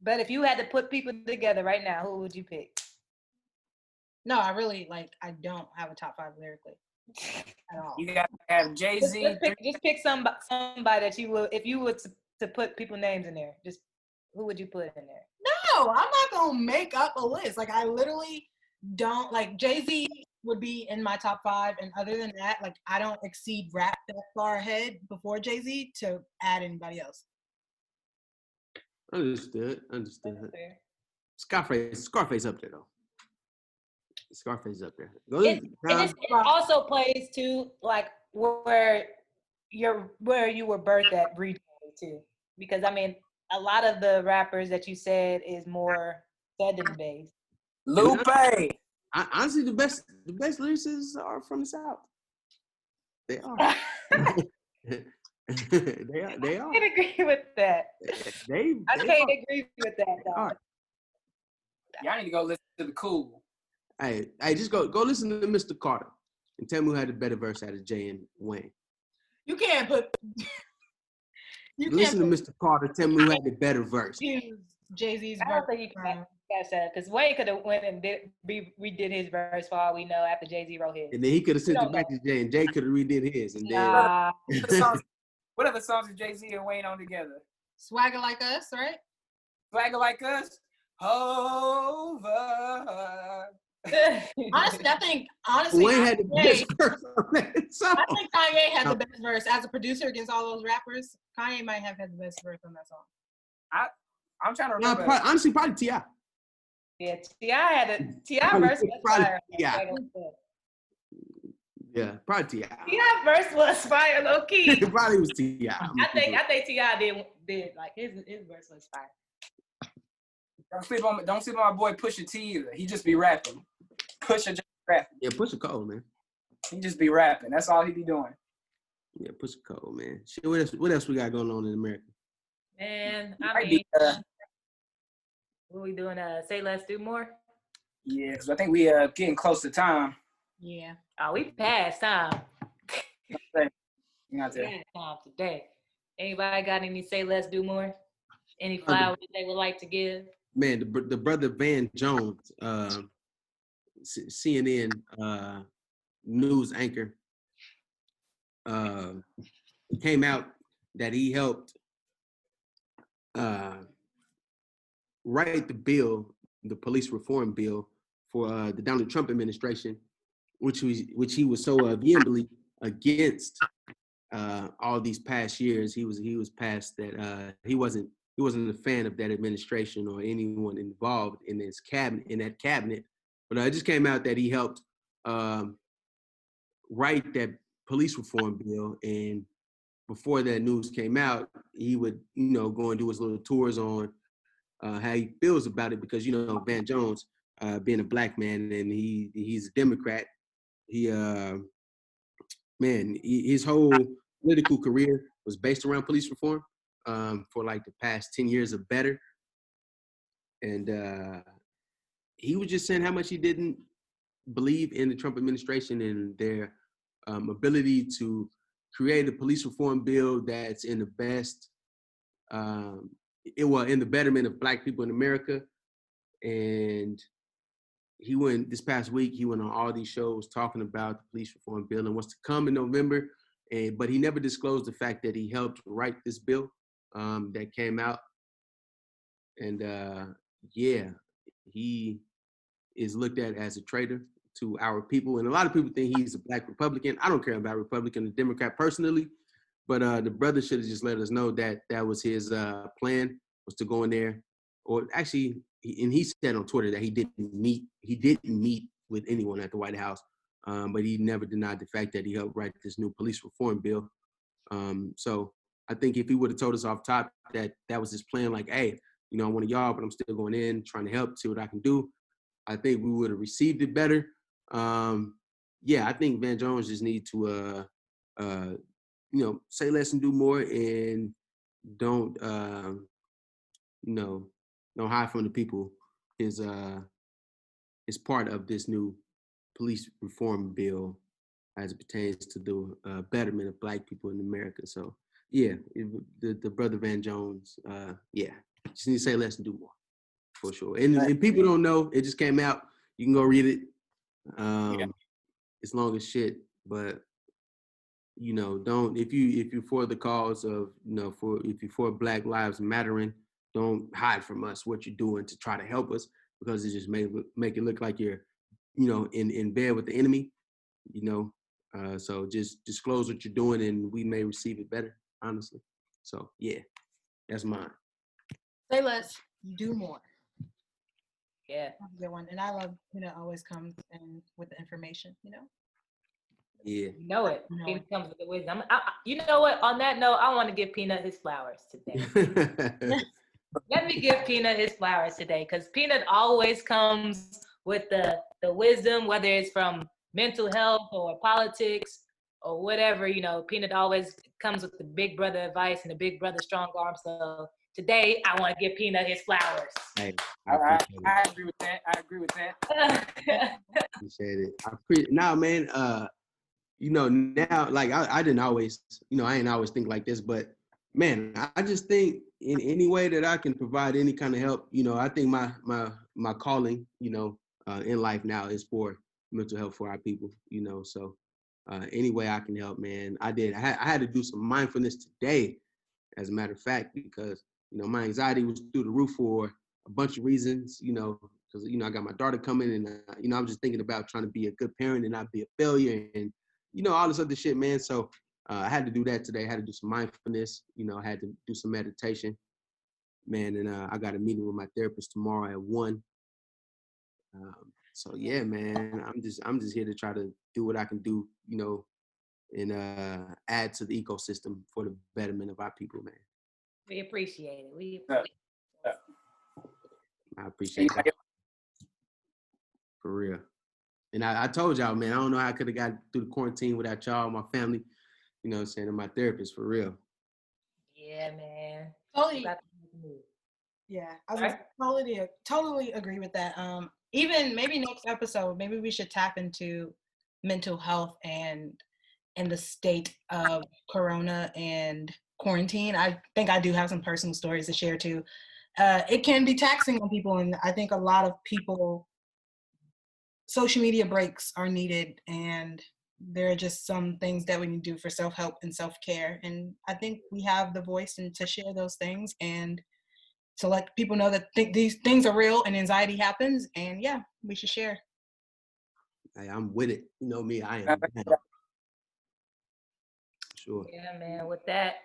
But if you had to put people together right now, who would you pick? No, I really I don't have a top 5 lyrically at all. You got to have Jay-Z. Just pick somebody that you would, if you were to put people names in there. Just who would you put in there? No, I'm not gonna make up a list. Like I literally don't like Jay-Z would be in my top 5, and other than that, like I don't exceed rap that far ahead before Jay-Z to add anybody else. Understood. Scarface up there though. Scarface up there. It also plays to like where you were birthed at regionally too, because I mean a lot of the rappers that you said is more Southern based. Lupe. Honestly, the best lyricists are from the South. They are. they are. I can't agree with that. I can't agree with that. Though. Y'all need to go listen to the Cool. Hey, just go listen to Mr. Carter and tell me who had the better verse out of Jay and Wayne. You can't put. Listen to Mr. Carter. Tell me who had the better verse. Jay-Z's I don't think you can say because Wayne could have went and redid his verse for all we know after Jay-Z wrote his. And then he could have sent it back to Jay, and Jay could have redid his. And then what other songs did Jay-Z and Wayne on together? Swagger Like Us, right? Swagger Like Us. Over. Honestly, Wayne had the best verse on that song. I think Kanye had the best verse as a producer against all those rappers. Kanye might have had the best verse on that song. I'm trying to remember. Honestly, probably T.I. Yeah, T.I. had a T.I. verse was fire. Yeah, probably T.I. T.I. verse was fire, low key. It probably was T.I. I think T.I. did like his verse was fire. Don't sleep on my boy Pusha T either. He just be rapping. Pusha just rapping. Yeah, Pusha Cole, man. He just be rapping. That's all he be doing. Yeah, Pusha Cole, man. Shit, what else we got going on in America? Man, I mean, what we doing? Say Less, Do More? Yeah, because I think we getting close to time. Yeah. Oh, we passed time. Not there. Time today. Anybody got any Say Less, Do More? Any flowers they would like to give? Man, the brother Van Jones, CNN news anchor, came out that he helped write the bill, the police reform bill for the Donald Trump administration, which he was so vehemently against all these past years. He was past that he wasn't a fan of that administration or anyone involved in that cabinet. But it just came out that he helped write that police reform bill, and before that news came out, he would go and do his little tours on how he feels about it, because Van Jones, being a black man and he's a Democrat, his whole political career was based around police reform for like the past 10 years or better. And he was just saying how much he didn't believe in the Trump administration and their ability to create a police reform bill that's in the best, in the betterment of black people in America. And this past week, he went on all these shows talking about the police reform bill and what's to come in November. But he never disclosed the fact that he helped write this bill that came out. And he is looked at as a traitor to our people. And a lot of people think he's a black Republican. I don't care about Republican or Democrat personally, but the brother should have just let us know that that was his plan, was to go in there. Or actually, he said on Twitter that he didn't meet with anyone at the White House, but he never denied the fact that he helped write this new police reform bill. So I think if he would have told us off top that was his plan, like, hey, I'm one of y'all, but I'm still going in, trying to help, see what I can do, I think we would have received it better. I think Van Jones just need to, say less and do more, and don't hide from the people is part of this new police reform bill as it pertains to the betterment of black people in America. So the brother Van Jones, Just need to say less and do more, for sure. And people don't know. It just came out. You can go read it. It's long as shit, but don't if you're for the cause of if you're for Black Lives Mattering, don't hide from us what you're doing to try to help us, because it just make it look like you're in bed with the enemy. So just disclose what you're doing, and we may receive it better, honestly. So yeah, that's mine. Say less, do more. Yeah. That's a good one. And I love, always comes in with the information, Yeah. You know it. It comes with the wisdom. You know what? On that note, I want to give Peanut his flowers today. Let me give Peanut his flowers today, because Peanut always comes with the wisdom, whether it's from mental health or politics or whatever. Peanut always comes with the big brother advice and the big brother strong arm. So today, I want to give Peanut his flowers. Hey, I agree with that. I agree with that. Appreciate it. Now, man, now, like I didn't always, I ain't always think like this, but man, I just think in any way that I can provide any kind of help, I think my calling, in life now is for mental health for our people, so any way I can help, man. I had to do some mindfulness today, as a matter of fact, because, my anxiety was through the roof for a bunch of reasons, because, I got my daughter coming, and, I'm just thinking about trying to be a good parent and not be a failure, and, all this other shit, man. So I had to do that today. I had to do some mindfulness, I had to do some meditation, man. And I got a meeting with my therapist tomorrow at 1. So yeah, man, I'm just here to try to do what I can do, and add to the ecosystem for the betterment of our people, man. We appreciate it. I appreciate that. For real. And I told y'all, man, I don't know how I could have got through the quarantine without y'all, my family, and my therapist, for real. Yeah, man. Totally. Yeah, I was totally agree with that. Even maybe next episode, maybe we should tap into mental health and the state of Corona and quarantine. I think I do have some personal stories to share too. It can be taxing on people, and I think a lot of people, social media breaks are needed, and there are just some things that we need to do for self-help and self-care. And I think we have the voice and to share those things and to let people know that these things are real and anxiety happens. And yeah, we should share. Hey, I'm with it. You know me, I am. Sure. Yeah, man. With that,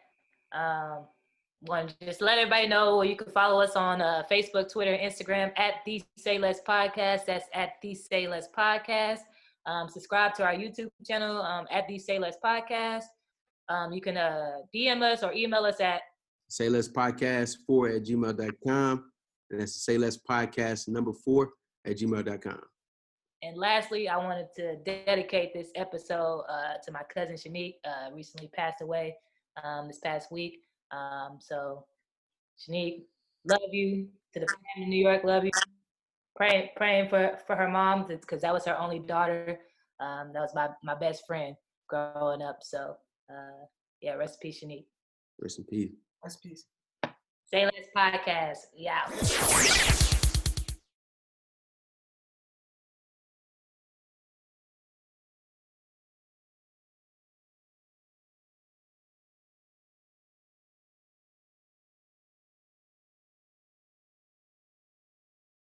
want to just let everybody know you can follow us on Facebook, Twitter, Instagram at The Say Less Podcast. That's at The Say Less Podcast. Subscribe to our YouTube channel at The Say Less Podcast. You can DM us or email us at saylesspodcast4@gmail.com. And that's Say Less Podcast 4@gmail.com. And lastly, I wanted to dedicate this episode to my cousin Shanique, recently passed away this past week. So Shanique, love you. To the family in New York, love you. Praying for her mom, because that was her only daughter. That was my best friend growing up. So yeah, rest in peace, Shanique. Rest in peace. Rest in peace. Say Less Podcast. Yeah.